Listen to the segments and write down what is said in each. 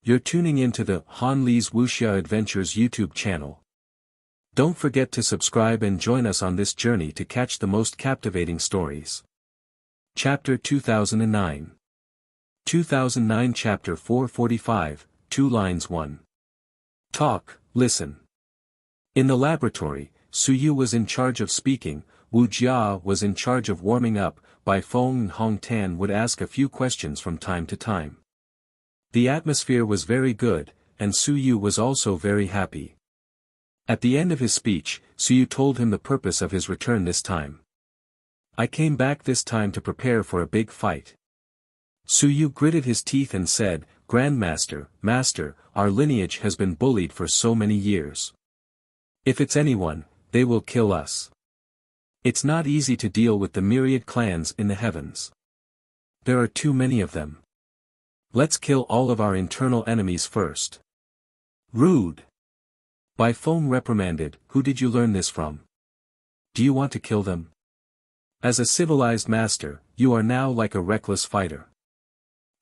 You're tuning into the Han Li's Wuxia Adventures YouTube channel. Don't forget to subscribe and join us on this journey to catch the most captivating stories. Chapter 2009. 2009 Chapter 445, 2 lines 1. Talk, listen. In the laboratory, Suyu was in charge of speaking, Wuxia was in charge of warming up, Bai Feng and Hong Tan would ask a few questions from time to time. The atmosphere was very good, and Suyu was also very happy. At the end of his speech, Suyu told him the purpose of his return this time. I came back this time to prepare for a big fight. Suyu gritted his teeth and said, Grandmaster, Master, our lineage has been bullied for so many years. If it's anyone, they will kill us. It's not easy to deal with the myriad clans in the heavens. There are too many of them. Let's kill all of our internal enemies first. Rude. Bai Feng reprimanded, who did you learn this from? Do you want to kill them? As a civilized master, you are now like a reckless fighter.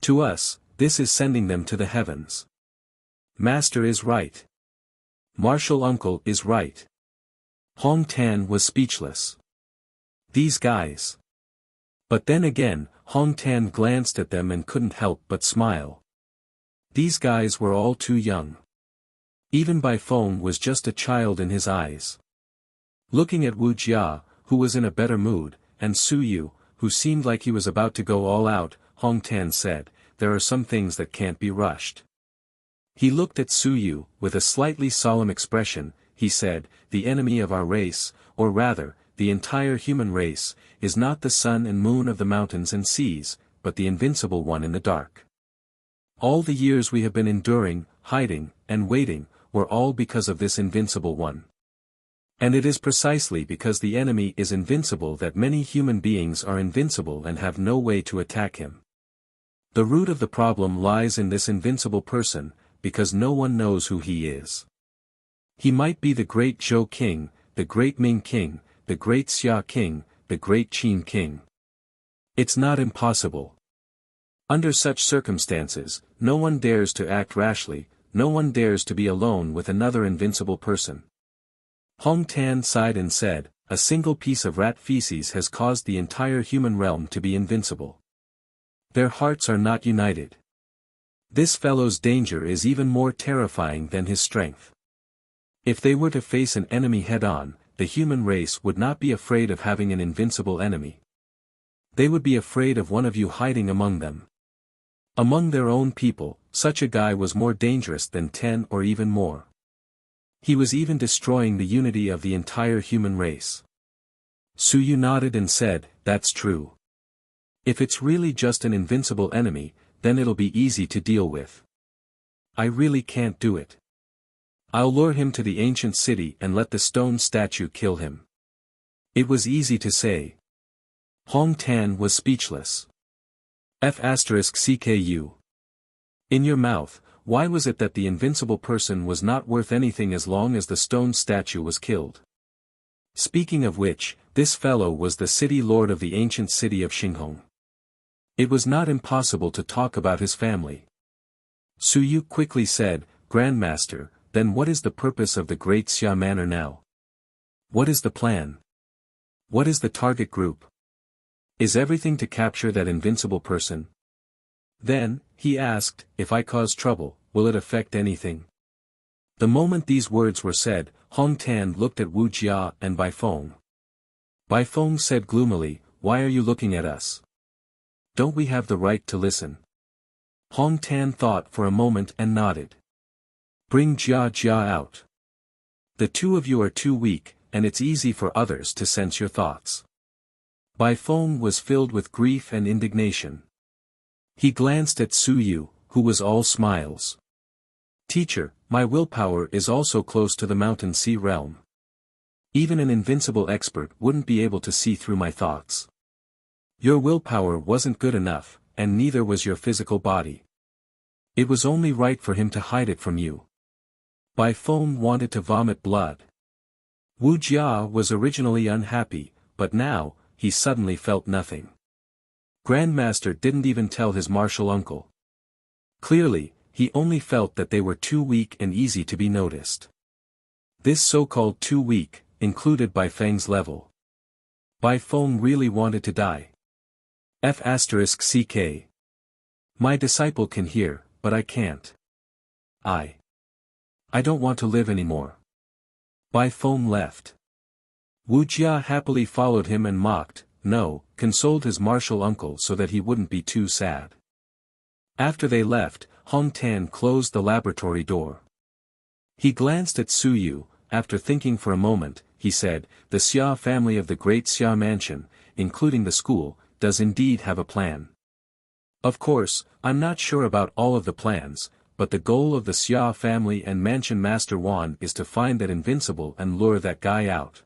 To us, this is sending them to the heavens. Master is right. Martial uncle is right. Hong Tan was speechless. These guys. But then again, Hong Tan glanced at them and couldn't help but smile. These guys were all too young. Even Bai Feng was just a child in his eyes. Looking at Wuxia, who was in a better mood, and Suyu, who seemed like he was about to go all out, Hong Tan said, there are some things that can't be rushed. He looked at Suyu, with a slightly solemn expression, he said, the enemy of our race, or rather, the entire human race, is not the sun and moon of the mountains and seas, but the invincible one in the dark. All the years we have been enduring, hiding, and waiting, were all because of this invincible one. And it is precisely because the enemy is invincible that many human beings are invincible and have no way to attack him. The root of the problem lies in this invincible person, because no one knows who he is. He might be the great Zhou King, the great Ming King, the great Xia King, the great Qin King. It's not impossible. Under such circumstances, no one dares to act rashly, no one dares to be alone with another invincible person. Hong Tan sighed and said, a single piece of rat feces has caused the entire human realm to be invincible. Their hearts are not united. This fellow's danger is even more terrifying than his strength. If they were to face an enemy head-on, the human race would not be afraid of having an invincible enemy. They would be afraid of one of you hiding among them. Among their own people, such a guy was more dangerous than 10 or even more. He was even destroying the unity of the entire human race. Suyu nodded and said, that's true. If it's really just an invincible enemy, then it'll be easy to deal with. I really can't do it. I'll lure him to the ancient city and let the stone statue kill him. It was easy to say. Hong Tan was speechless. F***CKU. In your mouth, why was it that the invincible person was not worth anything as long as the stone statue was killed? Speaking of which, this fellow was the city lord of the ancient city of Xinghong. It was not impossible to talk about his family. Suyu quickly said, Grandmaster, then what is the purpose of the Great Xia Manor now? What is the plan? What is the target group? Is everything to capture that invincible person? Then, he asked, if I cause trouble, will it affect anything? The moment these words were said, Hong Tan looked at Wuxia and Bai Feng. Bai Feng said gloomily, why are you looking at us? Don't we have the right to listen? Hong Tan thought for a moment and nodded. Bring Jia out. The two of you are too weak, and it's easy for others to sense your thoughts. Bai Feng was filled with grief and indignation. He glanced at Suyu, who was all smiles. Teacher, my willpower is also close to the mountain sea realm. Even an invincible expert wouldn't be able to see through my thoughts. Your willpower wasn't good enough, and neither was your physical body. It was only right for him to hide it from you. Bai Feng wanted to vomit blood. Wuxia was originally unhappy, but now, he suddenly felt nothing. Grandmaster didn't even tell his martial uncle. Clearly, he only felt that they were too weak and easy to be noticed. This so-called too weak, included Bai Feng's level. Bai Feng really wanted to die. F***ck. My disciple can hear, but I can't. I don't want to live anymore. Bai Feng left. Wuxia happily followed him and mocked, no, consoled his martial uncle so that he wouldn't be too sad. After they left, Hong Tan closed the laboratory door. He glanced at Su Yu. After thinking for a moment, he said, the Xia family of the Great Xia Mansion, including the school, does indeed have a plan. Of course, I'm not sure about all of the plans, but the goal of the Xia family and Mansion Master Wan is to find that invincible and lure that guy out.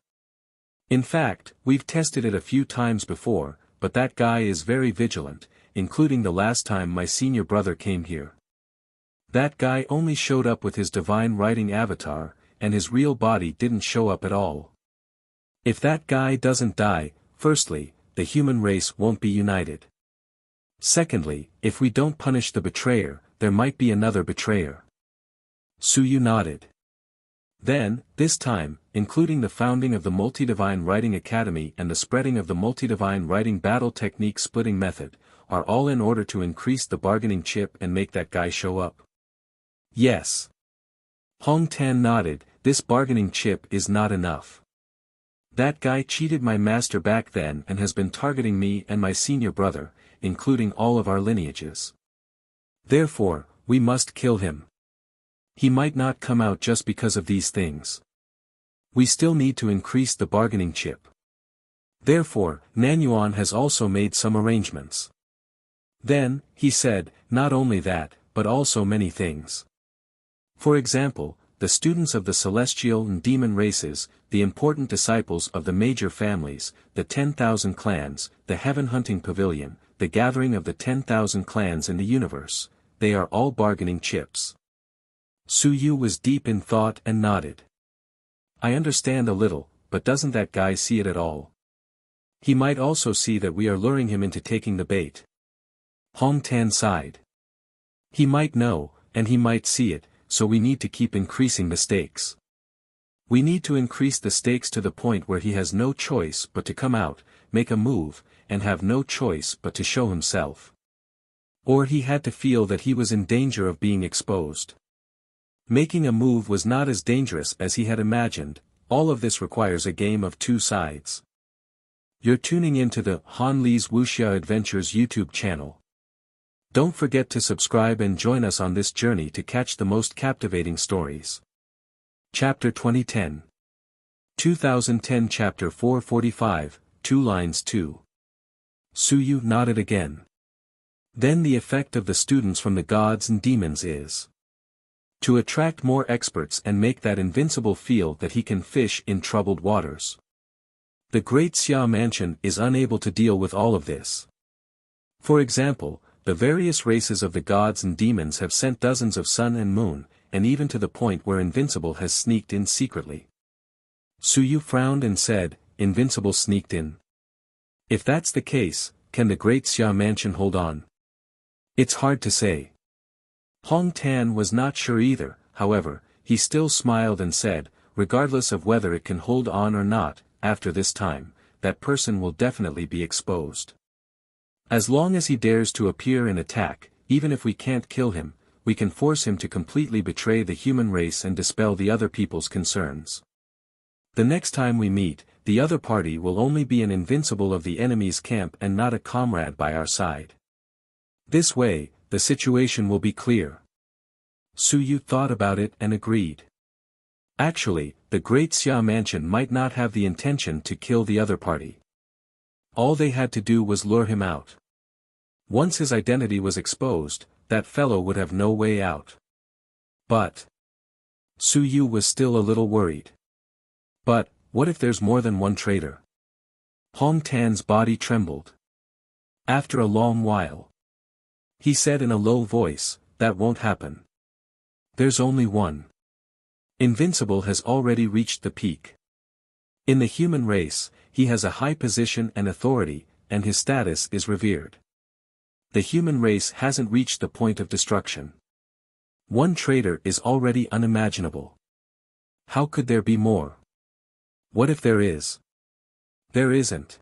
In fact, we've tested it a few times before, but that guy is very vigilant, including the last time my senior brother came here. That guy only showed up with his divine writing avatar, and his real body didn't show up at all. If that guy doesn't die, firstly, the human race won't be united. Secondly, if we don't punish the betrayer, there might be another betrayer. Su Yu nodded. Then, this time, including the founding of the Multi-Divine Writing Academy and the spreading of the Multi-Divine Writing Battle Technique Splitting Method, are all in order to increase the bargaining chip and make that guy show up. Yes. Hong Tan nodded, this bargaining chip is not enough. That guy cheated my master back then and has been targeting me and my senior brother, including all of our lineages. Therefore, we must kill him. He might not come out just because of these things. We still need to increase the bargaining chip. Therefore, Nanyuan has also made some arrangements. Then, he said, not only that, but also many things. For example, the students of the celestial and demon races, the important disciples of the major families, the 10,000 clans, the heaven hunting pavilion, the gathering of the 10,000 clans in the universe, they are all bargaining chips. Su Yu was deep in thought and nodded. I understand a little, but doesn't that guy see it at all? He might also see that we are luring him into taking the bait. Hong Tan sighed. He might know, and he might see it, so we need to keep increasing the stakes. We need to increase the stakes to the point where he has no choice but to come out, make a move, and have no choice but to show himself. Or he had to feel that he was in danger of being exposed. Making a move was not as dangerous as he had imagined. All of this requires a game of two sides. You're tuning into the Han Li's Wuxia Adventures YouTube channel. Don't forget to subscribe and join us on this journey to catch the most captivating stories. Chapter 2010. 2010 Chapter 445, 2 lines 2. Su Yu nodded again. Then the effect of the students from the gods and demons is to attract more experts and make that invincible feel that he can fish in troubled waters. The Great Xia Mansion is unable to deal with all of this. For example, the various races of the gods and demons have sent dozens of sun and moon, and even to the point where Invincible has sneaked in secretly. Su Yu frowned and said, Invincible sneaked in. If that's the case, can the Great Xia Mansion hold on? It's hard to say. Hong Tan was not sure either, however, he still smiled and said, regardless of whether it can hold on or not, after this time, that person will definitely be exposed. As long as he dares to appear and attack, even if we can't kill him, we can force him to completely betray the human race and dispel the other people's concerns. The next time we meet, the other party will only be an invincible of the enemy's camp and not a comrade by our side. This way, the situation will be clear. Su Yu thought about it and agreed. Actually, the Great Xia Mansion might not have the intention to kill the other party. All they had to do was lure him out. Once his identity was exposed, that fellow would have no way out. But Su Yu was still a little worried. But, what if there's more than one traitor? Hong Tan's body trembled. After a long while, he said in a low voice, that won't happen. There's only one. Invincible has already reached the peak. In the human race, he has a high position and authority, and his status is revered. The human race hasn't reached the point of destruction. One traitor is already unimaginable. How could there be more? What if there is? There isn't.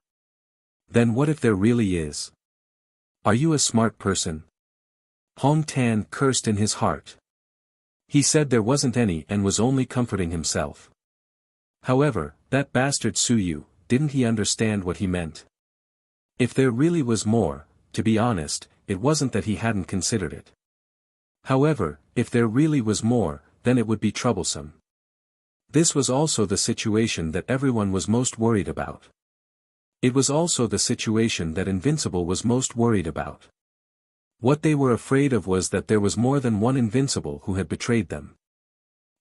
Then what if there really is? Are you a smart person? Hong Tan cursed in his heart. He said there wasn't any and was only comforting himself. However, that bastard Su Yu, didn't he understand what he meant? If there really was more, to be honest, it wasn't that he hadn't considered it. However, if there really was more, then it would be troublesome. This was also the situation that everyone was most worried about. It was also the situation that Invincible was most worried about. What they were afraid of was that there was more than one Invincible who had betrayed them.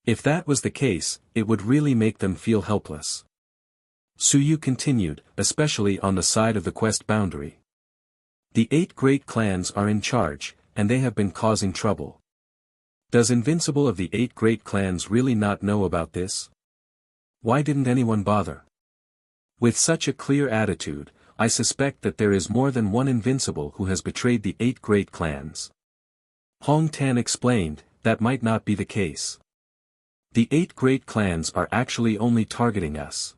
If that was the case, it would really make them feel helpless. Su Yu continued, especially on the side of the quest boundary. The 8 great clans are in charge, and they have been causing trouble. Does Invincible of the 8 great clans really not know about this? Why didn't anyone bother? With such a clear attitude, I suspect that there is more than one Invincible who has betrayed the 8 great clans. Hong Tan explained, that might not be the case. The 8 great clans are actually only targeting us.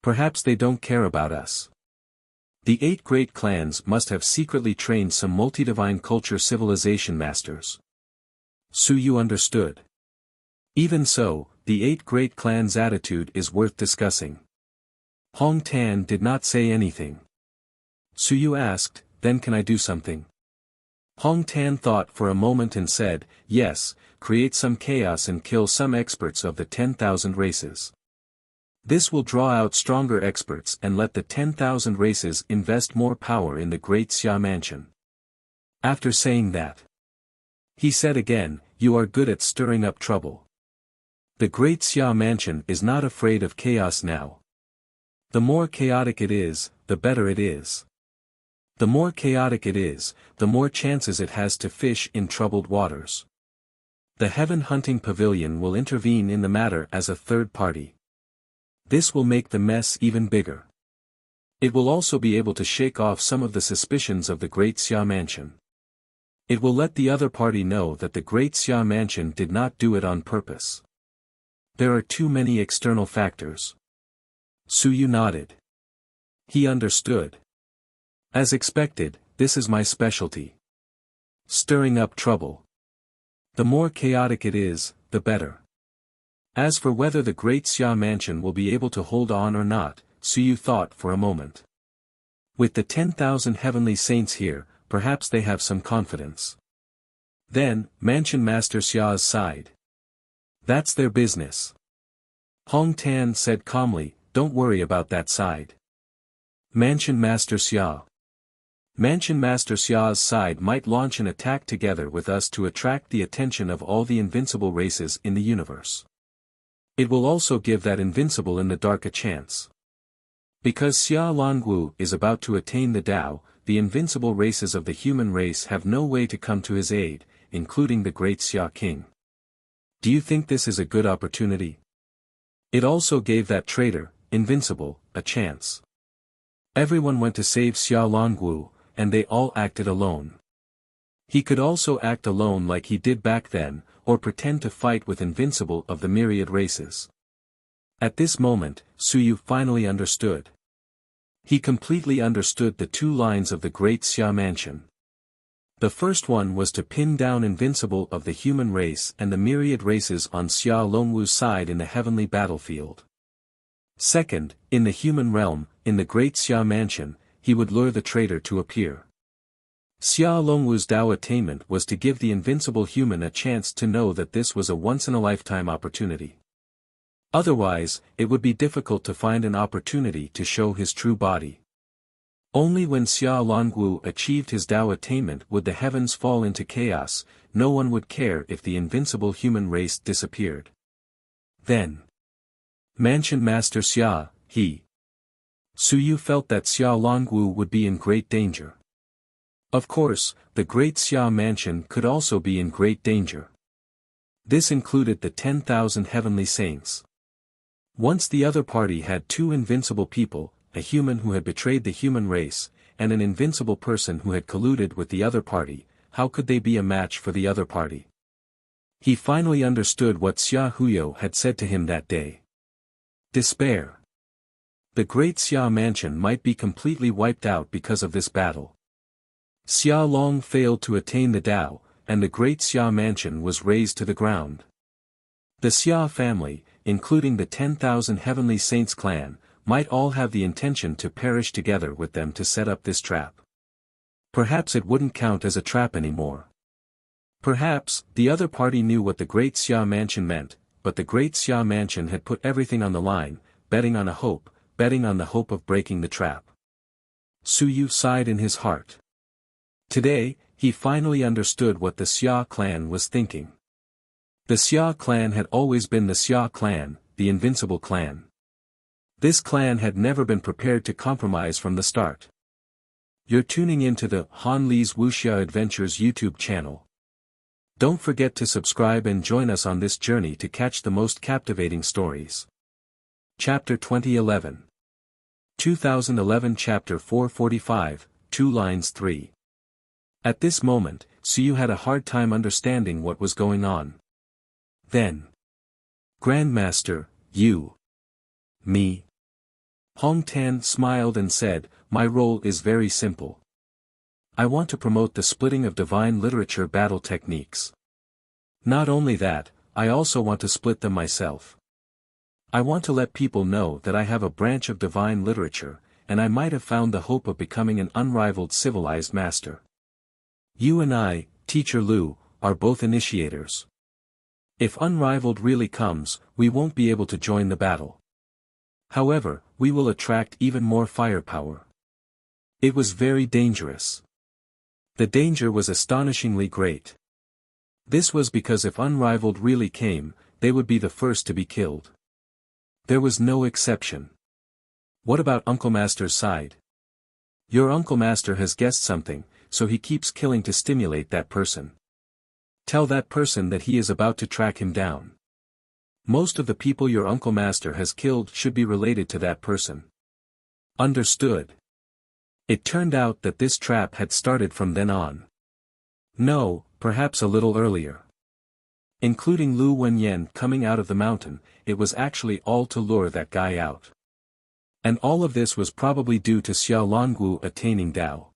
Perhaps they don't care about us. The 8 great clans must have secretly trained some multi-divine culture civilization masters. Su Yu understood. Even so, the 8 great clans' attitude is worth discussing. Hong Tan did not say anything. Su Yu asked, then can I do something? Hong Tan thought for a moment and said, yes, create some chaos and kill some experts of the 10,000 races. This will draw out stronger experts and let the 10,000 races invest more power in the Great Xia Mansion. After saying that, he said again, you are good at stirring up trouble. The Great Xia Mansion is not afraid of chaos now. The more chaotic it is, the better it is. The more chaotic it is, the more chances it has to fish in troubled waters. The Heaven Hunting Pavilion will intervene in the matter as a third party. This will make the mess even bigger. It will also be able to shake off some of the suspicions of the Great Xia Mansion. It will let the other party know that the Great Xia Mansion did not do it on purpose. There are too many external factors. Su Yu nodded. He understood. As expected, this is my specialty. Stirring up trouble. The more chaotic it is, the better. As for whether the Great Xia Mansion will be able to hold on or not, Su Yu thought for a moment. With the 10,000 heavenly saints here, perhaps they have some confidence. Then, Mansion Master Xia's side. That's their business. Hong Tan said calmly, don't worry about that side. Mansion Master Xia. Mansion Master Xia's side might launch an attack together with us to attract the attention of all the invincible races in the universe. It will also give that invincible in the dark a chance. Because Xia Longwu is about to attain the Tao, the invincible races of the human race have no way to come to his aid, including the great Xia King. Do you think this is a good opportunity? It also gave that traitor, Invincible, a chance. Everyone went to save Xia Longwu, and they all acted alone. He could also act alone like he did back then, or pretend to fight with Invincible of the myriad races. At this moment, Su Yu finally understood. He completely understood the 2 lines of the Great Xia Mansion. The first one was to pin down Invincible of the human race and the myriad races on Xia Longwu's side in the heavenly battlefield. Second, in the human realm, in the Great Xia Mansion, he would lure the traitor to appear. Xia Longwu's Tao attainment was to give the invincible human a chance to know that this was a once-in-a-lifetime opportunity. Otherwise, it would be difficult to find an opportunity to show his true body. Only when Xia Longwu achieved his Tao attainment would the heavens fall into chaos, no one would care if the invincible human race disappeared. Then, Mansion Master Xia, Su Yu felt that Xia Longwu would be in great danger. Of course, the Great Xia Mansion could also be in great danger. This included the 10,000 heavenly saints. Once the other party had 2 invincible people, a human who had betrayed the human race, and an invincible person who had colluded with the other party, how could they be a match for the other party? He finally understood what Xia Huyo had said to him that day. Despair. The great Xia mansion might be completely wiped out because of this battle. Xia Long failed to attain the Tao, and the great Xia mansion was razed to the ground. The Xia family, including the 10,000 Heavenly Saints clan, might all have the intention to perish together with them to set up this trap. Perhaps it wouldn't count as a trap anymore. Perhaps, the other party knew what the Great Xia Mansion meant, but the Great Xia Mansion had put everything on the line, betting on the hope of breaking the trap. Su Yu sighed in his heart. Today, he finally understood what the Xia clan was thinking. The Xia clan had always been the Xia clan, the invincible clan. This clan had never been prepared to compromise from the start. You're tuning into the Han Li's Wuxia Adventures YouTube channel. Don't forget to subscribe and join us on this journey to catch the most captivating stories. Chapter 2011. 2011 Chapter 445, 2 lines 3. At this moment, Su Yu had a hard time understanding what was going on. Then. Grandmaster, you. Me. Hong Tan smiled and said, my role is very simple. I want to promote the splitting of divine literature battle techniques. Not only that, I also want to split them myself. I want to let people know that I have a branch of divine literature, and I might have found the hope of becoming an unrivaled civilized master. You and I, Teacher Lu, are both initiators. If unrivaled really comes, we won't be able to join the battle. However, we will attract even more firepower. It was very dangerous. The danger was astonishingly great. This was because if unrivaled really came, they would be the first to be killed. There was no exception. What about Uncle Master's side? Your Uncle Master has guessed something, so he keeps killing to stimulate that person. Tell that person that he is about to track him down. Most of the people your Uncle Master has killed should be related to that person. Understood. It turned out that this trap had started from then on. No, perhaps a little earlier. Including Lu Wenyan coming out of the mountain, it was actually all to lure that guy out. And all of this was probably due to Xiao Longwu attaining Dao.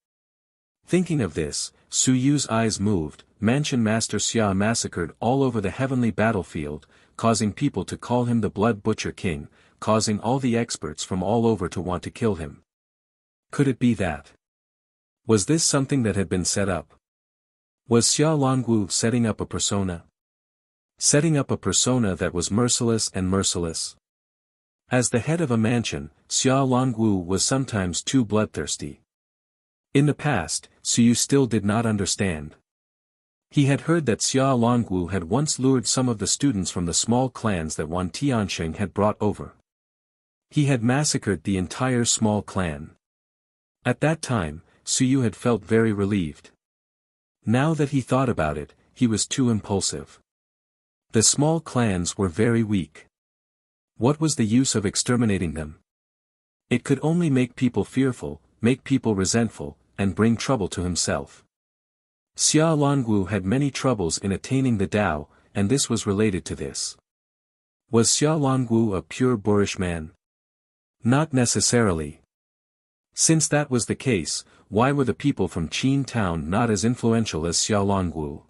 Thinking of this, Su Yu's eyes moved. Mansion Master Xia massacred all over the heavenly battlefield, causing people to call him the Blood Butcher King, causing all the experts from all over to want to kill him. Could it be that? Was this something that had been set up? Was Xia Longwu setting up a persona? Setting up a persona that was merciless and merciless. As the head of a mansion, Xia Longwu was sometimes too bloodthirsty. In the past, Su Yu still did not understand. He had heard that Xia Longwu had once lured some of the students from the small clans that Wan Tianxing had brought over. He had massacred the entire small clan. At that time, Su Yu had felt very relieved. Now that he thought about it, he was too impulsive. The small clans were very weak. What was the use of exterminating them? It could only make people fearful, make people resentful, and bring trouble to himself. Xia Longwu had many troubles in attaining the Tao, and this was related to this. Was Xia Longwu a pure boorish man? Not necessarily. Since that was the case, why were the people from Qin town not as influential as Xia Longwu?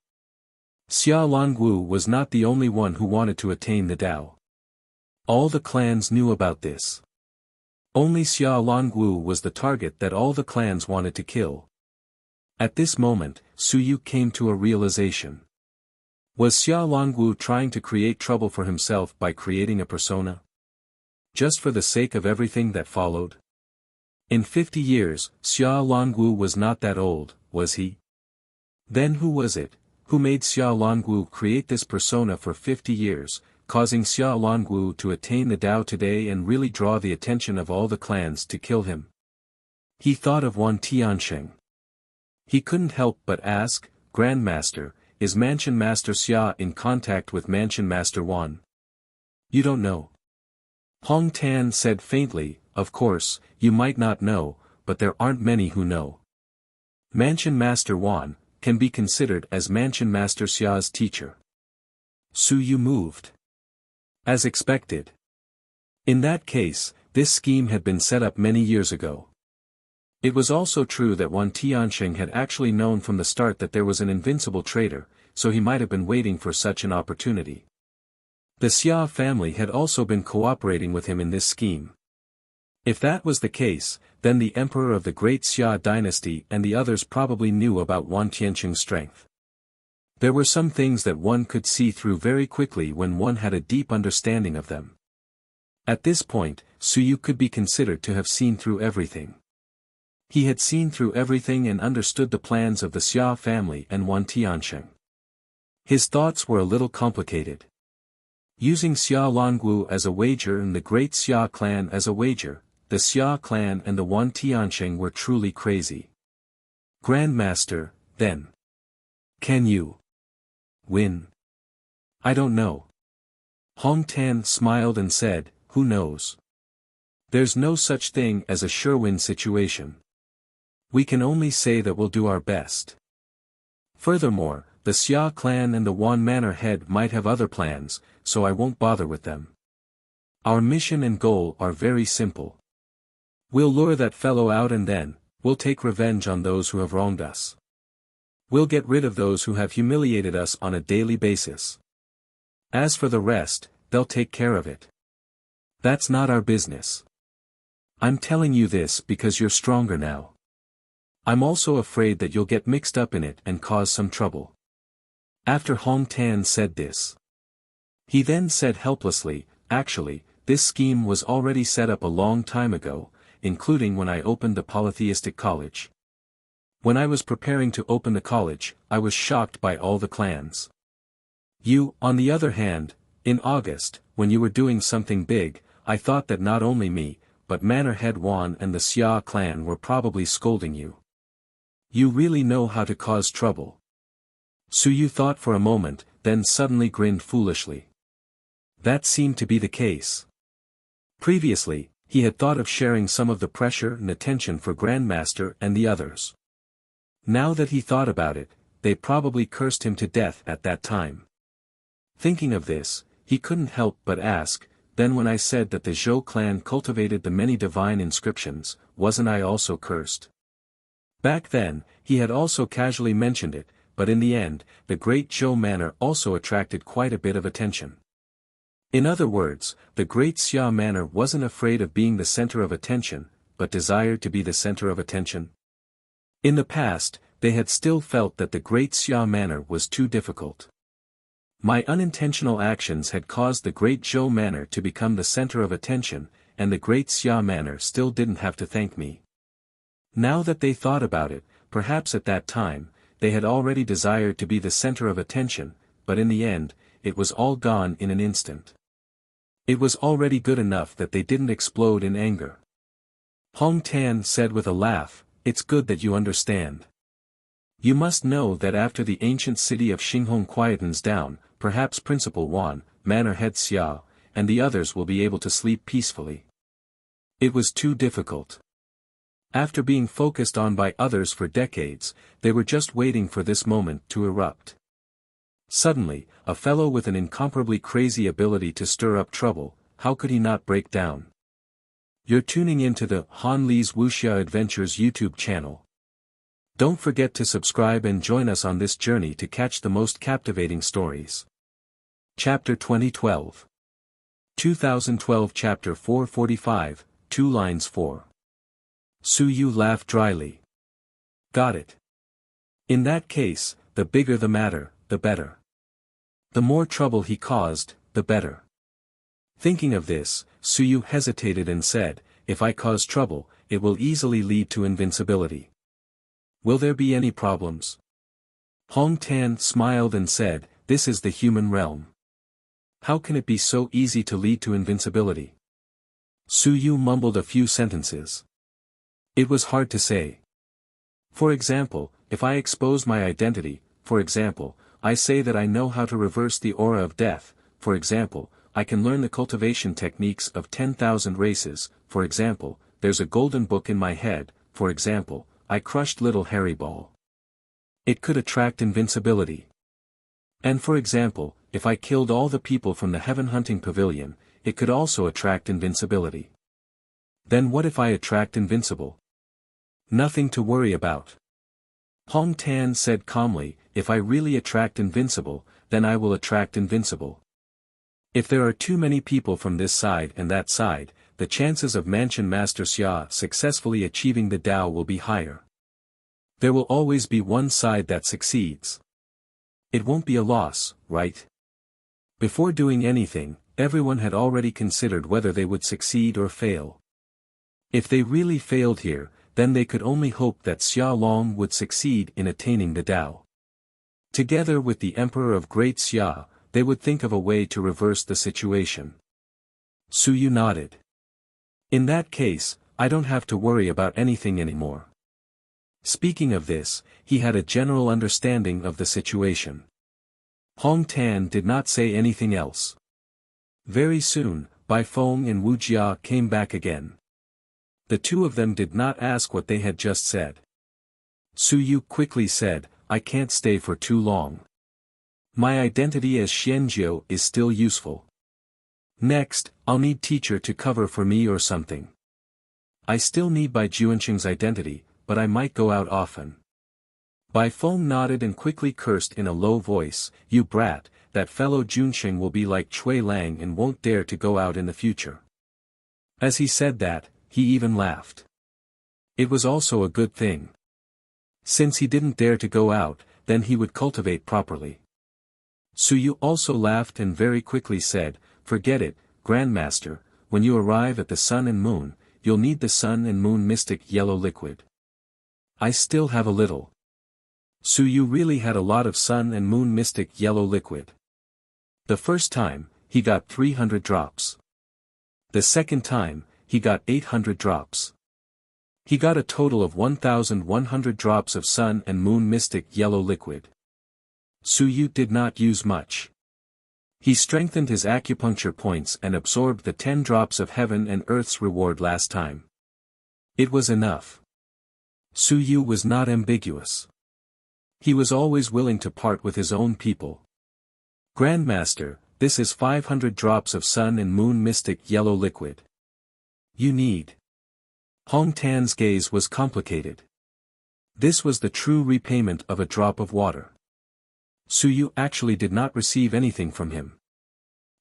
Xia Longwu was not the only one who wanted to attain the Tao. All the clans knew about this. Only Xia Longwu was the target that all the clans wanted to kill. At this moment, Su Yu came to a realization. Was Xia Longwu trying to create trouble for himself by creating a persona? Just for the sake of everything that followed? In 50 years, Xia Longwu was not that old, was he? Then who was it, who made Xia Longwu create this persona for 50 years, causing Xia Longwu to attain the Tao today and really draw the attention of all the clans to kill him? He thought of Wan Tianxing. He couldn't help but ask, Grandmaster, is Mansion Master Xia in contact with Mansion Master Wan? You don't know. Hong Tan said faintly, of course, you might not know, but there aren't many who know. Mansion Master Wan can be considered as Mansion Master Xia's teacher. Su Yu moved. As expected. In that case, this scheme had been set up many years ago. It was also true that Wan Tianxing had actually known from the start that there was an invincible traitor, so he might have been waiting for such an opportunity. The Xia family had also been cooperating with him in this scheme. If that was the case, then the emperor of the great Xia dynasty and the others probably knew about Wan Tianxing's strength. There were some things that one could see through very quickly when one had a deep understanding of them. At this point, Su Yu could be considered to have seen through everything. He had seen through everything and understood the plans of the Xia family and Wan Tianxing. His thoughts were a little complicated. Using Xia Longwu as a wager and the great Xia clan as a wager, the Xia clan and the Wan Tianxing were truly crazy. Grandmaster, then. Can you win? I don't know. Hong Tan smiled and said, who knows? There's no such thing as a sure win situation. We can only say that we'll do our best. Furthermore, the Xia clan and the Wan Manor head might have other plans, so I won't bother with them. Our mission and goal are very simple. We'll lure that fellow out and then, we'll take revenge on those who have wronged us. We'll get rid of those who have humiliated us on a daily basis. As for the rest, they'll take care of it. That's not our business. I'm telling you this because you're stronger now. I'm also afraid that you'll get mixed up in it and cause some trouble. After Hong Tan said this, he then said helplessly, actually, this scheme was already set up a long time ago, including when I opened the polytheistic college. When I was preparing to open the college, I was shocked by all the clans. You, on the other hand, in August, when you were doing something big, I thought that not only me, but Manor Head Wan and the Xia clan were probably scolding you. You really know how to cause trouble. Su Yu thought for a moment, then suddenly grinned foolishly. That seemed to be the case. Previously, he had thought of sharing some of the pressure and attention for Grandmaster and the others. Now that he thought about it, they probably cursed him to death at that time. Thinking of this, he couldn't help but ask, then when I said that the Zhou clan cultivated the many divine inscriptions, wasn't I also cursed? Back then, he had also casually mentioned it, but in the end, the great Zhou manor also attracted quite a bit of attention. In other words, the great Xia manor wasn't afraid of being the center of attention, but desired to be the center of attention. In the past, they had still felt that the great Xia manor was too difficult. My unintentional actions had caused the great Zhou manor to become the center of attention, and the great Xia manor still didn't have to thank me. Now that they thought about it, perhaps at that time, they had already desired to be the center of attention, but in the end, it was all gone in an instant. It was already good enough that they didn't explode in anger. Hong Tan said with a laugh, it's good that you understand. You must know that after the ancient city of Xinghong quietens down, perhaps Principal Wan, Manor Head Xia, and the others will be able to sleep peacefully. It was too difficult. After being focused on by others for decades, they were just waiting for this moment to erupt. Suddenly, a fellow with an incomparably crazy ability to stir up trouble, how could he not break down? You're tuning into the Han Li's Wuxia Adventures YouTube channel. Don't forget to subscribe and join us on this journey to catch the most captivating stories. Chapter 2012. 2012 Chapter 445, 2 lines 4. Su Yu laughed dryly. Got it. In that case, the bigger the matter, the better. The more trouble he caused, the better. Thinking of this, Su Yu hesitated and said, if I cause trouble, it will easily lead to invincibility. Will there be any problems? Hong Tan smiled and said, this is the human realm. How can it be so easy to lead to invincibility? Su Yu mumbled a few sentences. It was hard to say. For example, if I expose my identity, for example, I say that I know how to reverse the aura of death, for example, I can learn the cultivation techniques of 10,000 races, for example, there's a golden book in my head, for example, I crushed little Harry Ball. It could attract invincibility. And for example, if I killed all the people from the heaven hunting pavilion, it could also attract invincibility. Then what if I attract invincible? Nothing to worry about. Hong Tan said calmly, if I really attract invincible, then I will attract invincible. If there are too many people from this side and that side, the chances of Mansion Master Xia successfully achieving the Tao will be higher. There will always be one side that succeeds. It won't be a loss, right? Before doing anything, everyone had already considered whether they would succeed or fail. If they really failed here, then they could only hope that Xia Long would succeed in attaining the Tao. Together with the Emperor of Great Xia, they would think of a way to reverse the situation. Su Yu nodded. In that case, I don't have to worry about anything anymore. Speaking of this, he had a general understanding of the situation. Hong Tan did not say anything else. Very soon, Bai Feng and Wuxia came back again. The two of them did not ask what they had just said. Su Yu quickly said, I can't stay for too long. My identity as Xianjiu is still useful. Next, I'll need teacher to cover for me or something. I still need Bai Juanqing's identity, but I might go out often. Bai Feng nodded and quickly cursed in a low voice, you brat, that fellow Junqing will be like Cui Lang and won't dare to go out in the future. As he said that, he even laughed. It was also a good thing. Since he didn't dare to go out, then he would cultivate properly. Su Yu also laughed and very quickly said, forget it, Grandmaster, when you arrive at the sun and moon, you'll need the sun and moon mystic yellow liquid. I still have a little. Su Yu really had a lot of sun and moon mystic yellow liquid. The first time, he got 300 drops. The second time, he got 800 drops. He got a total of 1,100 drops of sun and moon mystic yellow liquid. Su Yu did not use much. He strengthened his acupuncture points and absorbed the 10 drops of heaven and earth's reward last time. It was enough. Su Yu was not ambiguous. He was always willing to part with his own people. Grandmaster, this is 500 drops of sun and moon mystic yellow liquid. You need. Hong Tan's gaze was complicated. This was the true repayment of a drop of water. Su Yu actually did not receive anything from him.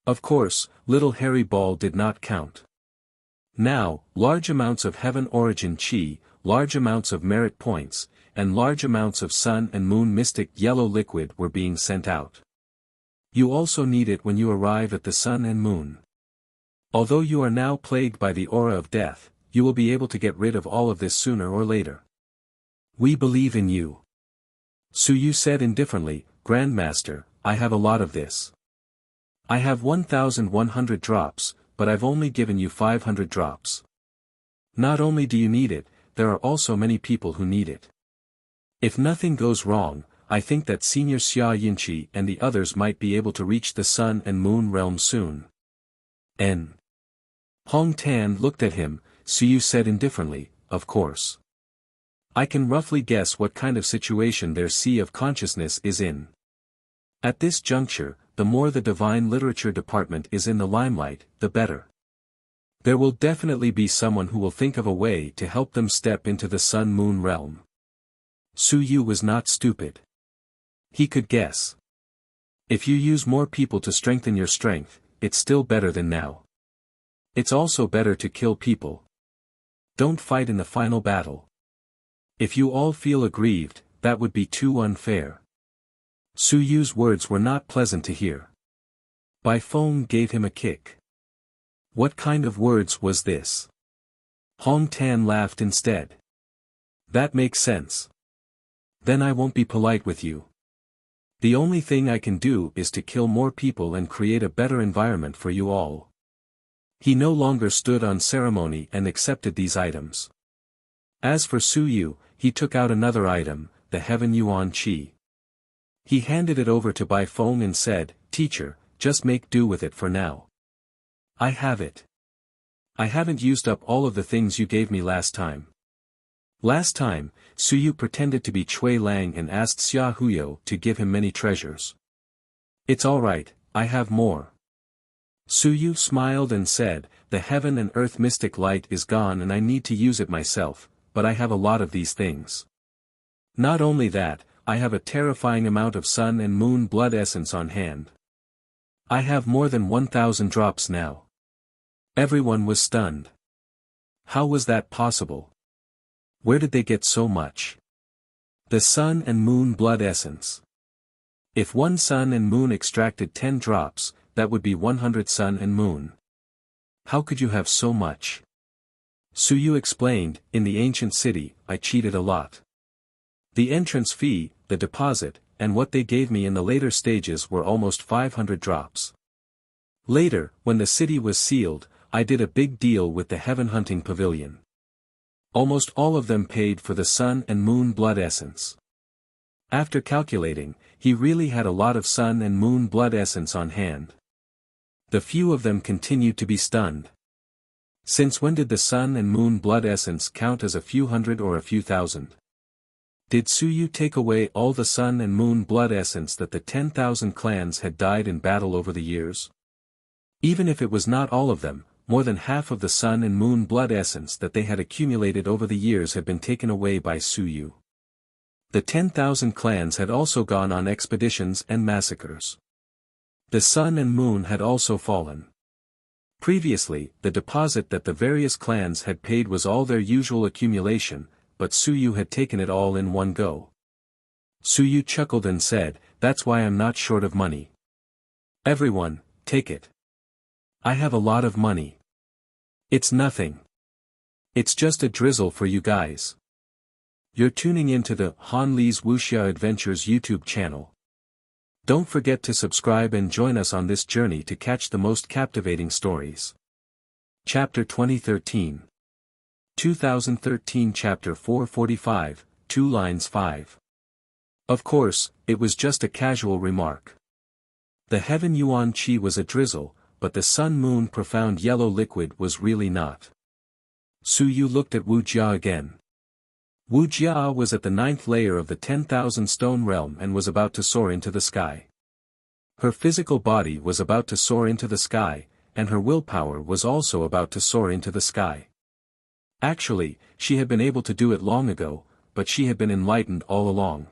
Of course, little hairy ball did not count. Now, large amounts of heaven origin chi, large amounts of merit points, and large amounts of sun and moon mystic yellow liquid were being sent out. You also need it when you arrive at the sun and moon. Although you are now plagued by the aura of death, you will be able to get rid of all of this sooner or later. We believe in you. Su Yu said indifferently, Grandmaster, I have a lot of this. I have 1,100 drops, but I've only given you 500 drops. Not only do you need it, there are also many people who need it. If nothing goes wrong, I think that Senior Xia Yinqi and the others might be able to reach the sun and moon realm soon. N. Hong Tan looked at him. Su Yu said indifferently, of course. I can roughly guess what kind of situation their sea of consciousness is in. At this juncture, the more the divine literature department is in the limelight, the better. There will definitely be someone who will think of a way to help them step into the sun-moon realm. Su Yu was not stupid. He could guess. If you use more people to strengthen your strength, it's still better than now. It's also better to kill people. Don't fight in the final battle. If you all feel aggrieved, that would be too unfair. Su Yu's words were not pleasant to hear. Bai Feng gave him a kick. What kind of words was this? Hong Tan laughed instead. That makes sense. Then I won't be polite with you. The only thing I can do is to kill more people and create a better environment for you all. He no longer stood on ceremony and accepted these items. As for Su Yu, he took out another item, the Heaven Yuan Qi. He handed it over to Bai Feng and said, Teacher, just make do with it for now. I have it. I haven't used up all of the things you gave me last time. Last time, Su Yu pretended to be Cui Lang and asked Xia Huyo to give him many treasures. It's alright, I have more. Suyu smiled and said, the heaven and earth mystic light is gone and I need to use it myself, but I have a lot of these things. Not only that, I have a terrifying amount of sun and moon blood essence on hand. I have more than 1,000 drops now. Everyone was stunned. How was that possible? Where did they get so much? The sun and moon blood essence. If one sun and moon extracted 10 drops, that would be 100 sun and moon. How could you have so much? Suyu explained, in the ancient city, I cheated a lot. The entrance fee, the deposit, and what they gave me in the later stages were almost 500 drops. Later, when the city was sealed, I did a big deal with the heaven hunting pavilion. Almost all of them paid for the sun and moon blood essence. After calculating, he really had a lot of sun and moon blood essence on hand. The few of them continued to be stunned. Since when did the sun and moon blood essence count as a few hundred or a few thousand? Did Suyu take away all the sun and moon blood essence that the 10,000 clans had died in battle over the years? Even if it was not all of them, more than half of the sun and moon blood essence that they had accumulated over the years had been taken away by Suyu. The 10,000 clans had also gone on expeditions and massacres. The sun and moon had also fallen. Previously, the deposit that the various clans had paid was all their usual accumulation, but Suyu had taken it all in one go. Suyu chuckled and said, that's why I'm not short of money. Everyone, take it. I have a lot of money. It's nothing. It's just a drizzle for you guys. You're tuning into the Han Lee's Wuxia Adventures YouTube channel. Don't forget to subscribe and join us on this journey to catch the most captivating stories. Chapter 2013. 2013 Chapter 445, 2 lines 5. Of course, it was just a casual remark. The heaven yuan qi was a drizzle, but the sun-moon profound yellow liquid was really not. Suyu looked at Wuxia again. Wuxia was at the 9th layer of the 10,000 stone realm and was about to soar into the sky. Her physical body was about to soar into the sky, and her willpower was also about to soar into the sky. Actually, she had been able to do it long ago, but she had been enlightened all along.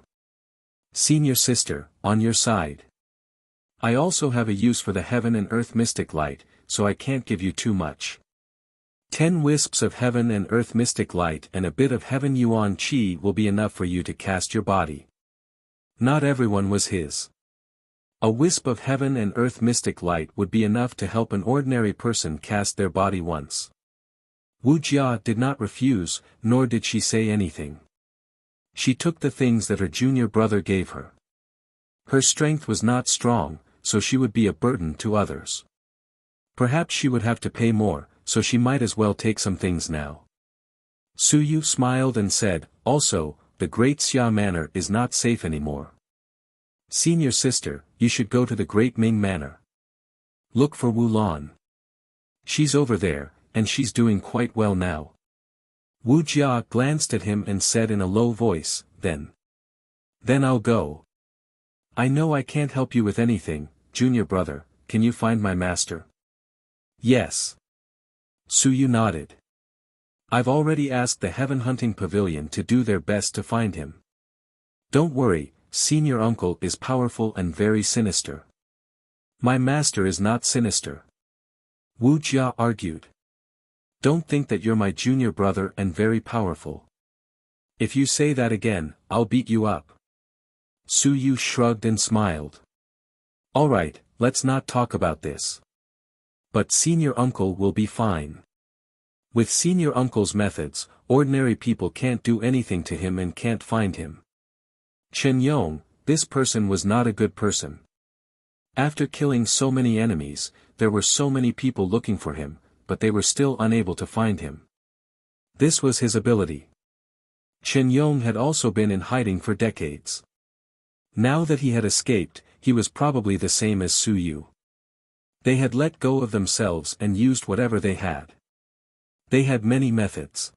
Senior sister, on your side. I also have a use for the heaven and earth mystic light, so I can't give you too much. 10 wisps of heaven and earth mystic light and a bit of heaven yuan qi will be enough for you to cast your body. Not everyone was his. A wisp of heaven and earth mystic light would be enough to help an ordinary person cast their body once. Wuxia did not refuse, nor did she say anything. She took the things that her junior brother gave her. Her strength was not strong, so she would be a burden to others. Perhaps she would have to pay more, so she might as well take some things now. Suyu smiled and said, also, the Great Xia Manor is not safe anymore. Senior sister, you should go to the Great Ming Manor. Look for Wu Lan. She's over there, and she's doing quite well now. Wu Jia glanced at him and said in a low voice, Then I'll go. I know I can't help you with anything, junior brother, can you find my master? Yes. Suyu nodded. I've already asked the Heaven Hunting Pavilion to do their best to find him. Don't worry, senior uncle is powerful and very sinister. My master is not sinister. Wu Jia argued. Don't think that you're my junior brother and very powerful. If you say that again, I'll beat you up. Suyu shrugged and smiled. Alright, let's not talk about this. But senior uncle will be fine. With senior uncle's methods, ordinary people can't do anything to him and can't find him. Chen Yong, this person was not a good person. After killing so many enemies, there were so many people looking for him, but they were still unable to find him. This was his ability. Chen Yong had also been in hiding for decades. Now that he had escaped, he was probably the same as Suyu. They had let go of themselves and used whatever they had. They had many methods.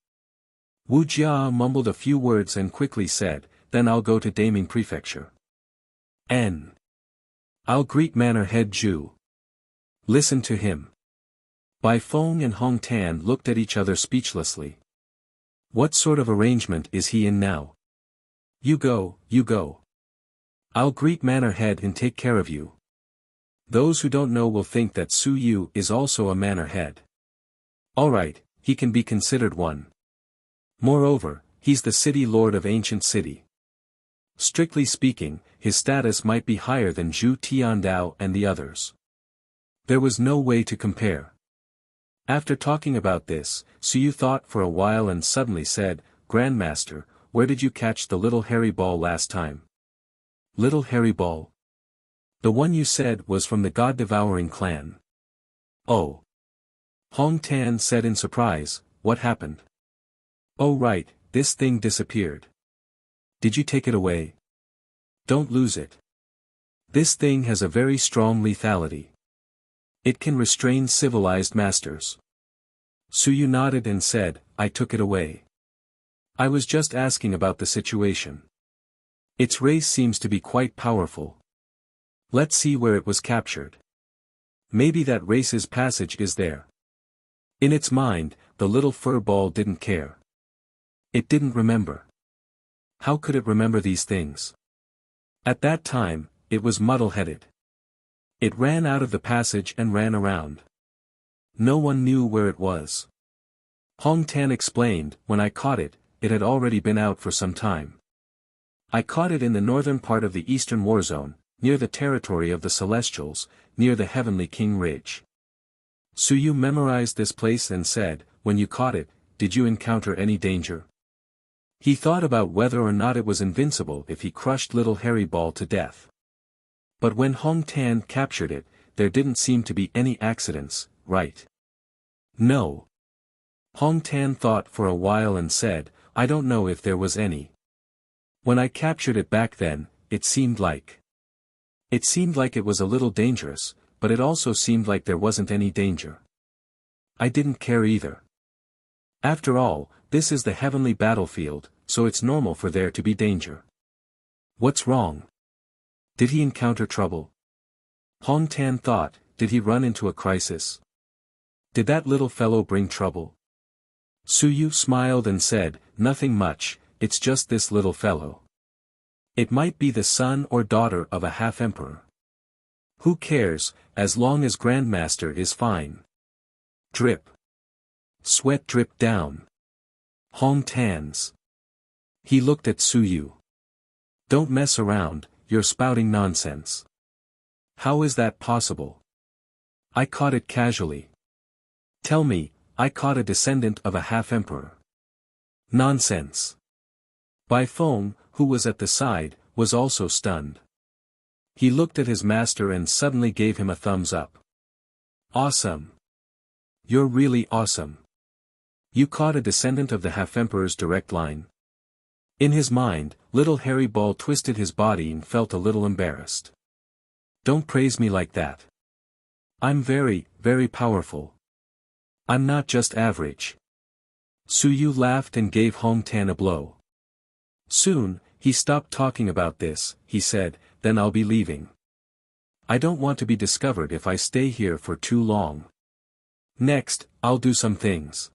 Wu Jia mumbled a few words and quickly said, then I'll go to Daming Prefecture. I'll greet Manor Head Ju. Listen to him. Bai Feng and Hong Tan looked at each other speechlessly. What sort of arrangement is he in now? You go, you go. I'll greet Manor Head and take care of you. Those who don't know will think that Su Yu is also a Manor Head. Alright, he can be considered one. Moreover, he's the city lord of ancient city. Strictly speaking, his status might be higher than Zhu Tiandao and the others. There was no way to compare. After talking about this, Su Yu thought for a while and suddenly said, Grandmaster, where did you catch the little hairy ball last time? Little hairy ball? The one you said was from the God-devouring clan. Oh. Hong Tan said in surprise, what happened? Oh right, this thing disappeared. Did you take it away? Don't lose it. This thing has a very strong lethality. It can restrain civilized masters. Su Yu nodded and said, I took it away. I was just asking about the situation. Its race seems to be quite powerful. Let's see where it was captured. Maybe that race's passage is there. In its mind, the little fur ball didn't care. It didn't remember. How could it remember these things? At that time, it was muddle-headed. It ran out of the passage and ran around. No one knew where it was. Hong Tan explained, when I caught it, it had already been out for some time. I caught it in the northern part of the eastern war zone, near the territory of the Celestials, near the Heavenly King Ridge. Su Yu memorized this place and said, when you caught it, did you encounter any danger? He thought about whether or not it was invincible if he crushed little hairy ball to death. But when Hong Tan captured it, there didn't seem to be any accidents, right? No. Hong Tan thought for a while and said, I don't know if there was any. When I captured it back then, it seemed like it was a little dangerous, but it also seemed like there wasn't any danger. I didn't care either. After all, this is the heavenly battlefield, so it's normal for there to be danger. What's wrong? Did he encounter trouble? Hong Tan thought, did he run into a crisis? Did that little fellow bring trouble? Su Yu smiled and said, nothing much, it's just this little fellow. It might be the son or daughter of a half-emperor. Who cares, as long as Grandmaster is fine. Drip. Sweat dripped down. Hong Tan's. He looked at Su Yu. Don't mess around, you're spouting nonsense. How is that possible? I caught it casually. Tell me, I caught a descendant of a half-emperor. Nonsense. Bai Feng, who was at the side, was also stunned. He looked at his master and suddenly gave him a thumbs up. Awesome. You're really awesome. You caught a descendant of the half-emperor's direct line. In his mind, little hairy ball twisted his body and felt a little embarrassed. Don't praise me like that. I'm very, very powerful. I'm not just average. Su Yu laughed and gave Hong Tan a blow. Soon, he stopped talking about this, he said, then I'll be leaving. I don't want to be discovered if I stay here for too long. Next, I'll do some things.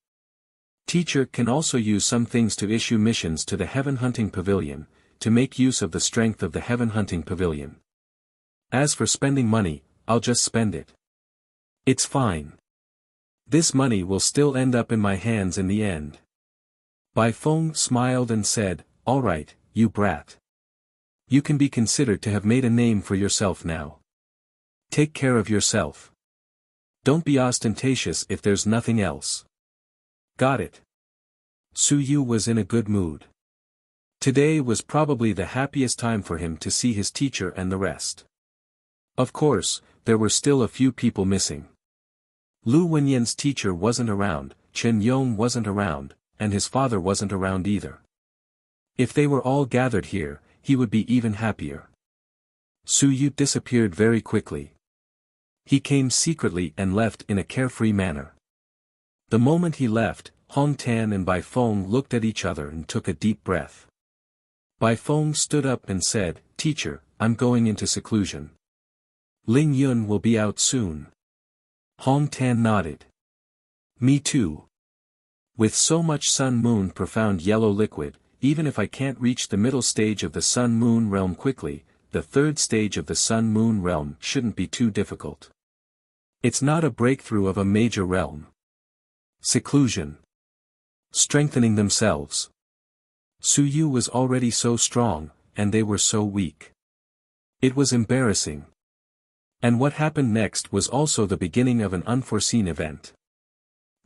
Teacher can also use some things to issue missions to the Heaven Hunting Pavilion, to make use of the strength of the Heaven Hunting Pavilion. As for spending money, I'll just spend it. It's fine. This money will still end up in my hands in the end. Bai Feng smiled and said, all right, you brat. You can be considered to have made a name for yourself now. Take care of yourself. Don't be ostentatious if there's nothing else. Got it. Su Yu was in a good mood. Today was probably the happiest time for him to see his teacher and the rest. Of course, there were still a few people missing. Lu Wenyan's teacher wasn't around, Chen Yong wasn't around, and his father wasn't around either. If they were all gathered here, he would be even happier. Su Yu disappeared very quickly. He came secretly and left in a carefree manner. The moment he left, Hong Tan and Bai Feng looked at each other and took a deep breath. Bai Feng stood up and said, Teacher, I'm going into seclusion. Ling Yun will be out soon. Hong Tan nodded. Me too. With so much sun-moon profound yellow liquid, even if I can't reach the middle stage of the sun-moon realm quickly, the third stage of the sun-moon realm shouldn't be too difficult. It's not a breakthrough of a major realm. Seclusion. Strengthening themselves. Su Yu was already so strong, and they were so weak. It was embarrassing. And what happened next was also the beginning of an unforeseen event.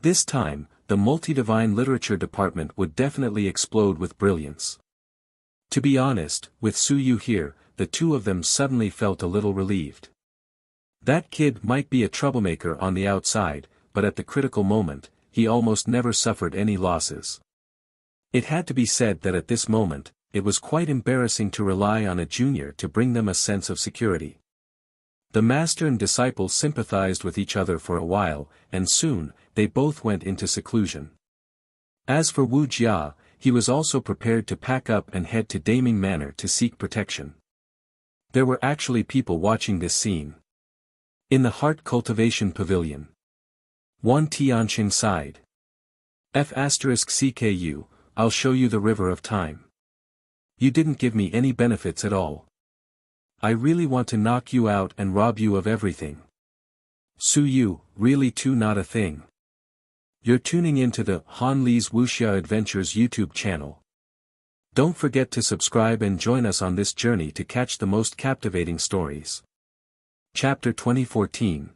This time, the multi-divine literature department would definitely explode with brilliance. To be honest, with Su Yu here, the two of them suddenly felt a little relieved. That kid might be a troublemaker on the outside, but at the critical moment, he almost never suffered any losses. It had to be said that at this moment, it was quite embarrassing to rely on a junior to bring them a sense of security. The master and disciple sympathized with each other for a while, and soon, they both went into seclusion. As for Wuxia, he was also prepared to pack up and head to Daming Manor to seek protection. There were actually people watching this scene. In the Heart Cultivation Pavilion. Wan Tianqing sighed. F***CKU, I'll show you the river of time. You didn't give me any benefits at all. I really want to knock you out and rob you of everything. Su Yu, really too not a thing. You're tuning into the Han Li's Wuxia Adventures YouTube channel. Don't forget to subscribe and join us on this journey to catch the most captivating stories. Chapter 2014.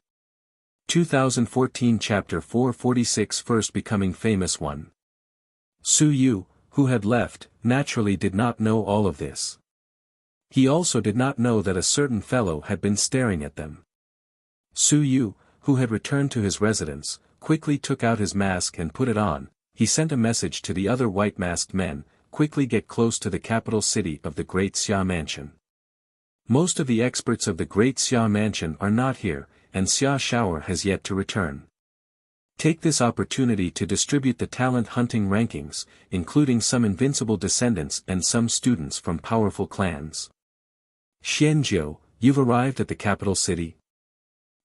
2014 Chapter 446 First Becoming Famous 1. Su Yu, who had left, naturally did not know all of this. He also did not know that a certain fellow had been staring at them. Su Yu, who had returned to his residence, quickly took out his mask and put it on. He sent a message to the other white-masked men, quickly get close to the capital city of the Great Xia Mansion. Most of the experts of the Great Xia Mansion are not here, and Xia Shower has yet to return. Take this opportunity to distribute the talent hunting rankings, including some invincible descendants and some students from powerful clans. Xianjiu, you've arrived at the capital city?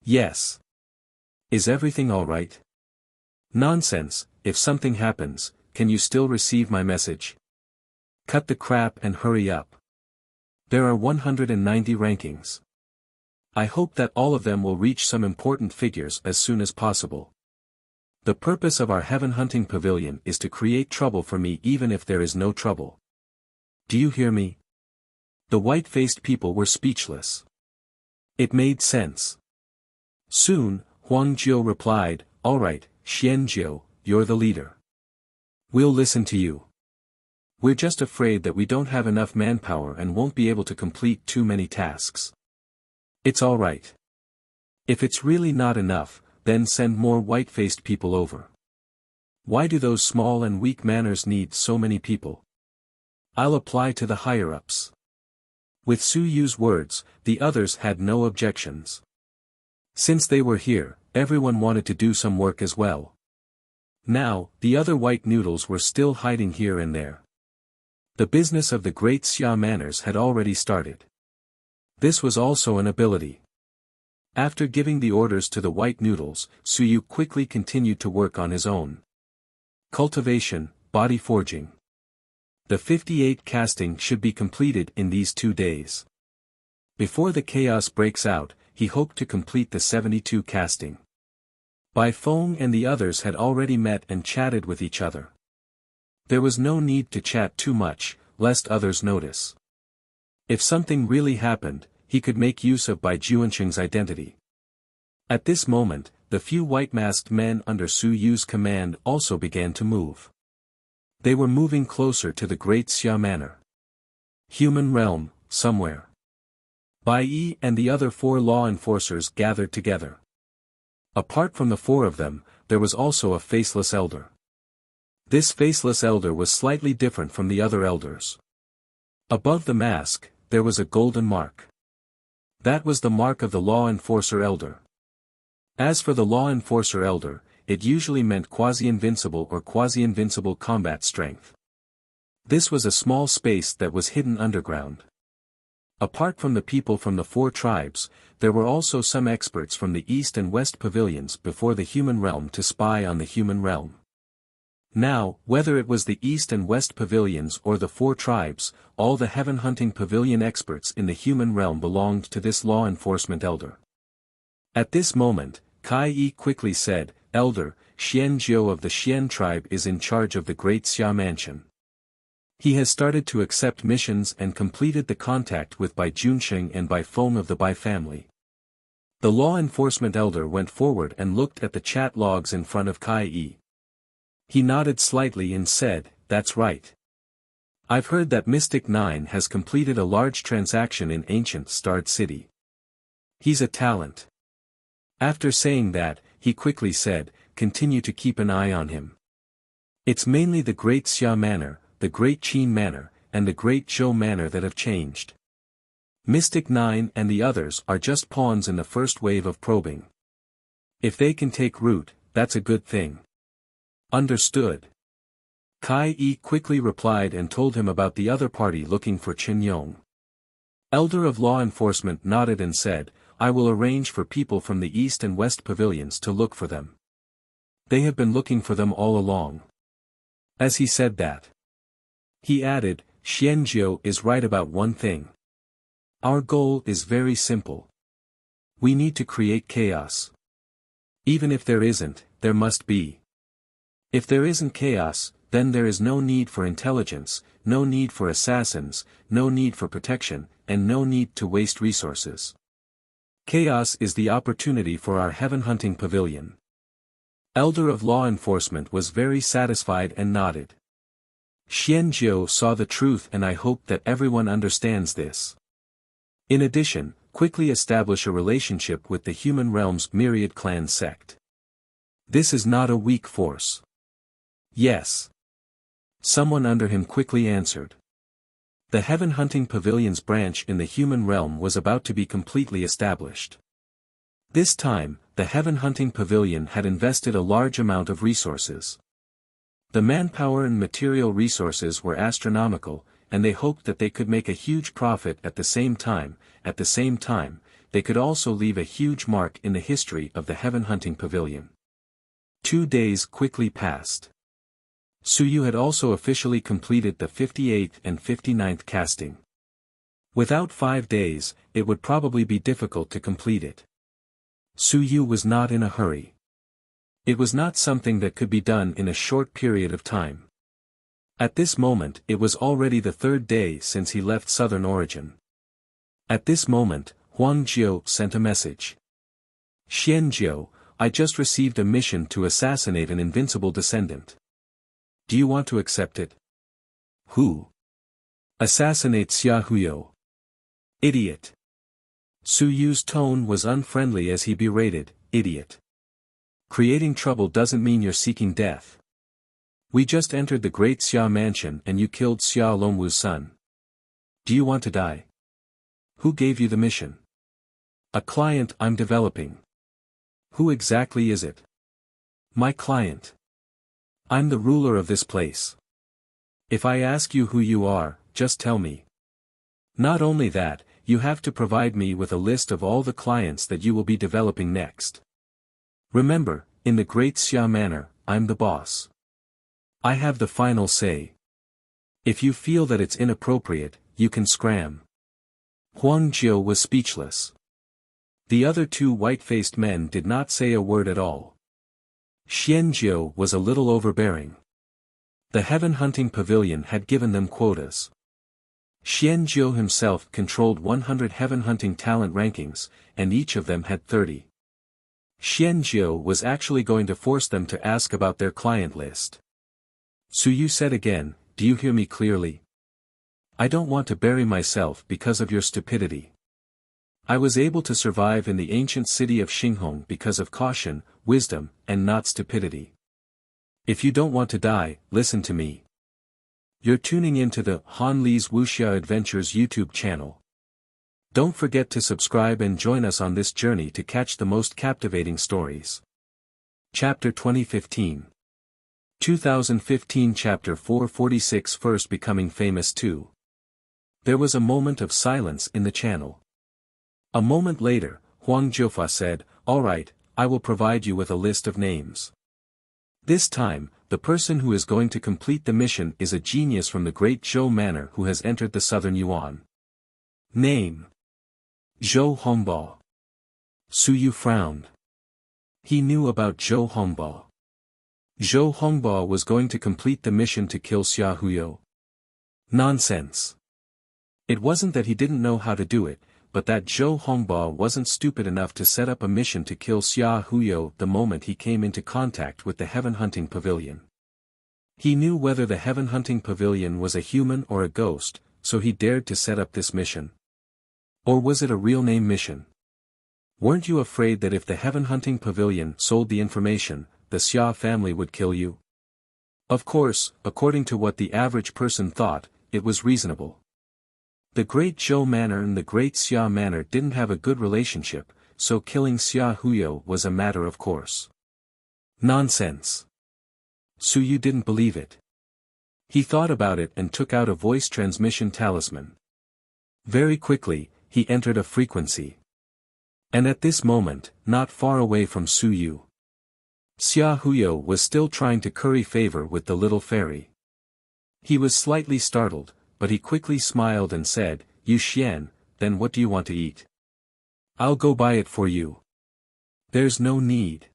Yes. Is everything alright? Nonsense, if something happens, can you still receive my message? Cut the crap and hurry up. There are 190 rankings. I hope that all of them will reach some important figures as soon as possible. The purpose of our heaven hunting pavilion is to create trouble for me even if there is no trouble. Do you hear me? The white-faced people were speechless. It made sense. Soon, Huang Jiu replied, alright, Xianjiu, you're the leader. We'll listen to you. We're just afraid that we don't have enough manpower and won't be able to complete too many tasks. It's alright. If it's really not enough, then send more white-faced people over. Why do those small and weak manors need so many people? I'll apply to the higher-ups. With Su Yu's words, the others had no objections. Since they were here, everyone wanted to do some work as well. Now, the other white noodles were still hiding here and there. The business of the Great Xia Manors had already started. This was also an ability. After giving the orders to the white noodles, Su Yu quickly continued to work on his own. Cultivation, body forging. The 58 casting should be completed in these 2 days. Before the chaos breaks out, he hoped to complete the 72 casting. Bai Feng and the others had already met and chatted with each other. There was no need to chat too much, lest others notice. If something really happened, he could make use of Bai Juanqing's identity. At this moment, the few white-masked men under Su Yu's command also began to move. They were moving closer to the Great Xia Manor. Human realm, somewhere. Bai Yi and the other 4 law enforcers gathered together. Apart from the 4 of them, there was also a faceless elder. This faceless elder was slightly different from the other elders. Above the mask, there was a golden mark. That was the mark of the law enforcer elder. As for the law enforcer elder, it usually meant quasi-invincible or quasi-invincible combat strength. This was a small space that was hidden underground. Apart from the people from the 4 tribes, there were also some experts from the East and West pavilions before the human realm to spy on the human realm. Now, whether it was the East and West pavilions or the 4 tribes, all the heaven-hunting pavilion experts in the human realm belonged to this law enforcement elder. At this moment, Kai Yi quickly said, "Elder, Xian Jiu of the Xian tribe is in charge of the Great Xia Mansion. He has started to accept missions and completed the contact with Bai Junsheng and Bai Feng of the Bai family." The law enforcement elder went forward and looked at the chat logs in front of Kai Yi. He nodded slightly and said, "That's right. I've heard that Mystic 9 has completed a large transaction in ancient Starred City. He's a talent." After saying that, he quickly said, "Continue to keep an eye on him. It's mainly the Great Xia Manor, the Great Qin Manor, and the Great Zhou Manor that have changed. Mystic 9 and the others are just pawns in the first wave of probing. If they can take root, that's a good thing." "Understood." Kai Yi quickly replied and told him about the other party looking for Chen Yong. Elder of Law Enforcement nodded and said, "I will arrange for people from the East and West pavilions to look for them. They have been looking for them all along." As he said that, he added, "Xianjiu is right about one thing. Our goal is very simple. We need to create chaos. Even if there isn't, there must be. If there isn't chaos, then there is no need for intelligence, no need for assassins, no need for protection, and no need to waste resources. Chaos is the opportunity for our heaven-hunting pavilion." Elder of Law Enforcement was very satisfied and nodded. Xianjiu saw the truth, and I hope that everyone understands this. In addition, quickly establish a relationship with the human realm's myriad clan sect. This is not a weak force. Yes. Someone under him quickly answered. The heaven-hunting pavilion's branch in the human realm was about to be completely established. This time, the heaven-hunting pavilion had invested a large amount of resources. The manpower and material resources were astronomical, and they hoped that they could make a huge profit at the same time. They could also leave a huge mark in the history of the heaven-hunting pavilion. 2 days quickly passed. Suyu had also officially completed the 58th and 59th casting. Without 5 days, it would probably be difficult to complete it. Suyu was not in a hurry. It was not something that could be done in a short period of time. At this moment it was already the 3rd day since he left Southern Origin. At this moment, Huang Jiu sent a message. "Xianjiu, I just received a mission to assassinate an invincible descendant. Do you want to accept it?" "Who?" "Assassinate Xia Huyo." "Idiot." Suyu's tone was unfriendly as he berated, "Idiot. Creating trouble doesn't mean you're seeking death. We just entered the Great Xia Mansion and you killed Xia Longwu's son. Do you want to die?" "Who gave you the mission?" "A client I'm developing." "Who exactly is it?" "My client. I'm the ruler of this place. If I ask you who you are, just tell me. Not only that, you have to provide me with a list of all the clients that you will be developing next. Remember, in the Great Xia Manor, I'm the boss. I have the final say. If you feel that it's inappropriate, you can scram." Huang Jiu was speechless. The other 2 white-faced men did not say a word at all. Xianjiu was a little overbearing. The heaven-hunting pavilion had given them quotas. Xianjiu himself controlled 100 heaven-hunting talent rankings, and each of them had 30. Xianjiu was actually going to force them to ask about their client list. Suyu said again, "Do you hear me clearly? I don't want to bury myself because of your stupidity. I was able to survive in the ancient city of Xinghong because of caution, wisdom, and not stupidity. If you don't want to die, listen to me. You're tuning into the Han Li's Wuxia Adventures YouTube channel. Don't forget to subscribe and join us on this journey to catch the most captivating stories." Chapter 2015. 2015 Chapter 446 First Becoming Famous 2. There was a moment of silence in the channel. A moment later, Huang Jiufa said, "All right, I will provide you with a list of names. This time, the person who is going to complete the mission is a genius from the Great Zhou Manor who has entered the southern Yuan. Name: Zhou Hongbao." Su Yu frowned. He knew about Zhou Hongbao. Zhou Hongbao was going to complete the mission to kill Xia Huyo. Nonsense. It wasn't that he didn't know how to do it, but that Zhou Hongbao wasn't stupid enough to set up a mission to kill Xia Huyo the moment he came into contact with the Heaven Hunting Pavilion. He knew whether the Heaven Hunting Pavilion was a human or a ghost, so he dared to set up this mission. Or was it a real name mission? Weren't you afraid that if the Heaven Hunting Pavilion sold the information, the Xia family would kill you? Of course, according to what the average person thought, it was reasonable. The Great Zhou Manor and the Great Xia Manor didn't have a good relationship, so killing Xia Huyo was a matter of course. Nonsense. Su Yu didn't believe it. He thought about it and took out a voice transmission talisman. Very quickly, he entered a frequency. And at this moment, not far away from Su Yu, Xia Huyo was still trying to curry favor with the little fairy. He was slightly startled, but he quickly smiled and said, "Yu Xian, then what do you want to eat? I'll go buy it for you." "There's no need."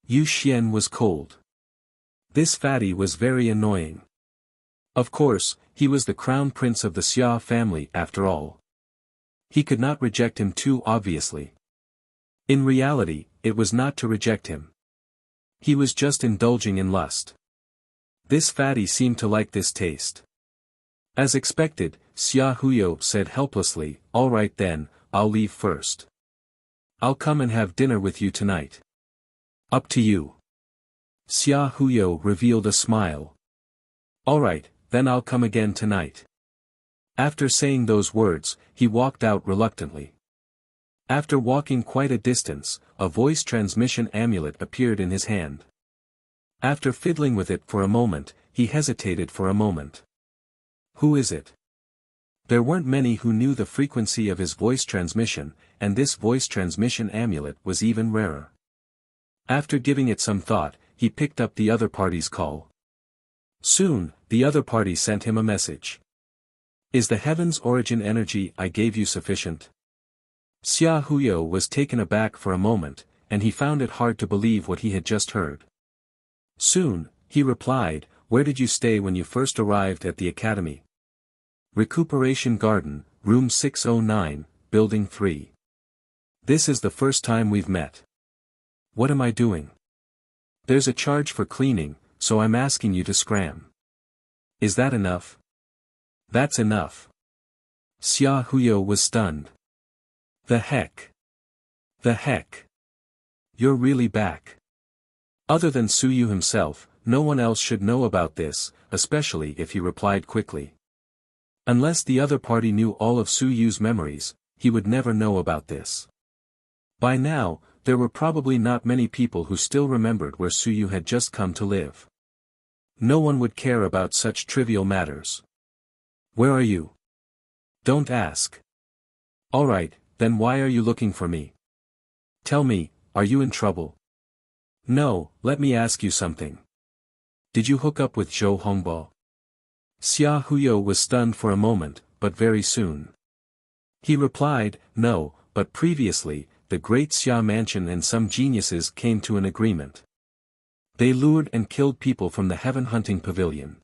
Yu Xian was cold. This fatty was very annoying. Of course, he was the crown prince of the Xia family after all. He could not reject him too obviously. In reality, it was not to reject him. He was just indulging in lust. This fatty seemed to like this taste. As expected, Xia Huyo said helplessly, "All right then, I'll leave first. I'll come and have dinner with you tonight." "Up to you." Xia Huyo revealed a smile. "All right, then I'll come again tonight." After saying those words, he walked out reluctantly. After walking quite a distance, a voice transmission amulet appeared in his hand. After fiddling with it for a moment, he hesitated for a moment. Who is it? There weren't many who knew the frequency of his voice transmission, and this voice transmission amulet was even rarer. After giving it some thought, he picked up the other party's call. Soon, the other party sent him a message. "Is the heaven's origin energy I gave you sufficient?" Xia Huyo was taken aback for a moment, and he found it hard to believe what he had just heard. Soon, he replied, "Where did you stay when you first arrived at the academy?" "Recuperation Garden, Room 609, Building 3. This is the first time we've met." "What am I doing?" "There's a charge for cleaning, so I'm asking you to scram." "Is that enough?" "That's enough." Xia Huyo was stunned. The heck? The heck? You're really back. Other than Su Yu himself, no one else should know about this, especially if he replied quickly. Unless the other party knew all of Su Yu's memories, he would never know about this. By now, there were probably not many people who still remembered where Su Yu had just come to live. No one would care about such trivial matters. "Where are you?" "Don't ask." "All right, then why are you looking for me? Tell me, are you in trouble?" "No, let me ask you something. Did you hook up with Zhou Hongbao?" Xia Huyo was stunned for a moment, but very soon. He replied, "No, but previously, the great Xia mansion and some geniuses came to an agreement. They lured and killed people from the Heaven Hunting Pavilion.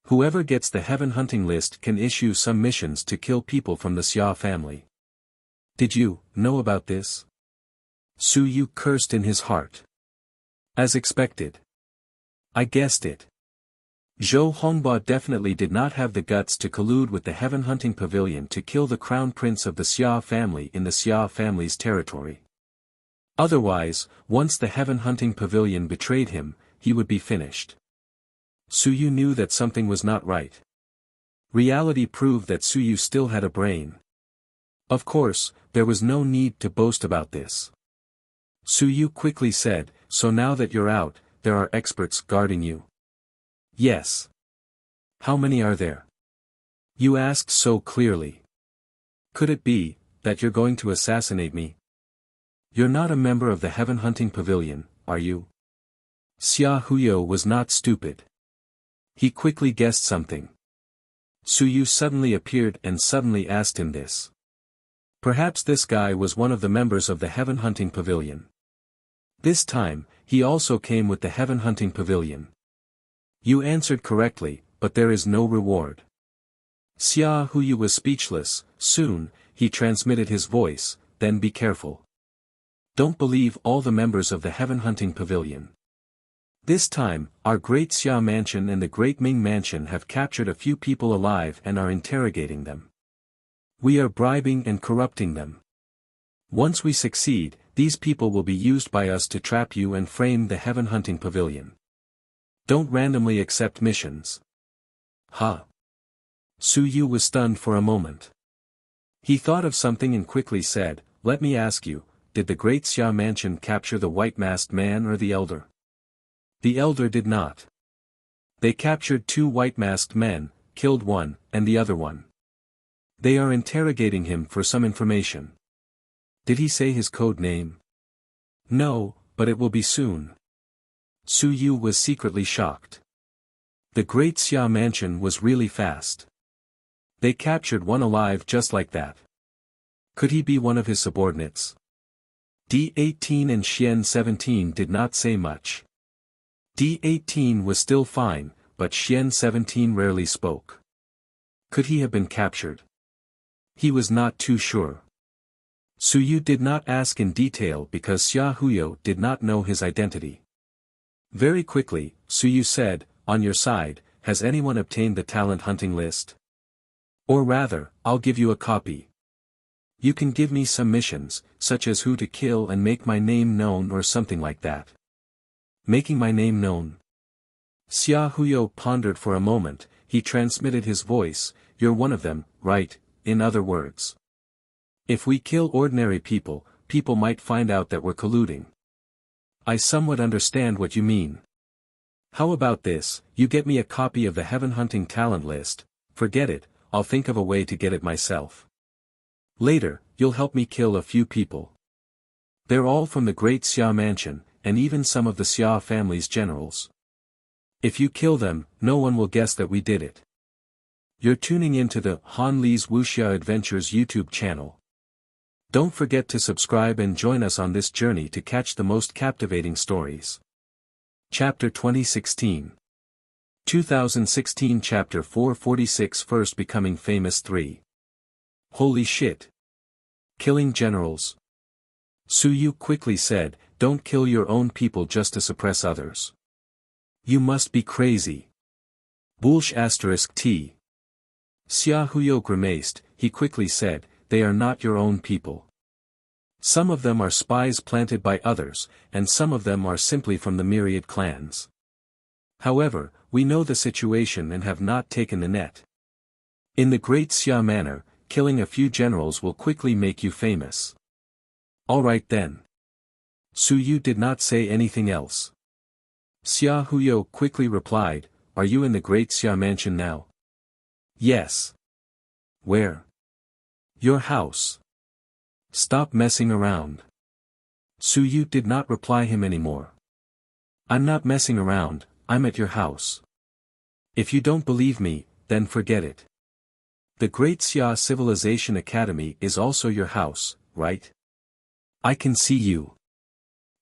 Whoever gets the Heaven Hunting list can issue some missions to kill people from the Xia family." "Did you know about this?" Su Yu cursed in his heart. As expected. I guessed it. Zhou Hongbao definitely did not have the guts to collude with the Heaven Hunting Pavilion to kill the crown prince of the Xia family in the Xia family's territory. Otherwise, once the Heaven Hunting Pavilion betrayed him, he would be finished. Su Yu knew that something was not right. Reality proved that Su Yu still had a brain. Of course, there was no need to boast about this. Su Yu quickly said, "So now that you're out, there are experts guarding you?" "Yes." "How many are there?" You asked so clearly. Could it be, that you're going to assassinate me? You're not a member of the Heaven Hunting Pavilion, are you? Xia Huyo was not stupid. He quickly guessed something. Su Yu suddenly appeared and suddenly asked him this. Perhaps this guy was one of the members of the Heaven Hunting Pavilion. This time, he also came with the Heaven Hunting Pavilion. You answered correctly, but there is no reward. Xia Huyu was speechless. Soon, he transmitted his voice, then be careful. Don't believe all the members of the Heaven Hunting Pavilion. This time, our Great Xia Mansion and the Great Ming Mansion have captured a few people alive and are interrogating them. We are bribing and corrupting them. Once we succeed, these people will be used by us to trap you and frame the Heaven Hunting Pavilion. Don't randomly accept missions. Huh? Su Yu was stunned for a moment. He thought of something and quickly said, let me ask you, did the Great Xia Mansion capture the white-masked man or the elder? The elder did not. They captured 2 white-masked men, killed one, and the other one. They are interrogating him for some information. Did he say his code name? No, but it will be soon. Su Yu was secretly shocked. The Great Xia Mansion was really fast. They captured one alive just like that. Could he be one of his subordinates? D18 and Xian 17 did not say much. D18 was still fine, but Xian 17 rarely spoke. Could he have been captured? He was not too sure. Su Yu did not ask in detail because Xia Huyo did not know his identity. Very quickly, Su Yu said, on your side, has anyone obtained the talent hunting list? Or rather, I'll give you a copy. You can give me some missions, such as who to kill and make my name known or something like that. Making my name known. Xia Huyo pondered for a moment. He transmitted his voice, you're one of them, right, in other words. If we kill ordinary people, people might find out that we're colluding. I somewhat understand what you mean. How about this, you get me a copy of the Heaven Hunting talent list, forget it, I'll think of a way to get it myself. Later, you'll help me kill a few people. They're all from the Great Xia Mansion, and even some of the Xia family's generals. If you kill them, no one will guess that we did it. You're tuning into the Han Li's Wuxia Adventures YouTube channel. Don't forget to subscribe and join us on this journey to catch the most captivating stories. Chapter 2016. 2016 Chapter 446 First Becoming Famous 3. Holy shit. Killing generals. Su Yu quickly said, don't kill your own people just to suppress others. You must be crazy. Bullsh *T. Xia Huyo grimaced. He quickly said, they are not your own people. Some of them are spies planted by others, and some of them are simply from the myriad clans. However, we know the situation and have not taken the net. In the Great Xia manner, killing a few generals will quickly make you famous. Alright then. Su Yu did not say anything else. Xia Huyo quickly replied, are you in the Great Xia Mansion now? Yes. Where? Your house. Stop messing around. Su Yu did not reply him anymore. I'm not messing around, I'm at your house. If you don't believe me, then forget it. The Great Xia Civilization Academy is also your house, right? I can see you.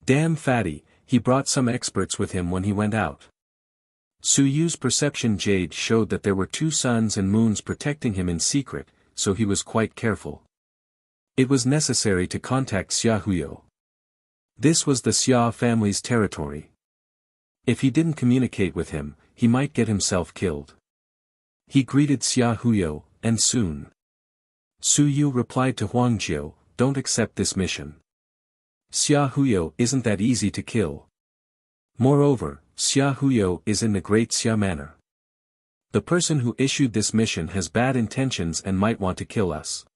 Damn fatty, he brought some experts with him when he went out. Su Yu's perception jade showed that there were 2 suns and moons protecting him in secret, so he was quite careful. It was necessary to contact Xia Huyo. This was the Xia family's territory. If he didn't communicate with him, he might get himself killed. He greeted Xia Huyo, and soon. Su Yu replied to Huang Jiu, don't accept this mission. Xia Huyo isn't that easy to kill. Moreover, Xia Huyo is in the Great Xia Manor. The person who issued this mission has bad intentions and might want to kill us.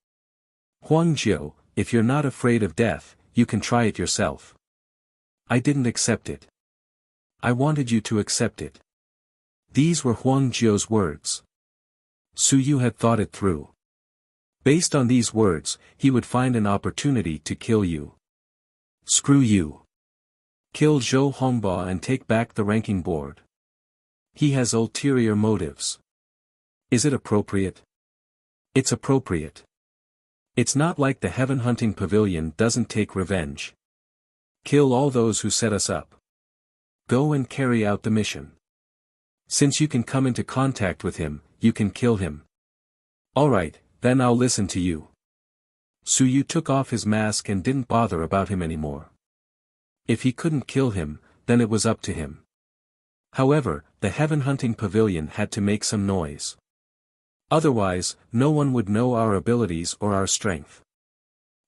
Huang Jiu, if you're not afraid of death, you can try it yourself. I didn't accept it. I wanted you to accept it. These were Huang Jiu's words. Su Yu had thought it through. Based on these words, he would find an opportunity to kill you. Screw you. Kill Zhou Hongba and take back the ranking board. He has ulterior motives. Is it appropriate? It's appropriate. It's not like the Heaven Hunting Pavilion doesn't take revenge. Kill all those who set us up. Go and carry out the mission. Since you can come into contact with him, you can kill him. Alright, then I'll listen to you. Su Yu took off his mask and didn't bother about him anymore. If he couldn't kill him, then it was up to him. However, the Heaven Hunting Pavilion had to make some noise. Otherwise, no one would know our abilities or our strength.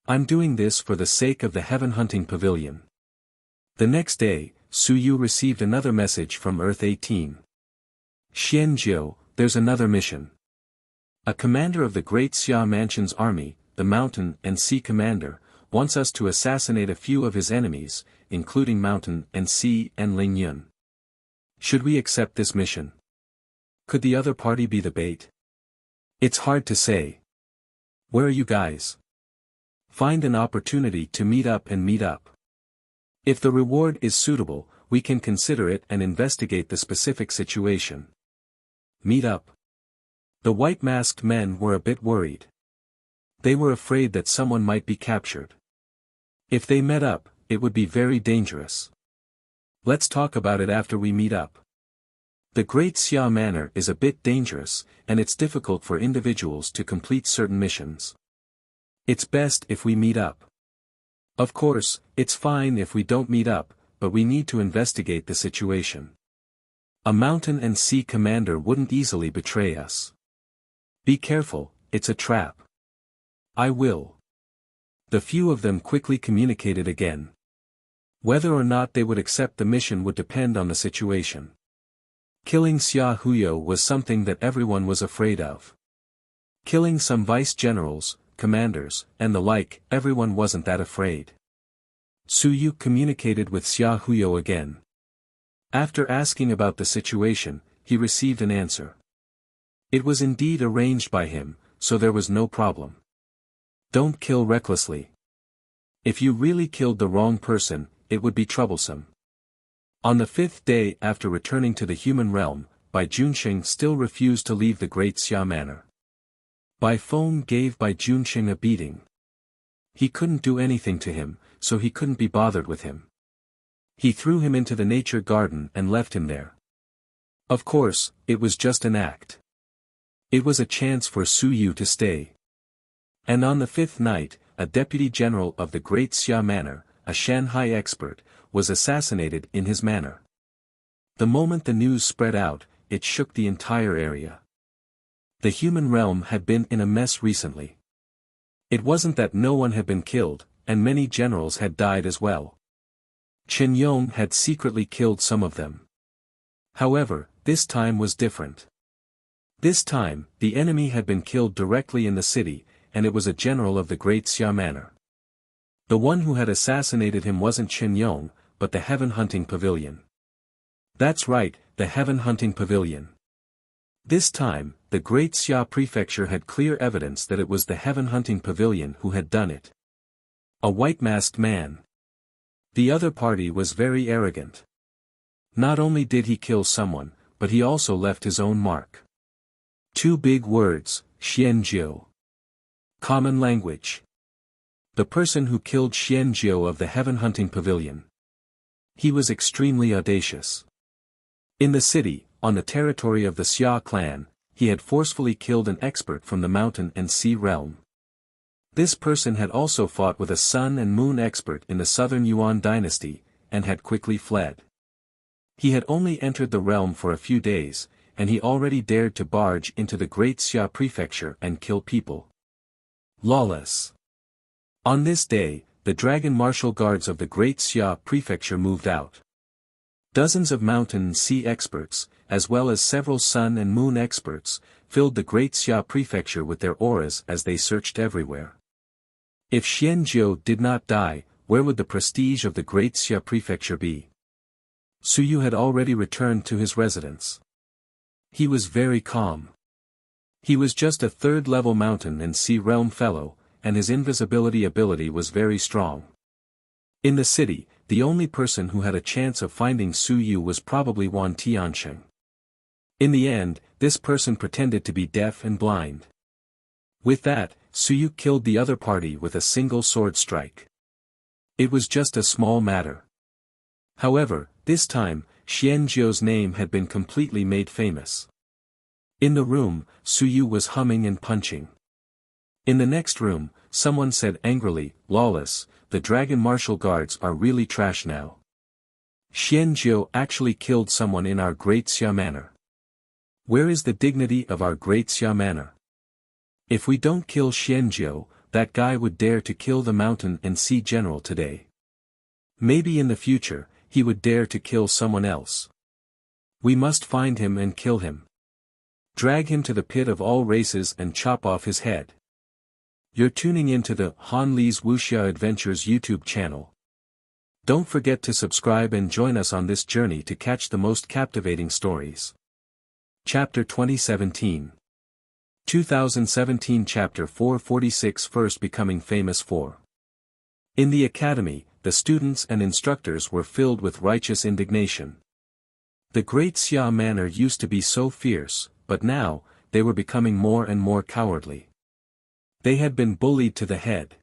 I'm doing this for the sake of the Heaven Hunting Pavilion. The next day, Su Yu received another message from Earth 18. Xianjiu, there's another mission. A commander of the Great Xia Mansion's army, the Mountain and Sea Commander, wants us to assassinate a few of his enemies, including Mountain and Sea and Ling Yun. Should we accept this mission? Could the other party be the bait? It's hard to say. Where are you guys? Find an opportunity to meet up and meet up. If the reward is suitable, we can consider it and investigate the specific situation. Meet up. The white-masked men were a bit worried. They were afraid that someone might be captured. If they met up, it would be very dangerous. Let's talk about it after we meet up. The Great Xia Manor is a bit dangerous, and it's difficult for individuals to complete certain missions. It's best if we meet up. Of course, it's fine if we don't meet up, but we need to investigate the situation. A Mountain and Sea Commander wouldn't easily betray us. Be careful, it's a trap. I will. The few of them quickly communicated again. Whether or not they would accept the mission would depend on the situation. Killing Xia Huyo was something that everyone was afraid of. Killing some vice-generals, commanders, and the like, everyone wasn't that afraid. Su Yu communicated with Xia Huyo again. After asking about the situation, he received an answer. It was indeed arranged by him, so there was no problem. Don't kill recklessly. If you really killed the wrong person, it would be troublesome. On the 5th day after returning to the human realm, Bai Junxing still refused to leave the Great Xia Manor. Bai Feng gave Bai Junxing a beating. He couldn't do anything to him, so he couldn't be bothered with him. He threw him into the nature garden and left him there. Of course, it was just an act. It was a chance for Su Yu to stay. And on the 5th night, a deputy general of the Great Xia Manor, a Shanghai expert, was assassinated in his manor. The moment the news spread out, it shook the entire area. The human realm had been in a mess recently. It wasn't that no one had been killed, and many generals had died as well. Chen Yong had secretly killed some of them. However, this time was different. This time, the enemy had been killed directly in the city, and it was a general of the Great Xia Manor. The one who had assassinated him wasn't Chen Yong, but the Heaven Hunting Pavilion. That's right, the Heaven Hunting Pavilion. This time, the Great Xia Prefecture had clear evidence that it was the Heaven Hunting Pavilion who had done it. A white-masked man. The other party was very arrogant. Not only did he kill someone, but he also left his own mark. 2 big words, Xianjiu. Common language. The person who killed Xianjiu of the Heaven Hunting Pavilion. He was extremely audacious. In the city, on the territory of the Xia clan, he had forcefully killed an expert from the Mountain and Sea realm. This person had also fought with a Sun and Moon expert in the Southern Yuan dynasty, and had quickly fled. He had only entered the realm for a few days, and he already dared to barge into the Great Xia Prefecture and kill people. Lawless. On this day, the Dragon Martial Guards of the Great Xia Prefecture moved out. Dozens of Mountain and Sea experts, as well as several Sun and Moon experts, filled the Great Xia Prefecture with their auras as they searched everywhere. If Xianjiu did not die, where would the prestige of the Great Xia Prefecture be? Su Yu had already returned to his residence. He was very calm. He was just a third-level mountain and sea realm fellow, and his invisibility ability was very strong. In the city, the only person who had a chance of finding Su Yu was probably Wan Tiansheng. In the end, this person pretended to be deaf and blind. With that, Su Yu killed the other party with a single sword strike. It was just a small matter. However, this time, Xian Jiu's name had been completely made famous. In the room, Su Yu was humming and punching. In the next room, someone said angrily, "Lawless, the dragon martial guards are really trash now. Xian Jiu actually killed someone in our Great Xia Manor. Where is the dignity of our Great Xia Manor? If we don't kill Xian Jiu, that guy would dare to kill the mountain and sea general today. Maybe in the future, he would dare to kill someone else. We must find him and kill him. Drag him to the pit of all races and chop off his head." You're tuning into the Han Li's Wuxia Adventures YouTube channel. Don't forget to subscribe and join us on this journey to catch the most captivating stories. Chapter 2017 Chapter 446 First Becoming Famous for. In the academy, the students and instructors were filled with righteous indignation. The Great Xia Manor used to be so fierce, but now, they were becoming more and more cowardly. They had been bullied to the head.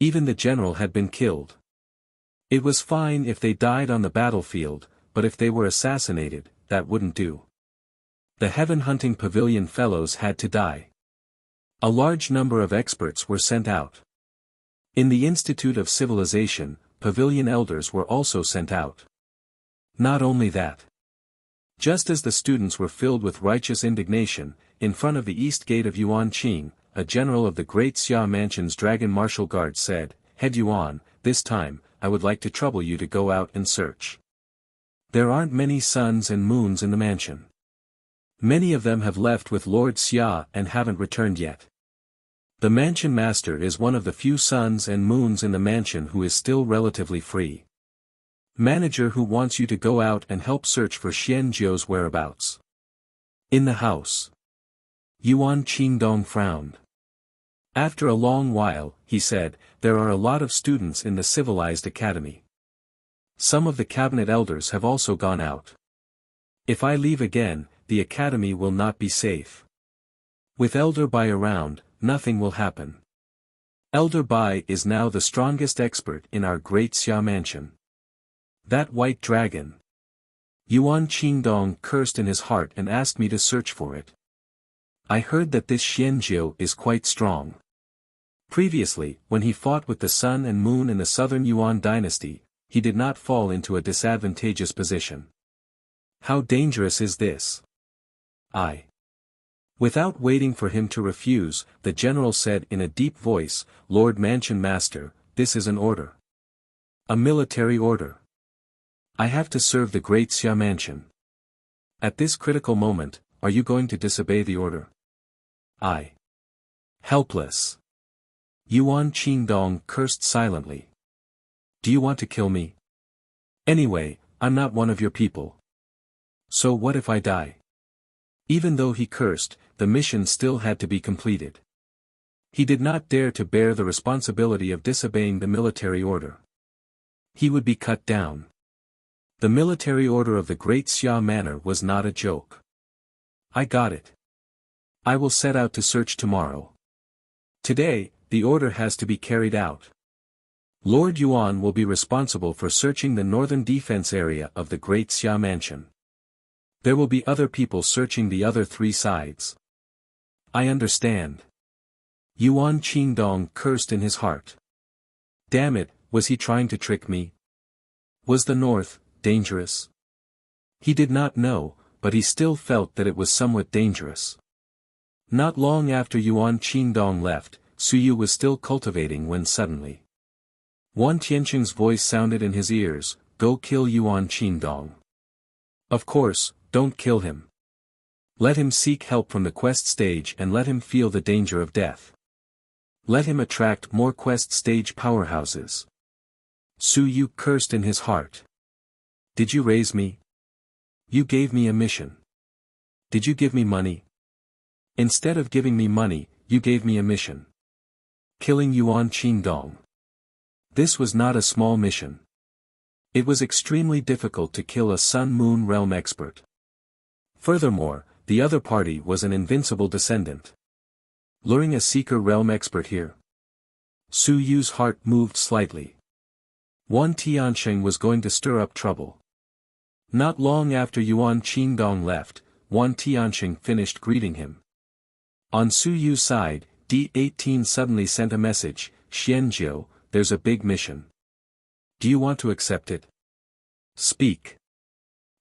Even the general had been killed. It was fine if they died on the battlefield, but if they were assassinated, that wouldn't do. The heaven-hunting pavilion fellows had to die. A large number of experts were sent out. In the Institute of Civilization, pavilion elders were also sent out. Not only that. Just as the students were filled with righteous indignation, in front of the east gate of Yuanqing, a general of the Great Xia Mansion's Dragon Martial Guard said, "Head Yuan, this time, I would like to trouble you to go out and search. There aren't many suns and moons in the mansion. Many of them have left with Lord Xia and haven't returned yet. The mansion master is one of the few suns and moons in the mansion who is still relatively free. Manager who wants you to go out and help search for Xian Jiu's whereabouts." In the house. Yuan Qingdong frowned. After a long while, he said, "There are a lot of students in the civilized academy. Some of the cabinet elders have also gone out. If I leave again, the academy will not be safe. With Elder Bai around, nothing will happen. Elder Bai is now the strongest expert in our Great Xia Mansion. That white dragon." Yuan Qingdong cursed in his heart and asked me to search for it. I heard that this Xian Jiu is quite strong. Previously, when he fought with the sun and moon in the southern Yuan dynasty, he did not fall into a disadvantageous position. How dangerous is this? Without waiting for him to refuse, the general said in a deep voice, "Lord Mansion Master, this is an order. A military order. I have to serve the Great Xia Mansion. At this critical moment, are you going to disobey the order?" Helpless. Yuan Qingdong cursed silently. "Do you want to kill me? Anyway, I'm not one of your people. So what if I die?" Even though he cursed, the mission still had to be completed. He did not dare to bear the responsibility of disobeying the military order. He would be cut down. The military order of the Great Xia Manor was not a joke. I got it. I will set out to search tomorrow. Today, the order has to be carried out. Lord Yuan will be responsible for searching the northern defense area of the Great Xia Mansion. There will be other people searching the other three sides. I understand. Yuan Qingdong cursed in his heart. Damn it, was he trying to trick me? Was the north dangerous? He did not know, but he still felt that it was somewhat dangerous. Not long after Yuan Qingdong left, Su Yu was still cultivating when suddenly Wan Tianqing's voice sounded in his ears, "Go kill Yuan Qingdong. Of course, don't kill him. Let him seek help from the quest stage and let him feel the danger of death. Let him attract more quest stage powerhouses." Su Yu cursed in his heart. Did you raise me? You gave me a mission. Did you give me money? Instead of giving me money, you gave me a mission. Killing Yuan Qingdong. This was not a small mission. It was extremely difficult to kill a Sun-Moon realm expert. Furthermore, the other party was an invincible descendant. Luring a Seeker realm expert here. Su Yu's heart moved slightly. Wan Tianxing was going to stir up trouble. Not long after Yuan Qingdong left, Wan Tianxing finished greeting him. On Su Yu's side, D18 suddenly sent a message, Xianjiu, there's a big mission. Do you want to accept it? Speak.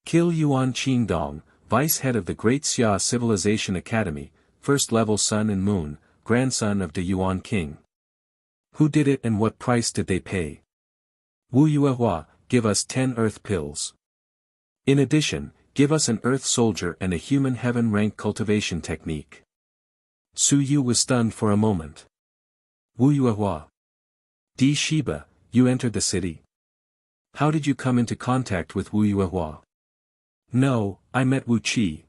Kill Yuan Qingdong, vice head of the Great Xia Civilization Academy, first level Sun and Moon, grandson of the Yuan King. Who did it and what price did they pay? Wu Yuehua, give us 10 earth pills. In addition, give us an earth soldier and a human heaven rank cultivation technique. Su Yu was stunned for a moment. Wu Yuehua. Di Shiba, you entered the city? How did you come into contact with Wu Yuehua? No, I met Wu Qi.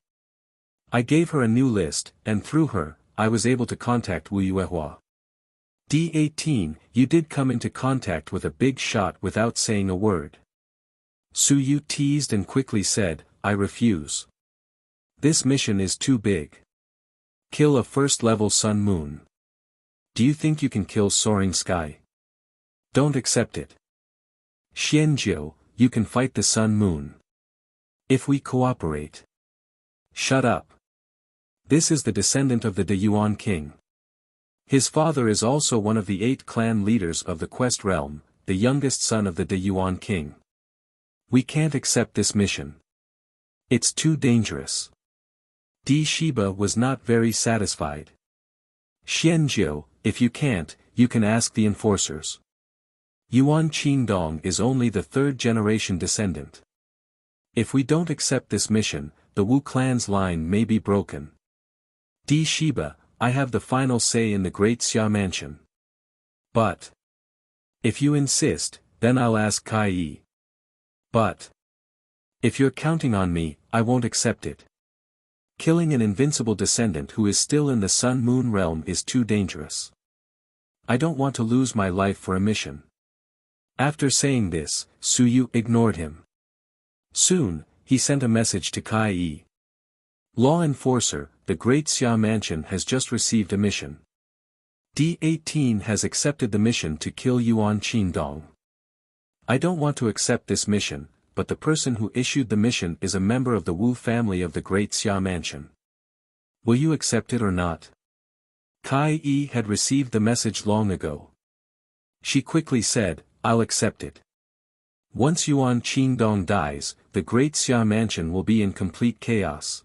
I gave her a new list, and through her, I was able to contact Wu Yuehua. D18, you did come into contact with a big shot without saying a word. Su Yu teased and quickly said, I refuse. This mission is too big. Kill a first-level Sun Moon. Do you think you can kill Soaring Sky? Don't accept it. Xianjiu, you can fight the Sun Moon. If we cooperate. Shut up. This is the descendant of the Yuan King. His father is also one of the 8 clan leaders of the Quest Realm, the youngest son of the Yuan King. We can't accept this mission. It's too dangerous. Di Shiba was not very satisfied. Xianjiu, if you can't, you can ask the enforcers. Yuan Qingdong is only the 3rd-generation descendant. If we don't accept this mission, the Wu clan's line may be broken. Di Shiba, I have the final say in the Great Xia Mansion. But if you insist, then I'll ask Kai Yi. But if you're counting on me, I won't accept it. Killing an invincible descendant who is still in the Sun-Moon realm is too dangerous. I don't want to lose my life for a mission. After saying this, Su Yu ignored him. Soon, he sent a message to Kai Yi. Law Enforcer, the Great Xia Mansion has just received a mission. D18 has accepted the mission to kill Yuan Qingdong. I don't want to accept this mission, but the person who issued the mission is a member of the Wu family of the Great Xia Mansion. Will you accept it or not? Kai Yi had received the message long ago. She quickly said, I'll accept it. Once Yuan Qingdong dies, the Great Xia Mansion will be in complete chaos.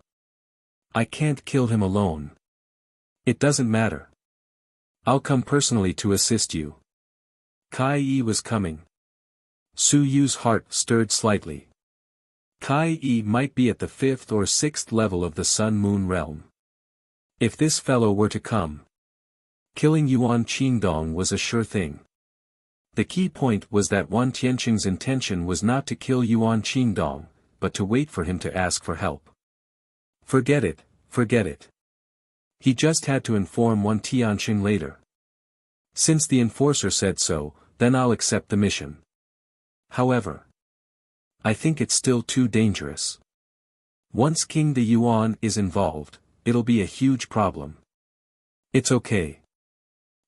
I can't kill him alone. It doesn't matter. I'll come personally to assist you. Kai Yi was coming. Su Yu's heart stirred slightly. Kai Yi might be at the 5th or 6th level of the Sun-Moon realm. If this fellow were to come, killing Yuan Qingdong was a sure thing. The key point was that Wan Tianqing's intention was not to kill Yuan Qingdong, but to wait for him to ask for help. Forget it, forget it. He just had to inform Wan Tianqing later. Since the enforcer said so, then I'll accept the mission. However, I think it's still too dangerous. Once King the Yuan is involved, it'll be a huge problem. It's okay.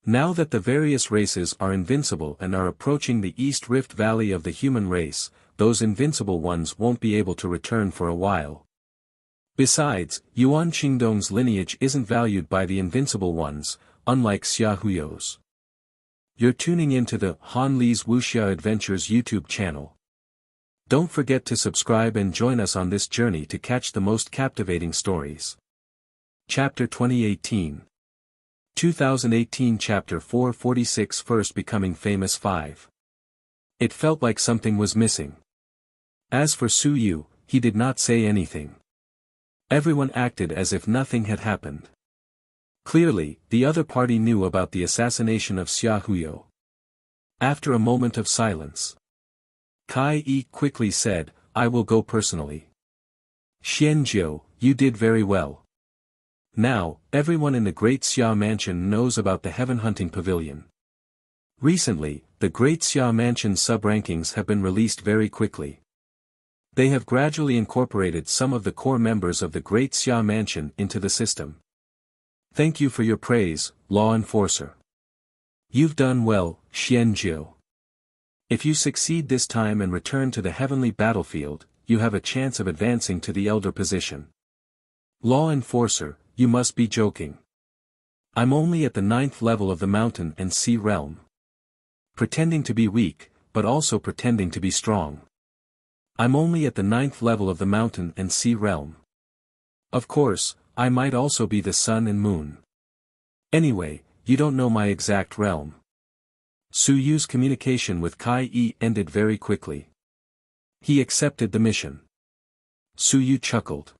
Now that the various races are invincible and are approaching the East Rift Valley of the human race, those invincible ones won't be able to return for a while. Besides, Yuan Qingdong's lineage isn't valued by the invincible ones, unlike Xia Huyo's. You're tuning into the Han Li's Wuxia Adventures YouTube channel. Don't forget to subscribe and join us on this journey to catch the most captivating stories. Chapter 2018 Chapter 446 First Becoming Famous 5. It felt like something was missing. As for Su Yu, he did not say anything. Everyone acted as if nothing had happened. Clearly, the other party knew about the assassination of Xia Huyo. After a moment of silence, Kai Yi quickly said, I will go personally. Xianjiu, you did very well. Now, everyone in the Great Xia Mansion knows about the Heaven Hunting Pavilion. Recently, the Great Xia Mansion sub-rankings have been released very quickly. They have gradually incorporated some of the core members of the Great Xia Mansion into the system. Thank you for your praise, Law Enforcer. You've done well, Xianjiu. If you succeed this time and return to the heavenly battlefield, you have a chance of advancing to the elder position. Law Enforcer, you must be joking. I'm only at the 9th level of the mountain and sea realm. Pretending to be weak, but also pretending to be strong. I'm only at the 9th level of the mountain and sea realm. Of course, I might also be the sun and moon. Anyway, you don't know my exact realm. Su Yu's communication with Kai Yi ended very quickly. He accepted the mission. Su Yu chuckled.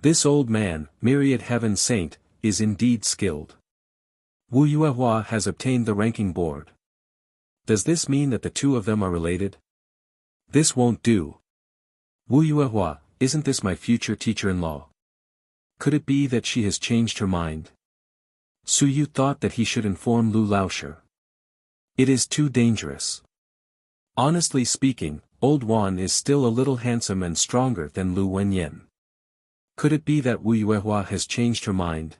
This old man, Myriad Heaven Saint, is indeed skilled. Wu Yuehua has obtained the ranking board. Does this mean that the two of them are related? This won't do. Wu Yuehua, isn't this my future teacher-in-law? Could it be that she has changed her mind? Su Yu thought that he should inform Lu Laoshi. It is too dangerous. Honestly speaking, Old Wan is still a little handsome and stronger than Lu Wenyan. Could it be that Wu Yuehua has changed her mind?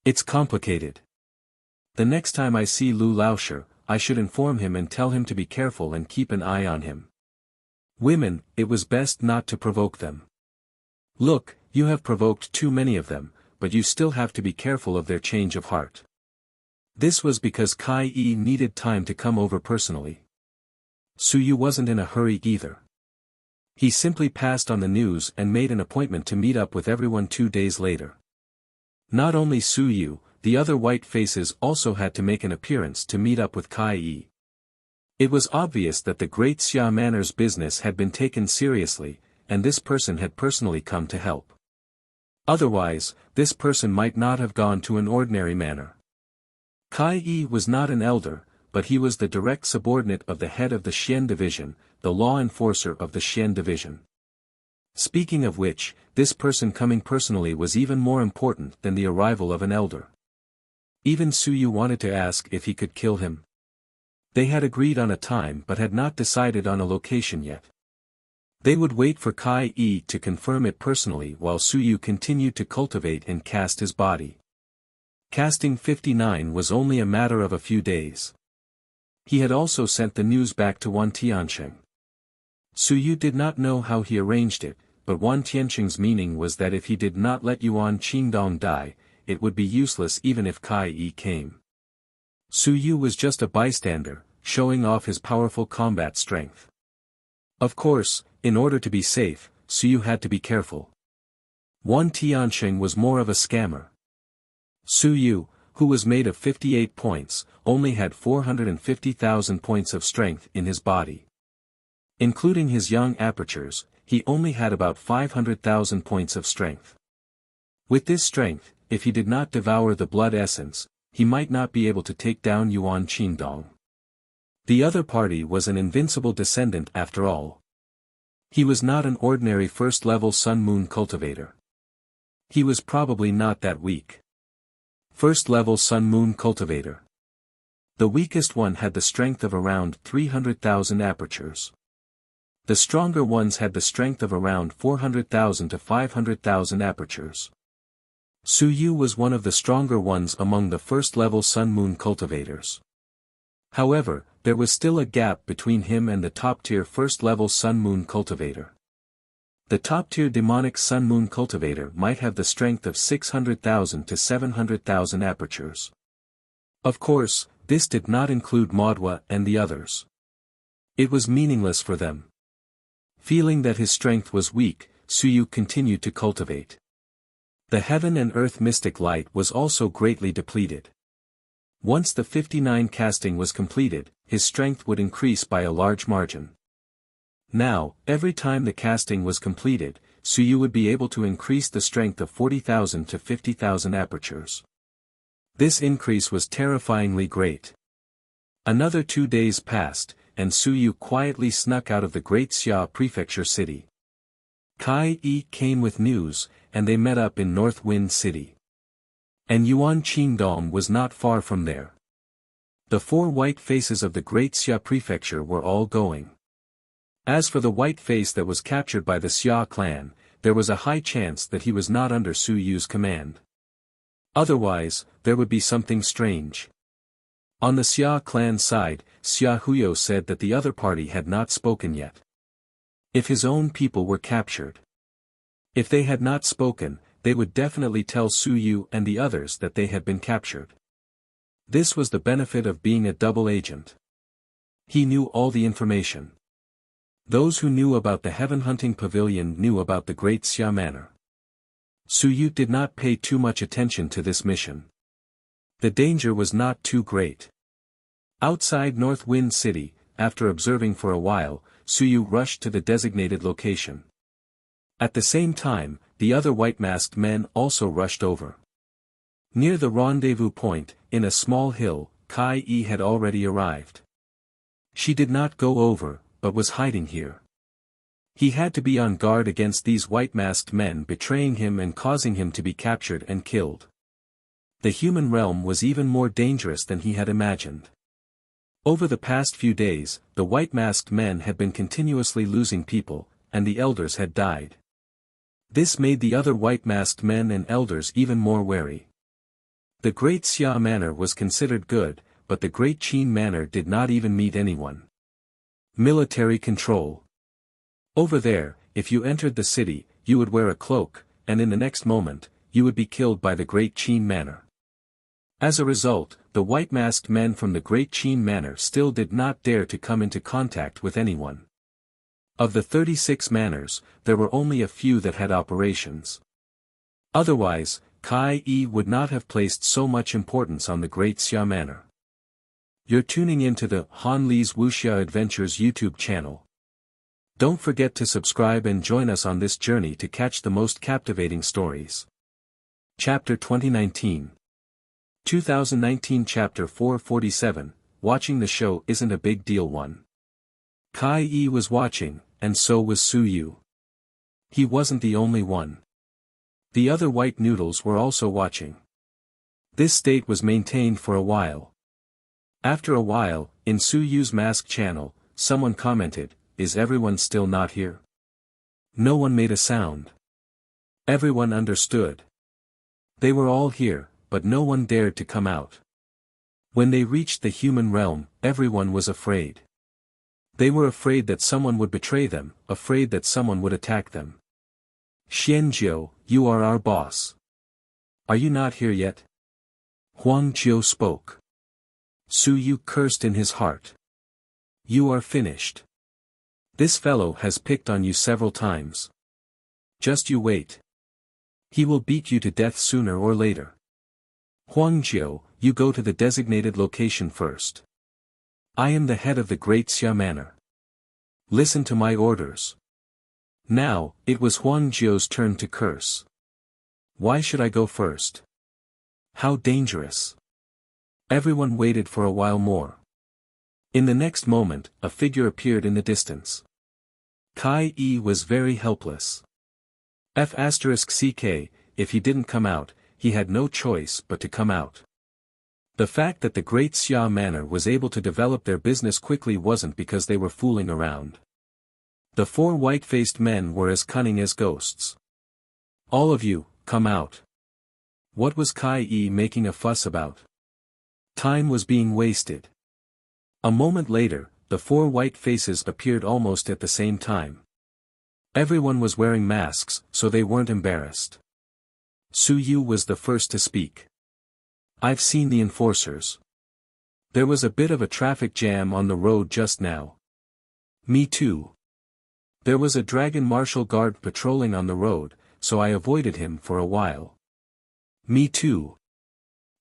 It's complicated. The next time I see Lu Laoshi, I should inform him and tell him to be careful and keep an eye on him. Women, it was best not to provoke them. Look, you have provoked too many of them, but you still have to be careful of their change of heart. This was because Kai Yi needed time to come over personally. Su Yu wasn't in a hurry either. He simply passed on the news and made an appointment to meet up with everyone 2 days later. Not only Su Yu, the other white faces also had to make an appearance to meet up with Kai Yi. It was obvious that the Great Xia Manor's business had been taken seriously, and this person had personally come to help. Otherwise, this person might not have gone to an ordinary manor. Kai Yi was not an elder, but he was the direct subordinate of the head of the Xian Division, the law enforcer of the Xian Division. Speaking of which, this person coming personally was even more important than the arrival of an elder. Even Su Yu wanted to ask if he could kill him. They had agreed on a time but had not decided on a location yet. They would wait for Kai Yi to confirm it personally while Su Yu continued to cultivate and cast his body. Casting 59 was only a matter of a few days. He had also sent the news back to Wan Tiansheng. Su Yu did not know how he arranged it, but Wan Tiansheng's meaning was that if he did not let Yuan Qingdong die, it would be useless even if Kai Yi came. Su Yu was just a bystander, showing off his powerful combat strength. Of course, in order to be safe, Su Yu had to be careful. Wan Tiansheng was more of a scammer. Su Yu, who was made of 58 points, only had 450,000 points of strength in his body. Including his young apertures, he only had about 500,000 points of strength. With this strength, if he did not devour the blood essence, he might not be able to take down Yuan Qingdong. The other party was an invincible descendant after all. He was not an ordinary first-level Sun-Moon cultivator. He was probably not that weak. First-level Sun-Moon cultivator. The weakest one had the strength of around 300,000 apertures. The stronger ones had the strength of around 400,000 to 500,000 apertures. Su Yu was one of the stronger ones among the first-level Sun-Moon cultivators. However, there was still a gap between him and the top-tier first-level Sun-Moon cultivator. The top-tier demonic Sun-Moon cultivator might have the strength of 600,000 to 700,000 apertures. Of course, this did not include Modwa and the others. It was meaningless for them. Feeling that his strength was weak, Su Yu continued to cultivate. The heaven and earth mystic light was also greatly depleted. Once the 59 casting was completed, his strength would increase by a large margin. Now, every time the casting was completed, Su Yu would be able to increase the strength of 40,000 to 50,000 apertures. This increase was terrifyingly great. Another 2 days passed, and Su Yu quietly snuck out of the Great Xia Prefecture city. Kai Yi came with news, and they met up in North Wind City. And Yuan Qingdong was not far from there. The four white faces of the Great Xia Prefecture were all going. As for the white face that was captured by the Xia clan, there was a high chance that he was not under Su Yu's command. Otherwise, there would be something strange. On the Xia clan side, Xia Huyo said that the other party had not spoken yet. If his own people were captured. If they had not spoken, they would definitely tell Su Yu and the others that they had been captured. This was the benefit of being a double agent. He knew all the information. Those who knew about the Heaven Hunting Pavilion knew about the Great Xia Manor. Su Yu did not pay too much attention to this mission. The danger was not too great. Outside North Wind City, after observing for a while, Su Yu rushed to the designated location. At the same time, the other white-masked men also rushed over. Near the rendezvous point, in a small hill, Kai Yi had already arrived. She did not go over, but was hiding here. He had to be on guard against these white-masked men betraying him and causing him to be captured and killed. The human realm was even more dangerous than he had imagined. Over the past few days, the white-masked men had been continuously losing people, and the elders had died. This made the other white-masked men and elders even more wary. The Great Xia Manor was considered good, but the Great Qin Manor did not even meet anyone. Military control. Over there, if you entered the city, you would wear a cloak, and in the next moment, you would be killed by the Great Qin Manor. As a result, the white-masked men from the Great Qin Manor still did not dare to come into contact with anyone. Of the 36 manors, there were only a few that had operations. Otherwise, Kai Yi would not have placed so much importance on the Great Xia Manor. You're tuning into the Han Li's Wuxia Adventures YouTube channel. Don't forget to subscribe and join us on this journey to catch the most captivating stories. Chapter 2019 Chapter 447, Watching the show isn't a big deal. 1. Kai Yi was watching, and so was Su Yu. He wasn't the only one. The other white noodles were also watching. This state was maintained for a while. After a while, in Su Yu's mask channel, someone commented, "Is everyone still not here?" No one made a sound. Everyone understood. They were all here, but no one dared to come out. When they reached the human realm, everyone was afraid. They were afraid that someone would betray them, afraid that someone would attack them. "Xianjiu, you are our boss. Are you not here yet?" Huang Jiu spoke. Su Yu cursed in his heart. "You are finished. This fellow has picked on you several times. Just you wait. He will beat you to death sooner or later. Huang Jiu, you go to the designated location first. I am the head of the Great Xia Manor. Listen to my orders." Now, it was Huang Jiu's turn to curse. "Why should I go first? How dangerous." Everyone waited for a while more. In the next moment, a figure appeared in the distance. Kai Yi was very helpless. F***ck, if he didn't come out, he had no choice but to come out. The fact that the Great Xia Manor was able to develop their business quickly wasn't because they were fooling around. The four white-faced men were as cunning as ghosts. "All of you, come out." What was Kai Yi making a fuss about? Time was being wasted. A moment later, the four white faces appeared almost at the same time. Everyone was wearing masks, so they weren't embarrassed. Su Yu was the first to speak. "I've seen the enforcers. There was a bit of a traffic jam on the road just now." "Me too. There was a dragon martial guard patrolling on the road, so I avoided him for a while." "Me too."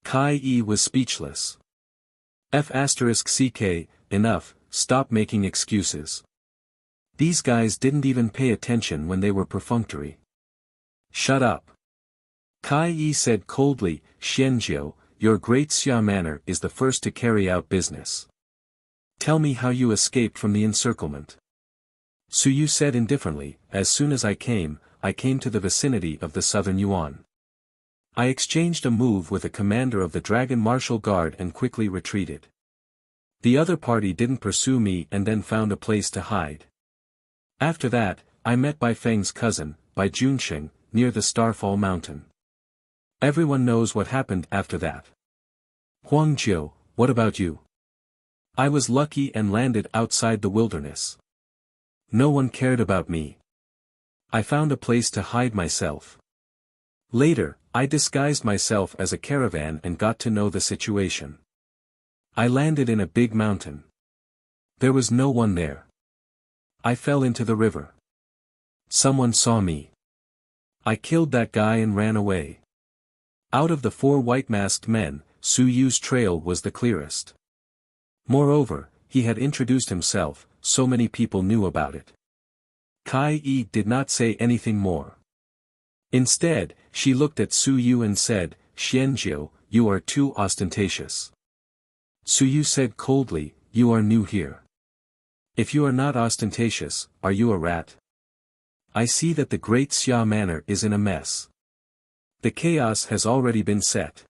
Kai Yi was speechless. F***ck, enough, stop making excuses. These guys didn't even pay attention when they were perfunctory. "Shut up." Kai Yi said coldly, "Xianjiu, your Great Xia Manor is the first to carry out business. Tell me how you escaped from the encirclement." Suyu said indifferently, as soon as I came to the vicinity of the southern Yuan. I exchanged a move with a commander of the Dragon Martial Guard and quickly retreated. The other party didn't pursue me and then found a place to hide. After that, I met Bai Feng's cousin, Bai Junsheng, near the Starfall Mountain. Everyone knows what happened after that. Huang Jiu, what about you? I was lucky and landed outside the wilderness. No one cared about me. I found a place to hide myself. Later, I disguised myself as a caravan and got to know the situation. I landed in a big mountain. There was no one there. I fell into the river. Someone saw me. I killed that guy and ran away. Out of the 4 white-masked men, Suyu's trail was the clearest. Moreover, he had introduced himself, so many people knew about it. Kai Yi did not say anything more. Instead, she looked at Suyu and said, Xianjiu, you are too ostentatious. Suyu said coldly, you are new here. If you are not ostentatious, are you a rat? I see that the Great Xia Manor is in a mess. The chaos has already been set.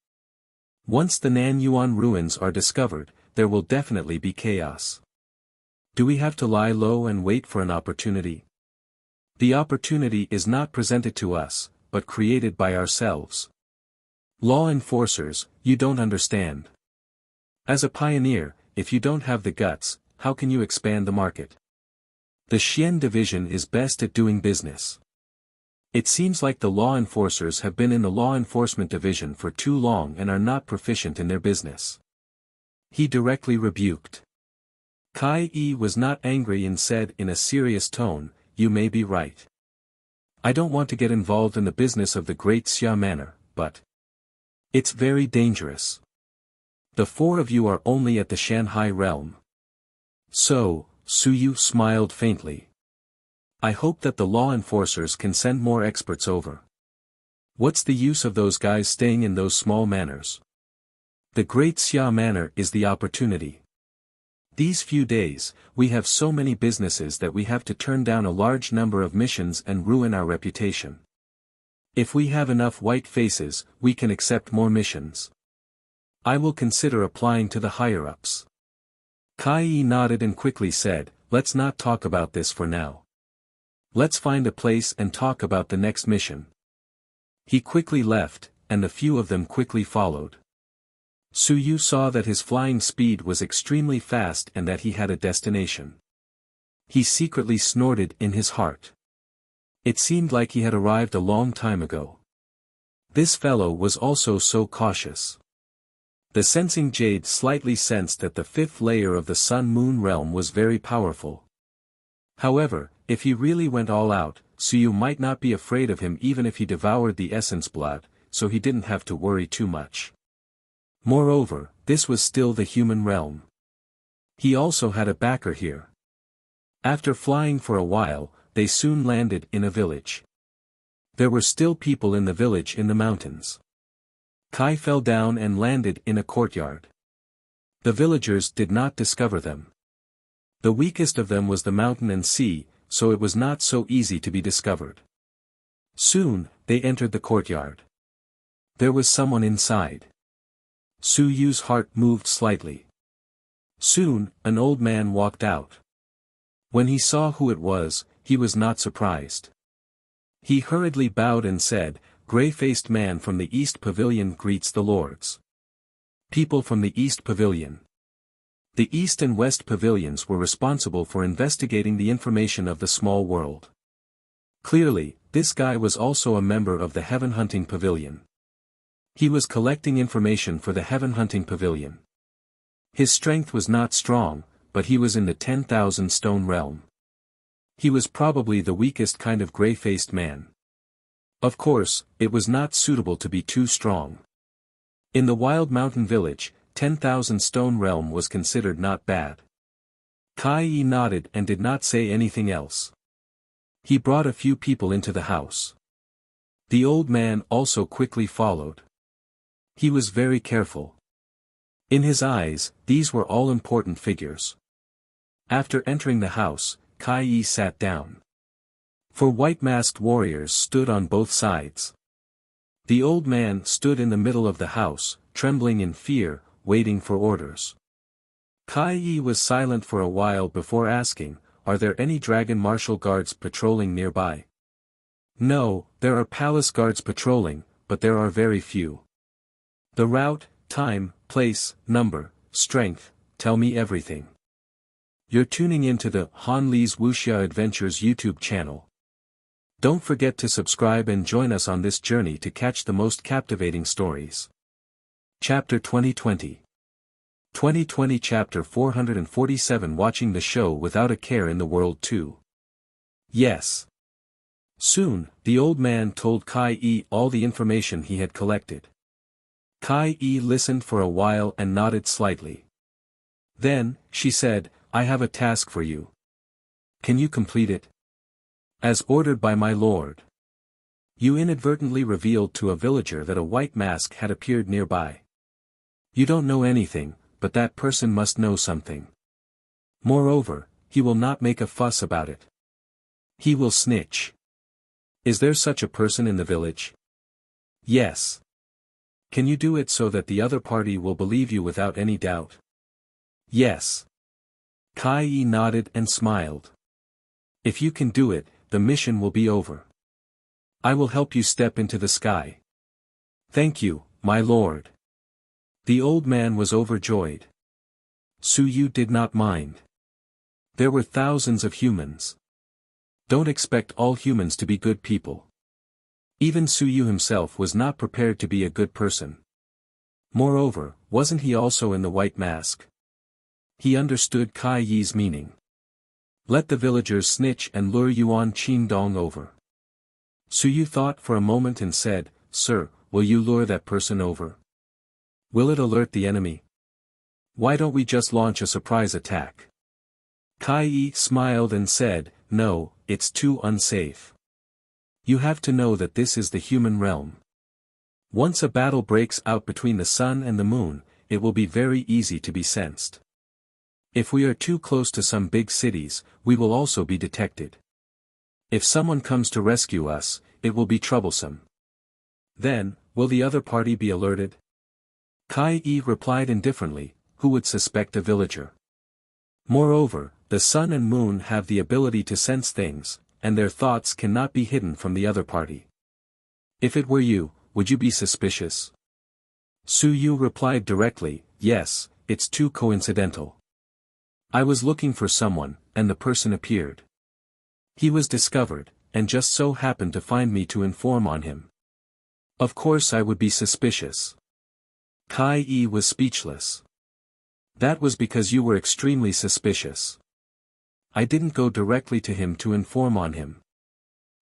Once the Nanyuan ruins are discovered, there will definitely be chaos. Do we have to lie low and wait for an opportunity? The opportunity is not presented to us, but created by ourselves. Law enforcers, you don't understand. As a pioneer, if you don't have the guts, how can you expand the market? The Xian division is best at doing business. It seems like the law enforcers have been in the law enforcement division for too long and are not proficient in their business. He directly rebuked. Kai Yi was not angry and said in a serious tone, you may be right. I don't want to get involved in the business of the Great Xia Manor, but it's very dangerous. The 4 of you are only at the Shanghai realm. So, Suyu smiled faintly. I hope that the law enforcers can send more experts over. What's the use of those guys staying in those small manors? The Great Xia Manor is the opportunity. These few days, we have so many businesses that we have to turn down a large number of missions and ruin our reputation. If we have enough white faces, we can accept more missions. I will consider applying to the higher-ups. Kai Yi nodded and quickly said, let's not talk about this for now. Let's find a place and talk about the next mission. He quickly left, and a few of them quickly followed. Suyu saw that his flying speed was extremely fast and that he had a destination. He secretly snorted in his heart. It seemed like he had arrived a long time ago. This fellow was also so cautious. The sensing jade slightly sensed that the 5th layer of the Sun-Moon realm was very powerful. However, if he really went all out, Suyu might not be afraid of him even if he devoured the essence blood, so he didn't have to worry too much. Moreover, this was still the human realm. He also had a backer here. After flying for a while, they soon landed in a village. There were still people in the village in the mountains. Kai fell down and landed in a courtyard. The villagers did not discover them. The weakest of them was the mountain and sea, so it was not so easy to be discovered. Soon, they entered the courtyard. There was someone inside. Suyu's heart moved slightly. Soon, an old man walked out. When he saw who it was, he was not surprised. He hurriedly bowed and said, Gray-faced man from the East Pavilion greets the lords. People from the East Pavilion. The East and West Pavilions were responsible for investigating the information of the small world. Clearly, this guy was also a member of the Heaven Hunting Pavilion. He was collecting information for the Heaven Hunting Pavilion. His strength was not strong, but he was in the 10,000 stone realm. He was probably the weakest kind of gray-faced man. Of course, it was not suitable to be too strong. In the Wild Mountain Village, 10,000 stone realm was considered not bad. Kai Yi nodded and did not say anything else. He brought a few people into the house. The old man also quickly followed. He was very careful. In his eyes, these were all important figures. After entering the house, Kai sat down. 4 white-masked warriors stood on both sides. The old man stood in the middle of the house, trembling in fear, waiting for orders. Kai was silent for a while before asking, "Are there any dragon martial guards patrolling nearby?" "No, there are palace guards patrolling, but there are very few." "The route, time, place, number, strength, tell me everything." You're tuning into the Han Lee's Wuxia Adventures YouTube channel. Don't forget to subscribe and join us on this journey to catch the most captivating stories. Chapter 2020 Chapter 447 Watching the show without a care in the world too. Yes. Soon, the old man told Kai all the information he had collected. Kai listened for a while and nodded slightly. Then, she said, "I have a task for you. Can you complete it?" "As ordered by my lord." "You inadvertently revealed to a villager that a white mask had appeared nearby. You don't know anything, but that person must know something. Moreover, he will not make a fuss about it. He will snitch." "Is there such a person in the village?" "Yes." "Can you do it so that the other party will believe you without any doubt?" "Yes." Kai nodded and smiled. "If you can do it, the mission will be over. I will help you step into the sky." "Thank you, my lord." The old man was overjoyed. Su Yu did not mind. There were thousands of humans. Don't expect all humans to be good people. Even Su Yu himself was not prepared to be a good person. Moreover, wasn't he also in the white mask? He understood Kai's meaning. Let the villagers snitch and lure Yuan Qingdong over. Su Yu thought for a moment and said, "Sir, will you lure that person over? Will it alert the enemy? Why don't we just launch a surprise attack?" Kai smiled and said, "No, it's too unsafe. You have to know that this is the human realm. Once a battle breaks out between the sun and the moon, it will be very easy to be sensed. If we are too close to some big cities, we will also be detected. If someone comes to rescue us, it will be troublesome. Then, will the other party be alerted?" Kai replied indifferently, "Who would suspect a villager? Moreover, the sun and moon have the ability to sense things, and their thoughts cannot be hidden from the other party. If it were you, would you be suspicious?" Su Yu replied directly, "Yes, it's too coincidental. I was looking for someone, and the person appeared. He was discovered, and just so happened to find me to inform on him. Of course I would be suspicious." Kai was speechless. "That was because you were extremely suspicious. I didn't go directly to him to inform on him.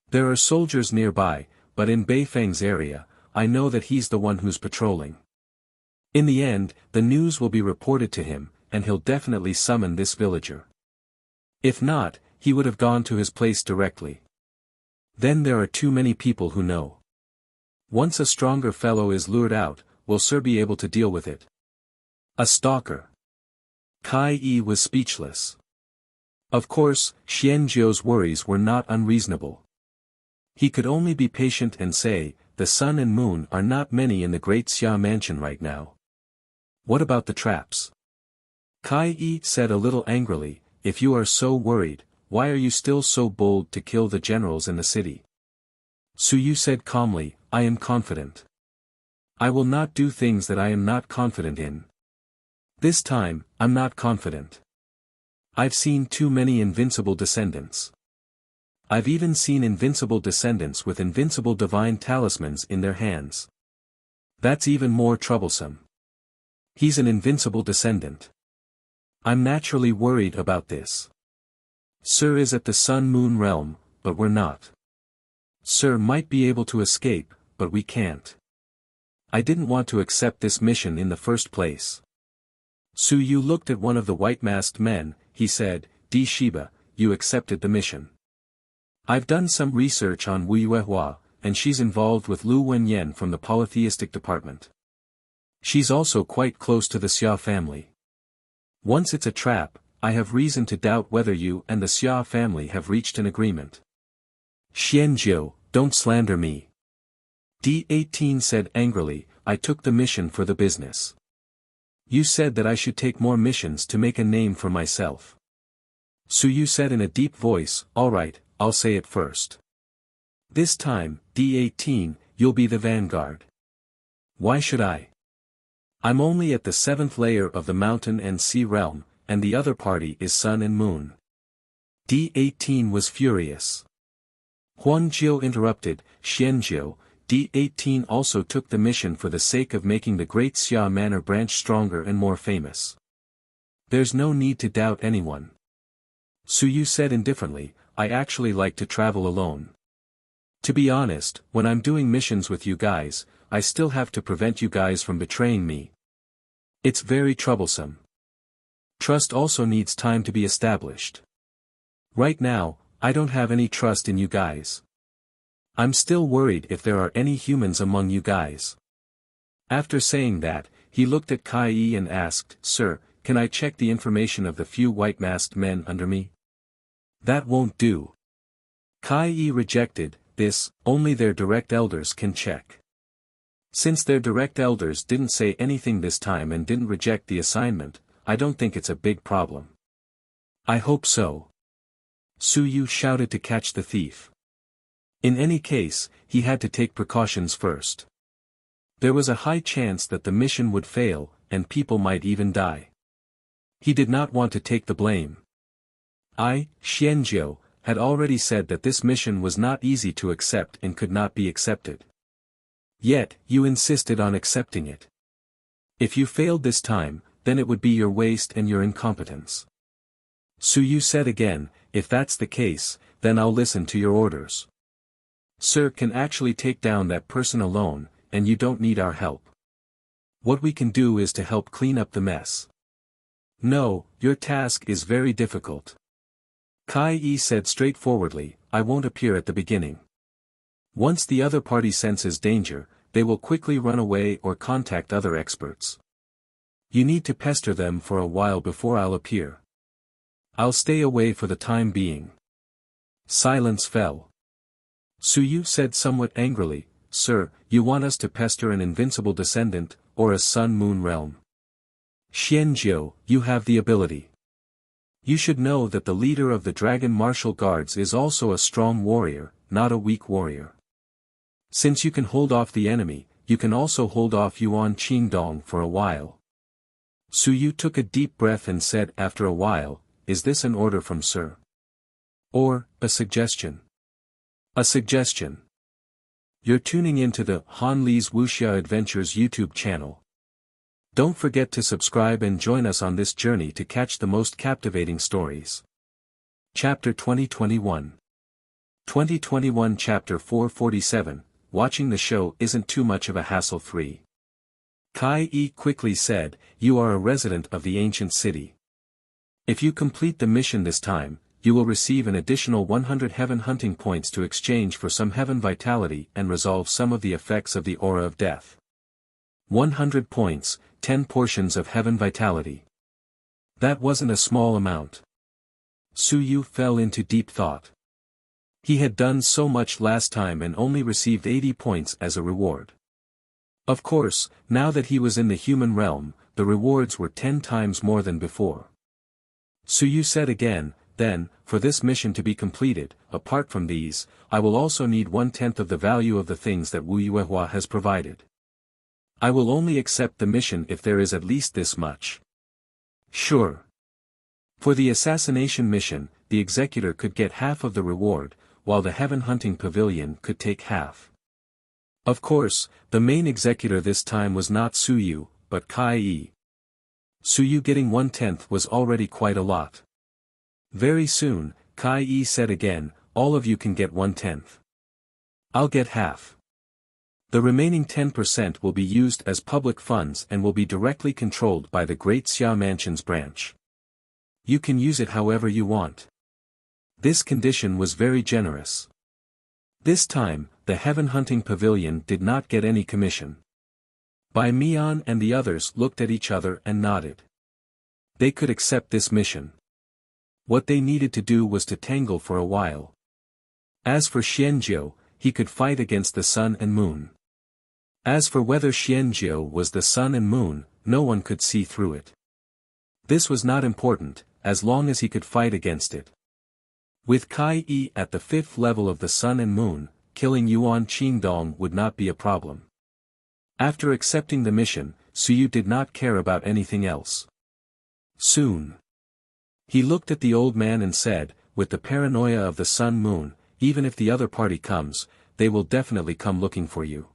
There are soldiers nearby, but in Beifeng's area, I know that he's the one who's patrolling. In the end, the news will be reported to him, and he'll definitely summon this villager. If not, he would have gone to his place directly. Then there are too many people who know. Once a stronger fellow is lured out, will Sir be able to deal with it?" "A stalker." Kai was speechless. Of course, Xianzhou's worries were not unreasonable. He could only be patient and say, "The sun and moon are not many in the great Xia mansion right now. What about the traps?" Kai said a little angrily, "If you are so worried, why are you still so bold to kill the generals in the city?" Su Yu said calmly, "I am confident. I will not do things that I am not confident in. This time, I'm not confident. I've seen too many invincible descendants. I've even seen invincible descendants with invincible divine talismans in their hands. That's even more troublesome. He's an invincible descendant. I'm naturally worried about this. Sir is at the sun-moon realm, but we're not. Sir might be able to escape, but we can't. I didn't want to accept this mission in the first place." Su Yu looked at one of the white-masked men. He said, "Di Shiba, you accepted the mission. I've done some research on Wu Yuehua, and she's involved with Lu Wenyan from the polytheistic department. She's also quite close to the Xia family. Once it's a trap, I have reason to doubt whether you and the Xia family have reached an agreement. Xianzhou, don't slander me. D18 said angrily, I took the mission for the business. You said that I should take more missions to make a name for myself. Suyu said in a deep voice, alright, I'll say it first. This time, D18, you'll be the vanguard. Why should I? I'm only at the 7th layer of the mountain and sea realm, and the other party is sun and moon. D18 was furious. Huangjiu interrupted, Xianzhou, D18 also took the mission for the sake of making the great Xia Manor branch stronger and more famous. There's no need to doubt anyone. Suyu said indifferently, I actually like to travel alone. To be honest, when I'm doing missions with you guys, I still have to prevent you guys from betraying me. It's very troublesome. Trust also needs time to be established. Right now, I don't have any trust in you guys. I'm still worried if there are any humans among you guys. After saying that, he looked at Kai Yi and asked, Sir, can I check the information of the few white-masked men under me? That won't do. Kai Yi rejected, this, only their direct elders can check. Since their direct elders didn't say anything this time and didn't reject the assignment, I don't think it's a big problem. I hope so. Suyu shouted to catch the thief. In any case, he had to take precautions first. There was a high chance that the mission would fail, and people might even die. He did not want to take the blame. I, Xianzhou, had already said that this mission was not easy to accept and could not be accepted. Yet, you insisted on accepting it. If you failed this time, then it would be your waste and your incompetence. Suyu said again, if that's the case, then I'll listen to your orders. Sir can actually take down that person alone, and you don't need our help. What we can do is to help clean up the mess. No, your task is very difficult. Kai Yi said straightforwardly, I won't appear at the beginning. Once the other party senses danger, they will quickly run away or contact other experts. You need to pester them for a while before I'll appear. I'll stay away for the time being. Silence fell. Suyu said somewhat angrily, Sir, you want us to pester an invincible descendant, or a sun-moon realm? Xianzhou, you have the ability. You should know that the leader of the Dragon Martial Guards is also a strong warrior, not a weak warrior. Since you can hold off the enemy, you can also hold off Yuan Qingdong for a while. Suyu took a deep breath and said after a while, is this an order from Sir? Or, a suggestion? A suggestion. You're tuning into the Han Li's Wuxia Adventures YouTube channel. Don't forget to subscribe and join us on this journey to catch the most captivating stories. Chapter 2021 2021 Chapter 447, Watching the show isn't too much of a hassle 3. Kai Yi quickly said, you are a resident of the ancient city. If you complete the mission this time, you will receive an additional 100 heaven hunting points to exchange for some heaven vitality and resolve some of the effects of the aura of death. 100 points, 10 portions of heaven vitality. That wasn't a small amount. Suyu fell into deep thought. He had done so much last time and only received 80 points as a reward. Of course, now that he was in the human realm, the rewards were 10 times more than before. Suyu said again, then, for this mission to be completed, apart from these, I will also need 1/10 of the value of the things that Wu Yuehua has provided. I will only accept the mission if there is at least this much. Sure. For the assassination mission, the executor could get half of the reward, while the heaven hunting pavilion could take half. Of course, the main executor this time was not Suyu, but Kai Yi. Suyu getting 1/10 was already quite a lot. Very soon, Kai Yi said again, all of you can get 1/10. I'll get half. The remaining 10% will be used as public funds and will be directly controlled by the Great Xia Mansion's branch. You can use it however you want. This condition was very generous. This time, the heaven hunting pavilion did not get any commission. Bai Mian and the others looked at each other and nodded. They could accept this mission. What they needed to do was to tangle for a while. As for Xianjiu, he could fight against the sun and moon. As for whether Xianjiu was the sun and moon, no one could see through it. This was not important, as long as he could fight against it. With Kai Yi at the 5th level of the sun and moon, killing Yuan Qingdong would not be a problem. After accepting the mission, Suyu did not care about anything else. Soon. He looked at the old man and said, with the paranoia of the sun-moon, even if the other party comes, they will definitely come looking for you.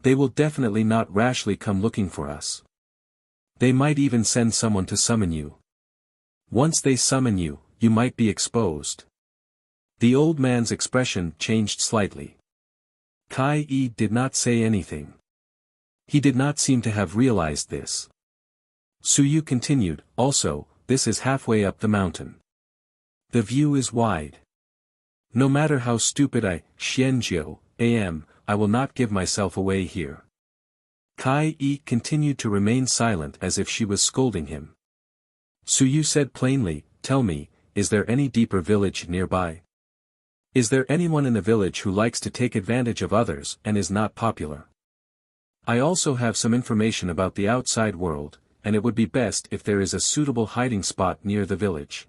They will definitely not rashly come looking for us. They might even send someone to summon you. Once they summon you, you might be exposed. The old man's expression changed slightly. Kai Yi did not say anything. He did not seem to have realized this. Suyu continued, also, this is halfway up the mountain. The view is wide. No matter how stupid Xianjiu, am, I will not give myself away here. Kai Yi continued to remain silent as if she was scolding him. Suyu said plainly, tell me, is there any deeper village nearby? Is there anyone in the village who likes to take advantage of others and is not popular? I also have some information about the outside world, and it would be best if there is a suitable hiding spot near the village.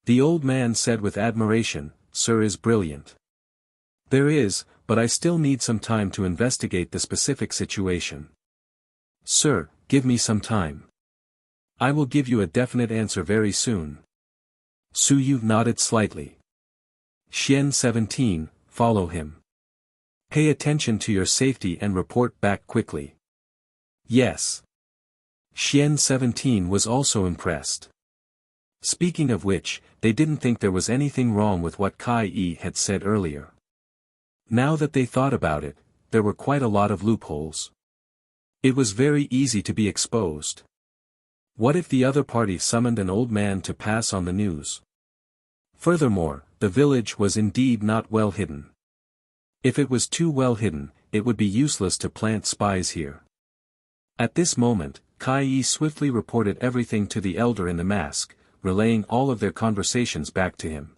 The old man said with admiration, Sir is brilliant. There is, but I still need some time to investigate the specific situation. Sir, give me some time. I will give you a definite answer very soon. Suyu nodded slightly. Xian 17, follow him. Pay attention to your safety and report back quickly. Yes. Xian 17 was also impressed. Speaking of which, they didn't think there was anything wrong with what Kai Yi had said earlier. Now that they thought about it, there were quite a lot of loopholes. It was very easy to be exposed. What if the other party summoned an old man to pass on the news? Furthermore, the village was indeed not well hidden. If it was too well hidden, it would be useless to plant spies here. At this moment, Kai Yi swiftly reported everything to the elder in the mask, relaying all of their conversations back to him.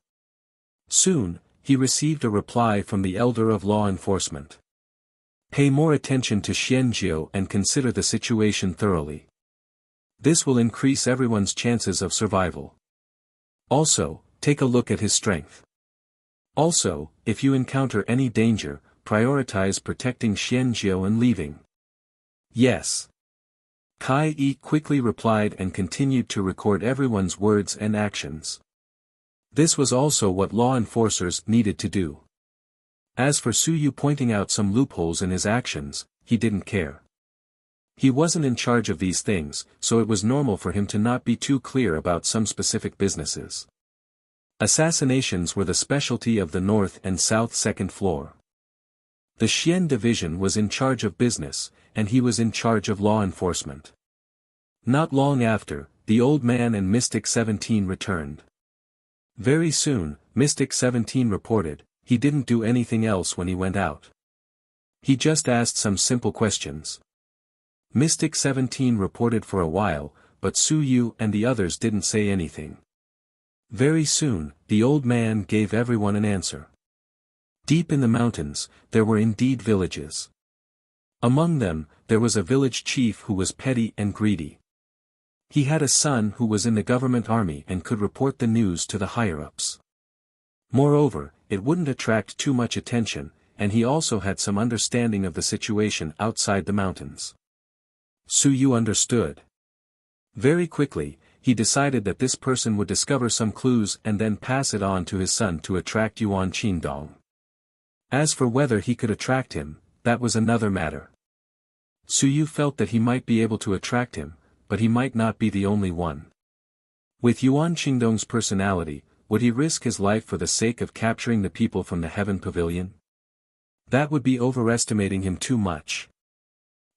Soon, he received a reply from the elder of law enforcement. Pay more attention to Xianjiu and consider the situation thoroughly. This will increase everyone's chances of survival. Also, take a look at his strength. Also, if you encounter any danger, prioritize protecting Xianjiu and leaving. Yes. Kai Yi quickly replied and continued to record everyone's words and actions. This was also what law enforcers needed to do. As for Suyu pointing out some loopholes in his actions, he didn't care. He wasn't in charge of these things, so it was normal for him to not be too clear about some specific businesses. Assassinations were the specialty of the North and South second floor. The Xian division was in charge of business, and he was in charge of law enforcement. Not long after, the old man and Mystic 17 returned. Very soon, Mystic 17 reported, he didn't do anything else when he went out. He just asked some simple questions. Mystic 17 reported for a while, but Suyu and the others didn't say anything. Very soon, the old man gave everyone an answer. Deep in the mountains, there were indeed villages. Among them, there was a village chief who was petty and greedy. He had a son who was in the government army and could report the news to the higher-ups. Moreover, it wouldn't attract too much attention, and he also had some understanding of the situation outside the mountains. Suyu understood. Very quickly, he decided that this person would discover some clues and then pass it on to his son to attract Yuan Qingdong. As for whether he could attract him, that was another matter. Suyu felt that he might be able to attract him, but he might not be the only one. With Yuan Qingdong's personality, would he risk his life for the sake of capturing the people from the Heaven Pavilion? That would be overestimating him too much.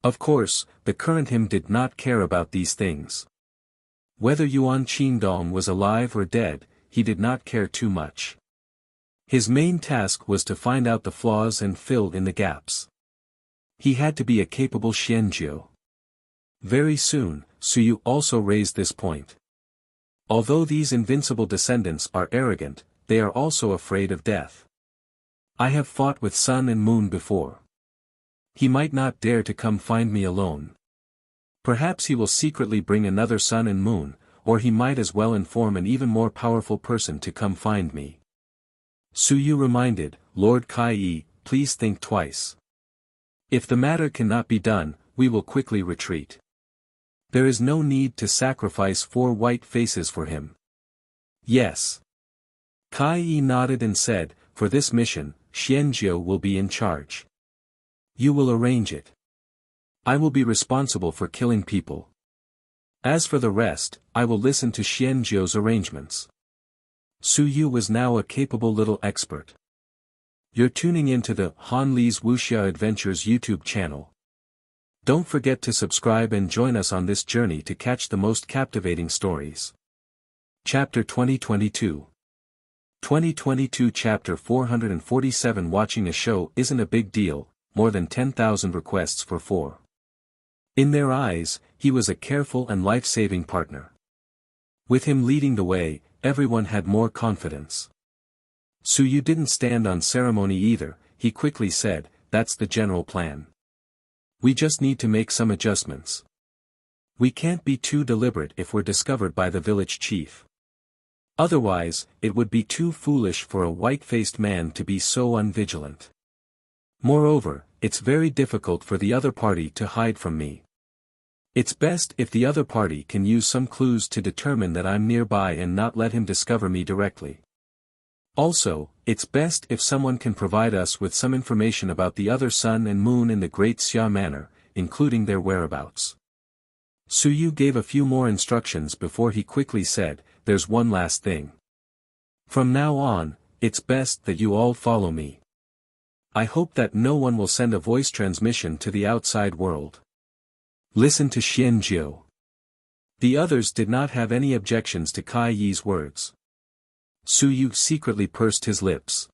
Of course, the current him did not care about these things. Whether Yuan Qingdong was alive or dead, he did not care too much. His main task was to find out the flaws and fill in the gaps. He had to be a capable Xianjiu. Very soon, Suyu also raised this point. Although these invincible descendants are arrogant, they are also afraid of death. I have fought with Sun and Moon before. He might not dare to come find me alone. Perhaps he will secretly bring another Sun and Moon, or he might as well inform an even more powerful person to come find me. Su Yu reminded, Lord Kai, please think twice. If the matter cannot be done, we will quickly retreat. There is no need to sacrifice 4 white faces for him. Yes. Kai nodded and said, for this mission, Xianjiu will be in charge. You will arrange it. I will be responsible for killing people. As for the rest, I will listen to Xianjiu's arrangements. Su Yu was now a capable little expert. You're tuning into the Han Li's Wuxia Adventures YouTube channel. Don't forget to subscribe and join us on this journey to catch the most captivating stories. Chapter 2022. 2022 Chapter 447 Watching a show isn't a big deal, more than 10,000 requests for 4. In their eyes, he was a careful and life-saving partner. With him leading the way, everyone had more confidence. Su Yu didn't stand on ceremony either, he quickly said, that's the general plan. We just need to make some adjustments. We can't be too deliberate if we're discovered by the village chief. Otherwise, it would be too foolish for a white-faced man to be so unvigilant. Moreover, it's very difficult for the other party to hide from me. It's best if the other party can use some clues to determine that I'm nearby and not let him discover me directly. Also, it's best if someone can provide us with some information about the other Sun and Moon in the Great Xia Manor, including their whereabouts. Su Yu gave a few more instructions before he quickly said, there's one last thing. From now on, it's best that you all follow me. I hope that no one will send a voice transmission to the outside world. Listen to Xianjiu. The others did not have any objections to Kai Yi's words. Su Yu secretly pursed his lips.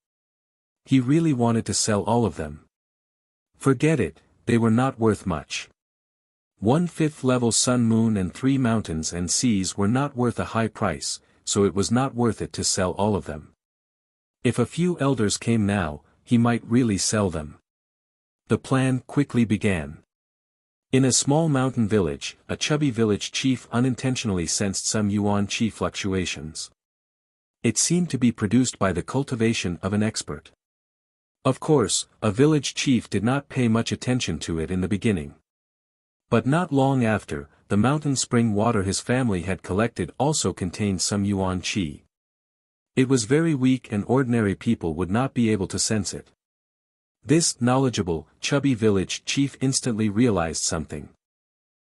He really wanted to sell all of them. Forget it, they were not worth much. 1/5 level Sun Moon and 3 mountains and seas were not worth a high price, so it was not worth it to sell all of them. If a few elders came now, he might really sell them. The plan quickly began. In a small mountain village, a chubby village chief unintentionally sensed some yuan qi fluctuations. It seemed to be produced by the cultivation of an expert. Of course, a village chief did not pay much attention to it in the beginning. But not long after, the mountain spring water his family had collected also contained some yuan qi. It was very weak and ordinary people would not be able to sense it. This knowledgeable, chubby village chief instantly realized something.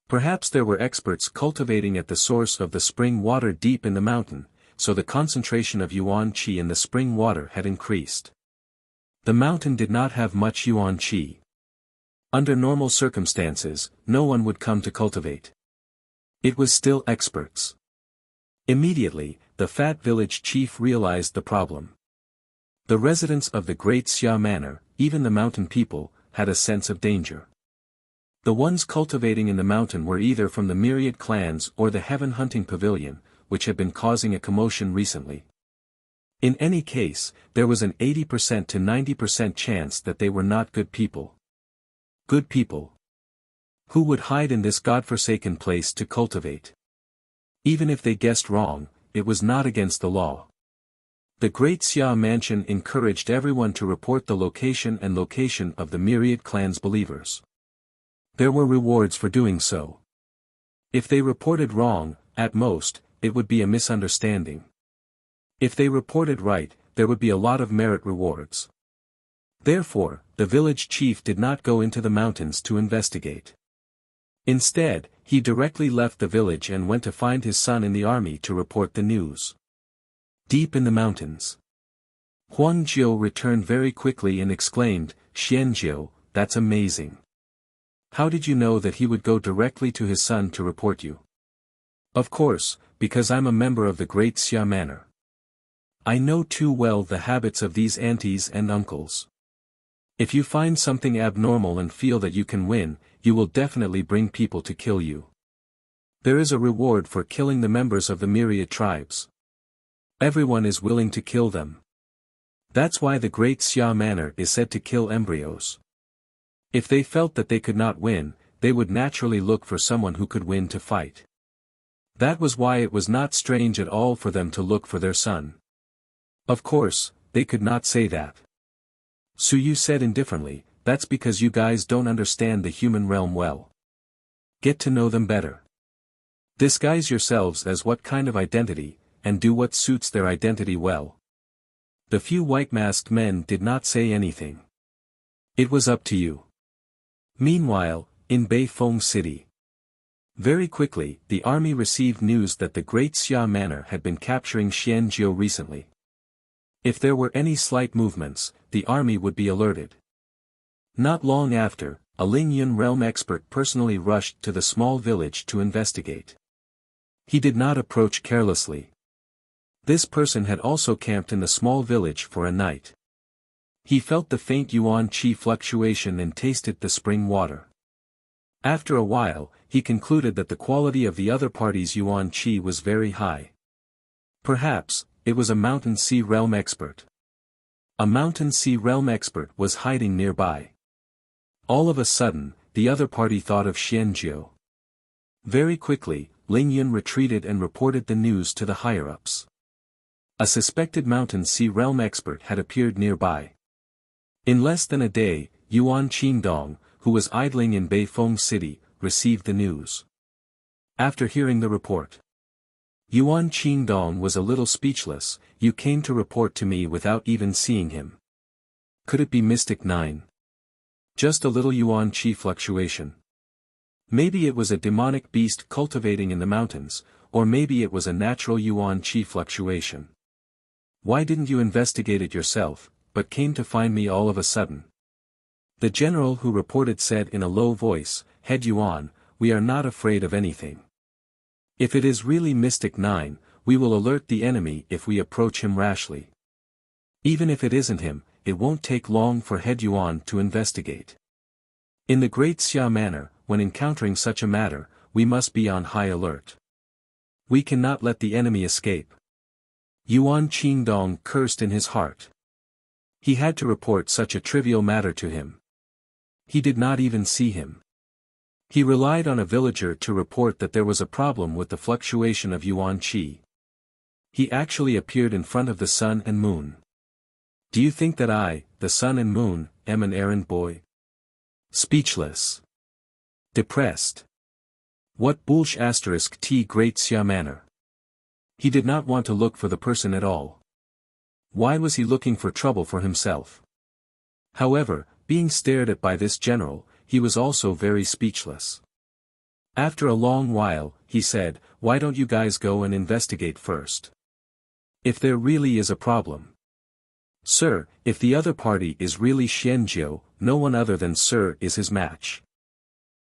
Perhaps there were experts cultivating at the source of the spring water deep in the mountain, so the concentration of yuan qi in the spring water had increased. The mountain did not have much yuan qi. Under normal circumstances, no one would come to cultivate. It was still experts. Immediately, the fat village chief realized the problem. The residents of the Great Xia Manor, even the mountain people, had a sense of danger. The ones cultivating in the mountain were either from the myriad clans or the heaven hunting pavilion, which had been causing a commotion recently. In any case, there was an 80% to 90% chance that they were not good people. Good people. Who would hide in this godforsaken place to cultivate? Even if they guessed wrong, it was not against the law. The Great Xia Mansion encouraged everyone to report the location of the myriad clan's believers. There were rewards for doing so. If they reported wrong, at most, it would be a misunderstanding. If they reported right, there would be a lot of merit rewards. Therefore, the village chief did not go into the mountains to investigate. Instead, he directly left the village and went to find his son in the army to report the news. Deep in the mountains. Huang Jiu returned very quickly and exclaimed, Xianjiu, that's amazing. How did you know that he would go directly to his son to report you? Of course, because I'm a member of the Great Xia Manor. I know too well the habits of these aunties and uncles. If you find something abnormal and feel that you can win, you will definitely bring people to kill you. There is a reward for killing the members of the myriad tribes. Everyone is willing to kill them. That's why the Great Xia Manor is said to kill embryos. If they felt that they could not win, they would naturally look for someone who could win to fight. That was why it was not strange at all for them to look for their son. Of course, they could not say that. Su Yu said indifferently, that's because you guys don't understand the human realm well. Get to know them better. Disguise yourselves as what kind of identity, and do what suits their identity well. The few white-masked men did not say anything. It was up to you. Meanwhile, in Beifeng City. Very quickly, the army received news that the Great Xia Manor had been capturing Xianjiu recently. If there were any slight movements, the army would be alerted. Not long after, a Lingyun realm expert personally rushed to the small village to investigate. He did not approach carelessly. This person had also camped in the small village for a night. He felt the faint yuan qi fluctuation and tasted the spring water. After a while, he concluded that the quality of the other party's yuan qi was very high. Perhaps, it was a mountain sea realm expert. A mountain sea realm expert was hiding nearby. All of a sudden, the other party thought of Xianjiu. Very quickly, Lingyun retreated and reported the news to the higher-ups. A suspected mountain sea realm expert had appeared nearby. In less than a day, Yuan Qingdong, who was idling in Beifeng City, received the news. After hearing the report, Yuan Qingdong was a little speechless. You came to report to me without even seeing him. Could it be Mystic 9? Just a little yuan qi fluctuation. Maybe it was a demonic beast cultivating in the mountains, or maybe it was a natural yuan qi fluctuation. Why didn't you investigate it yourself, but came to find me all of a sudden? The general who reported said in a low voice, Head Yuan, we are not afraid of anything. If it is really Mystic 9, we will alert the enemy if we approach him rashly. Even if it isn't him, it won't take long for Head Yuan to investigate. In the Great Xia Manor, when encountering such a matter, we must be on high alert. We cannot let the enemy escape. Yuan Qingdong cursed in his heart. He had to report such a trivial matter to him. He did not even see him. He relied on a villager to report that there was a problem with the fluctuation of yuan qi. He actually appeared in front of the sun and moon. Do you think that I, the sun and moon, am an errand boy? Speechless. Depressed. What bullsh asterisk t Great Xia Manor? He did not want to look for the person at all. Why was he looking for trouble for himself? However, being stared at by this general, he was also very speechless. After a long while, he said, Why don't you guys go and investigate first? If there really is a problem. Sir, if the other party is really Xianjiu, no one other than Sir is his match.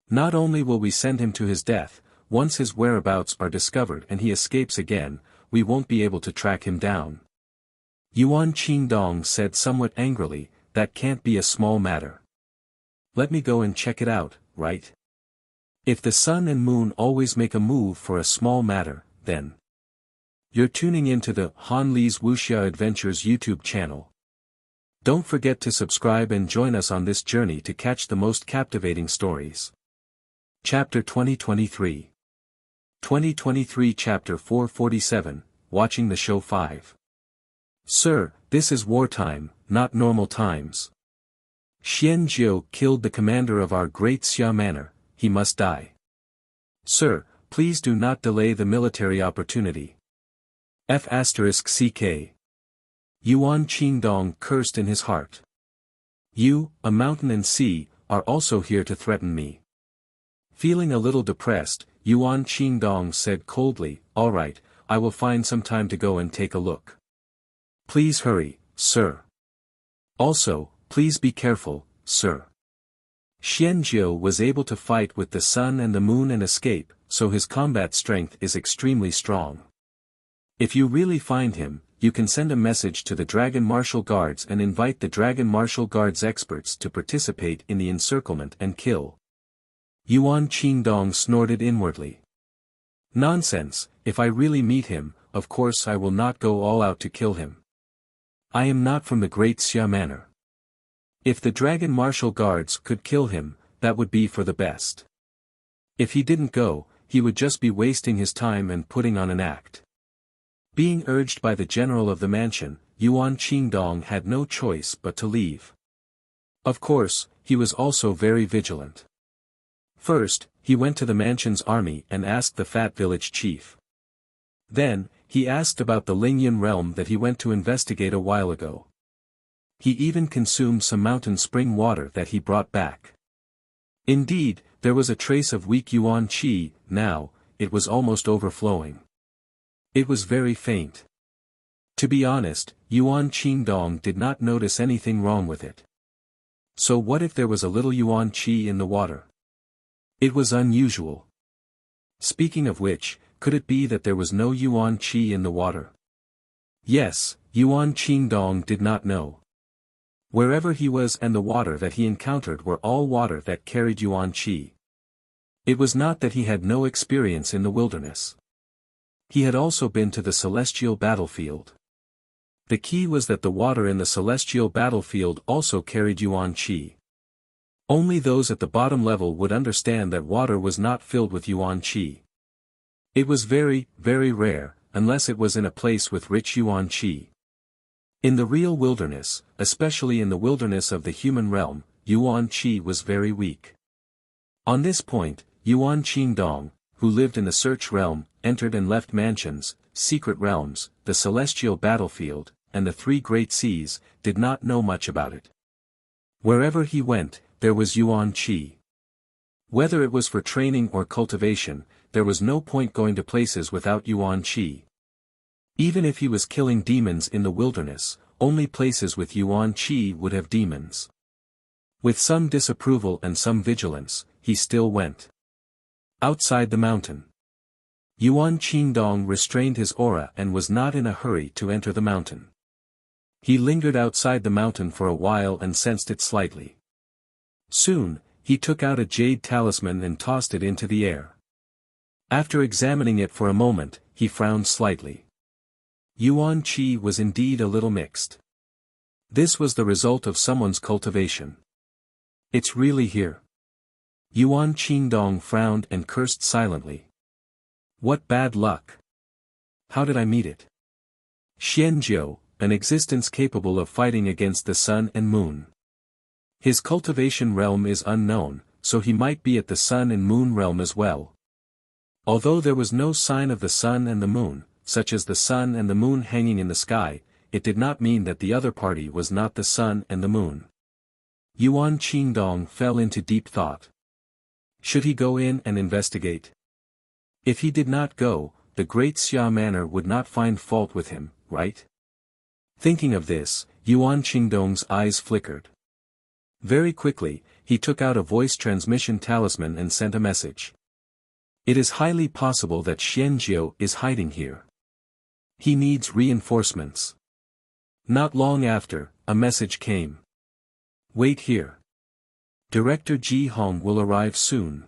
Not only will we send him to his death, once his whereabouts are discovered and he escapes again, we won't be able to track him down. Yuan Qingdong said somewhat angrily, that can't be a small matter. Let me go and check it out, right? If the sun and moon always make a move for a small matter, then. You're tuning into the Han Li's Wuxia Adventures YouTube channel. Don't forget to subscribe and join us on this journey to catch the most captivating stories. Chapter 2023. 2023 Chapter 447, Watching the Show 5. Sir, this is wartime, not normal times. Xianjiu killed the commander of our Great Xia Manor, he must die. Sir, please do not delay the military opportunity. F***ck. Yuan Qingdong cursed in his heart. You, a mountain and sea, are also here to threaten me. Feeling a little depressed, Yuan Qingdong said coldly, All right, I will find some time to go and take a look. Please hurry, sir. Also, please be careful, sir. Xianjiu was able to fight with the sun and the moon and escape, so his combat strength is extremely strong. If you really find him, you can send a message to the Dragon Martial Guards and invite the Dragon Martial Guards experts to participate in the encirclement and kill. Yuan Qingdong snorted inwardly. Nonsense, if I really meet him, of course I will not go all out to kill him. I am not from the Great Xia Manor. If the Dragon Martial Guards could kill him, that would be for the best. If he didn't go, he would just be wasting his time and putting on an act. Being urged by the general of the mansion, Yuan Qingdong had no choice but to leave. Of course, he was also very vigilant. First, he went to the mansion's army and asked the fat village chief. Then, he asked about the Lingyan realm that he went to investigate a while ago. He even consumed some mountain spring water that he brought back. Indeed, there was a trace of weak yuan qi, now, it was almost overflowing. It was very faint. To be honest, Yuan Qingdong did not notice anything wrong with it. So what if there was a little yuan qi in the water? It was unusual. Speaking of which, could it be that there was no yuan qi in the water? Yes, Yuan Qingdong did not know. Wherever he was and the water that he encountered were all water that carried yuan qi. It was not that he had no experience in the wilderness. He had also been to the celestial battlefield. The key was that the water in the celestial battlefield also carried yuan qi. Only those at the bottom level would understand that water was not filled with yuan qi. It was very, very rare, unless it was in a place with rich yuan qi. In the real wilderness, especially in the wilderness of the human realm, yuan qi was very weak. On this point, Yuan Qingdong, who lived in the search realm, entered and left mansions, secret realms, the celestial battlefield, and the three great seas, did not know much about it. Wherever he went, there was yuan qi. Whether it was for training or cultivation, there was no point going to places without yuan qi. Even if he was killing demons in the wilderness, only places with yuan qi would have demons. With some disapproval and some vigilance, he still went. Outside the mountain, Yuan Qingdong restrained his aura and was not in a hurry to enter the mountain. He lingered outside the mountain for a while and sensed it slightly. Soon, he took out a jade talisman and tossed it into the air. After examining it for a moment, he frowned slightly. Yuan qi was indeed a little mixed. This was the result of someone's cultivation. It's really here. Yuan Qingdong frowned and cursed silently. What bad luck. How did I meet it? Xianjiu, an existence capable of fighting against the sun and moon. His cultivation realm is unknown, so he might be at the sun and moon realm as well. Although there was no sign of the sun and the moon, such as the sun and the moon hanging in the sky, it did not mean that the other party was not the sun and the moon. Yuan Qingdong fell into deep thought. Should he go in and investigate? If he did not go, the Great Xia Manor would not find fault with him, right? Thinking of this, Yuan Qingdong's eyes flickered. Very quickly, he took out a voice transmission talisman and sent a message. It is highly possible that Xianjiu is hiding here. He needs reinforcements. Not long after, a message came. Wait here. Director Ji Hong will arrive soon.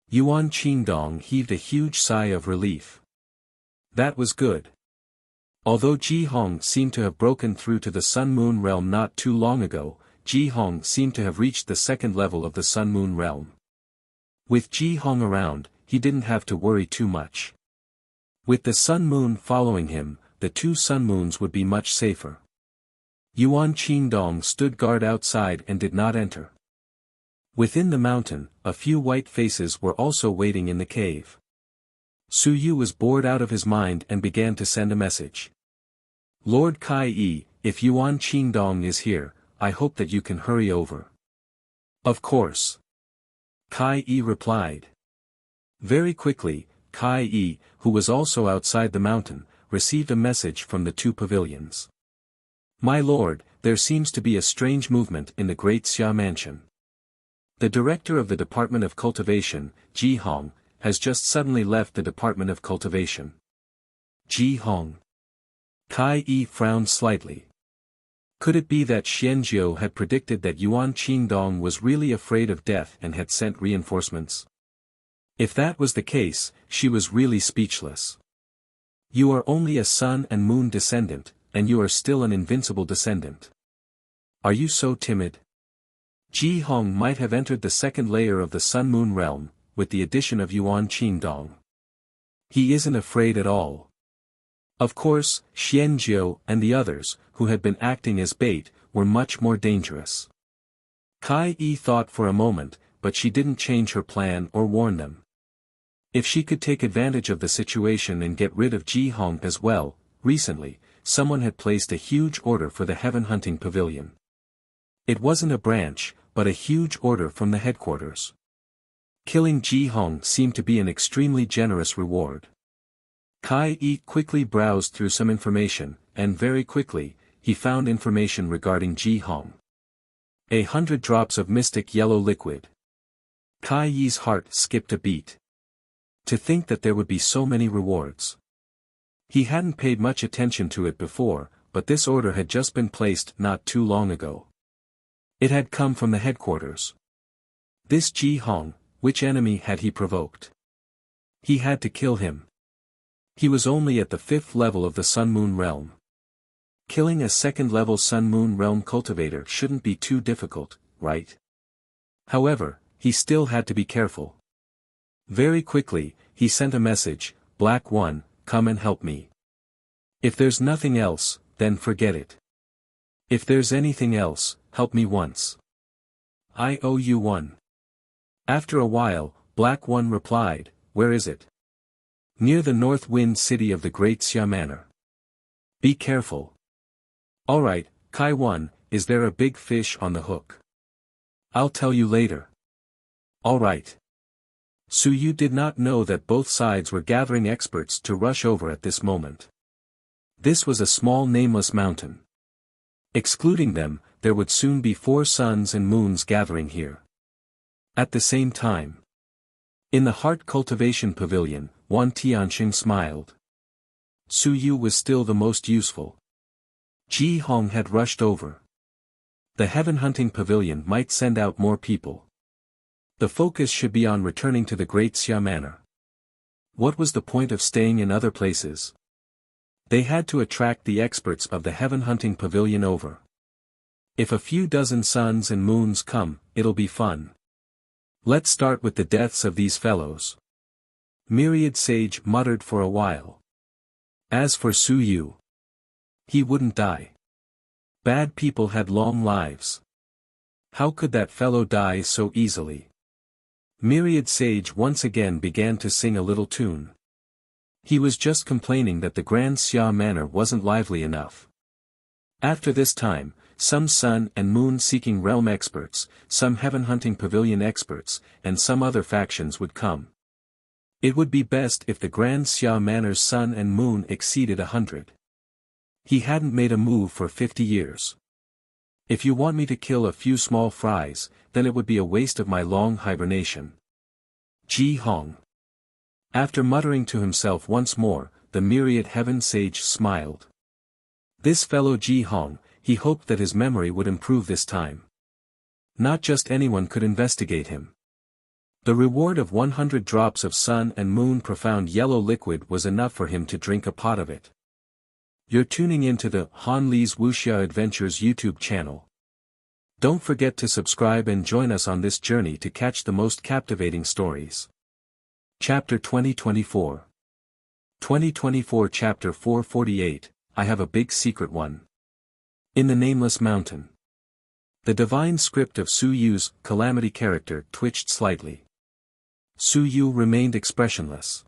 Yuan Qingdong heaved a huge sigh of relief. That was good. Although Ji Hong seemed to have broken through to the Sun-Moon realm not too long ago, Ji Hong seemed to have reached the second level of the Sun-Moon realm. With Ji Hong around, he didn't have to worry too much. With the Sun-Moon following him, the two Sun-Moons would be much safer. Yuan Qingdong stood guard outside and did not enter. Within the mountain, a few white faces were also waiting in the cave. Su Yu was bored out of his mind and began to send a message. Lord Kai Yi, if Yuan Qingdong is here, I hope that you can hurry over. Of course. Kai Yi replied. Very quickly, Kai Yi, who was also outside the mountain, received a message from the two pavilions. My lord, there seems to be a strange movement in the Great Xia Mansion. The director of the Department of Cultivation, Ji Hong, has just suddenly left the Department of Cultivation. Ji Hong. Kai Yi frowned slightly. Could it be that Xianjiu had predicted that Yuan Qingdong was really afraid of death and had sent reinforcements? If that was the case, she was really speechless. You are only a sun and moon descendant, and you are still an invincible descendant. Are you so timid? Ji Hong might have entered the second layer of the sun-moon realm, with the addition of Yuan Qingdong. He isn't afraid at all. Of course, Xianjiu and the others, who had been acting as bait, were much more dangerous. Kai Yi thought for a moment, but she didn't change her plan or warn them. If she could take advantage of the situation and get rid of Ji Hong as well, recently, someone had placed a huge order for the heaven hunting pavilion. It wasn't a branch, but a huge order from the headquarters. Killing Ji Hong seemed to be an extremely generous reward. Kai Yi quickly browsed through some information, and very quickly, he found information regarding Ji Hong. 100 drops of mystic yellow liquid. Kai Yi's heart skipped a beat. To think that there would be so many rewards. He hadn't paid much attention to it before, but this order had just been placed not too long ago. It had come from the headquarters. This Ji Hong, which enemy had he provoked? He had to kill him. He was only at the 5th level of the Sun-Moon realm. Killing a 2nd level Sun-Moon realm cultivator shouldn't be too difficult, right? However, he still had to be careful. Very quickly, he sent a message, Black One, come and help me. If there's nothing else, then forget it. If there's anything else, help me once. I owe you one. After a while, Black One replied, where is it? Near the north wind city of the Great Xia Manor. Be careful. Alright, Kai One, is there a big fish on the hook? I'll tell you later. Alright. Su Yu did not know that both sides were gathering experts to rush over at this moment. This was a small nameless mountain. Excluding them, there would soon be 4 suns and moons gathering here. At the same time. In the Heart Cultivation Pavilion, Wan Tianxing smiled. Su Yu was still the most useful. Ji Hong had rushed over. The Heaven Hunting Pavilion might send out more people. The focus should be on returning to the Great Xia Manor. What was the point of staying in other places? They had to attract the experts of the Heaven Hunting Pavilion over. If a few dozen suns and moons come, it'll be fun. Let's start with the deaths of these fellows. Myriad Sage muttered for a while. As for Su Yu, he wouldn't die. Bad people had long lives. How could that fellow die so easily? Myriad Sage once again began to sing a little tune. He was just complaining that the Grand Xia Manor wasn't lively enough. After this time, some sun and moon seeking realm experts, some heaven hunting pavilion experts, and some other factions would come. It would be best if the Grand Xia Manor's sun and moon exceeded 100. He hadn't made a move for 50 years. If you want me to kill a few small fries, then it would be a waste of my long hibernation. Ji Hong. After muttering to himself once more, the myriad heaven sage smiled. This fellow Ji Hong, he hoped that his memory would improve this time. Not just anyone could investigate him. The reward of 100 drops of sun and moon profound yellow liquid was enough for him to drink a pot of it. You're tuning into the Han Li's Wuxia Adventures YouTube channel. Don't forget to subscribe and join us on this journey to catch the most captivating stories. Chapter 2024. 2024 Chapter 448, I have a big secret one. In the Nameless Mountain. The divine script of Su Yu's calamity character twitched slightly. Su Yu remained expressionless.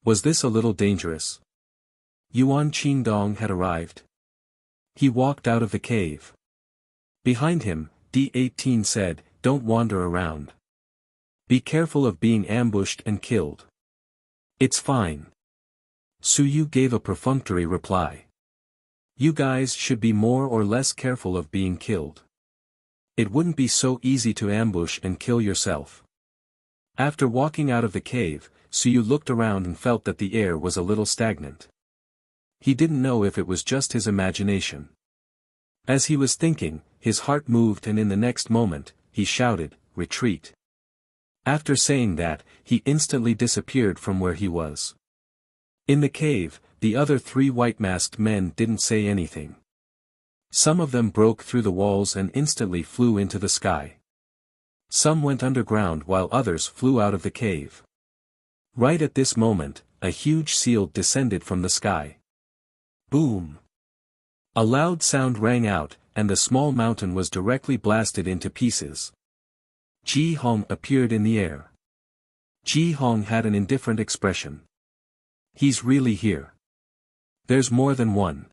Was this a little dangerous? Yuan Qingdong had arrived. He walked out of the cave. Behind him, D18 said, don't wander around. Be careful of being ambushed and killed. It's fine. Su Yu gave a perfunctory reply. You guys should be more or less careful of being killed. It wouldn't be so easy to ambush and kill yourself. After walking out of the cave, Su Yu looked around and felt that the air was a little stagnant. He didn't know if it was just his imagination. As he was thinking, his heart moved and in the next moment, he shouted, retreat. After saying that, he instantly disappeared from where he was. In the cave, the other 3 white-masked men didn't say anything. Some of them broke through the walls and instantly flew into the sky. Some went underground while others flew out of the cave. Right at this moment, a huge seal descended from the sky. Boom! A loud sound rang out, and the small mountain was directly blasted into pieces. Ji Hong appeared in the air. Ji Hong had an indifferent expression. He's really here. There's more than one.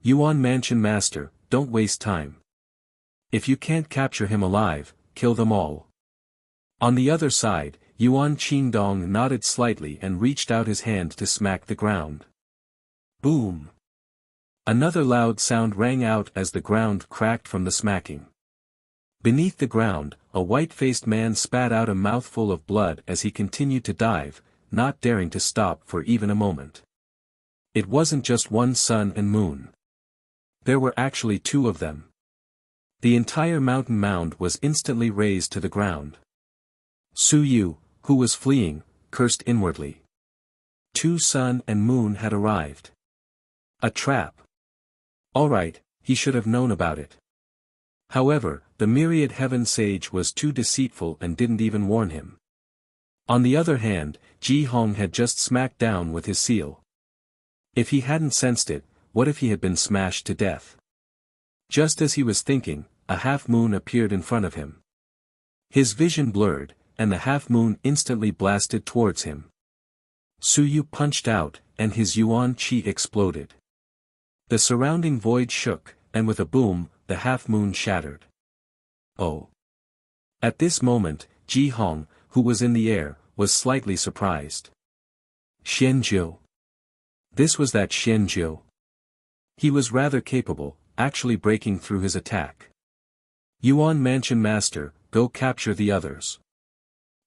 Yuan Mansion Master, don't waste time. If you can't capture him alive, kill them all. On the other side, Yuan Qingdong nodded slightly and reached out his hand to smack the ground. Boom! Another loud sound rang out as the ground cracked from the smacking. Beneath the ground, a white-faced man spat out a mouthful of blood as he continued to dive, not daring to stop for even a moment. It wasn't just one sun and moon. There were actually 2 of them. The entire mountain mound was instantly razed to the ground. Su Yu, who was fleeing, cursed inwardly. 2 sun and moon had arrived. A trap. Alright, he should have known about it. However, the myriad heaven sage was too deceitful and didn't even warn him. On the other hand, Ji Hong had just smacked down with his seal. If he hadn't sensed it, what if he had been smashed to death? Just as he was thinking, a half-moon appeared in front of him. His vision blurred, and the half-moon instantly blasted towards him. Su Yu punched out, and his yuan qi exploded. The surrounding void shook, and with a boom, the half-moon shattered. Oh! At this moment, Ji Hong, who was in the air, was slightly surprised. Xianzhou. This was that Xianzhou. He was rather capable, actually breaking through his attack. Yuan Mansion Master, go capture the others.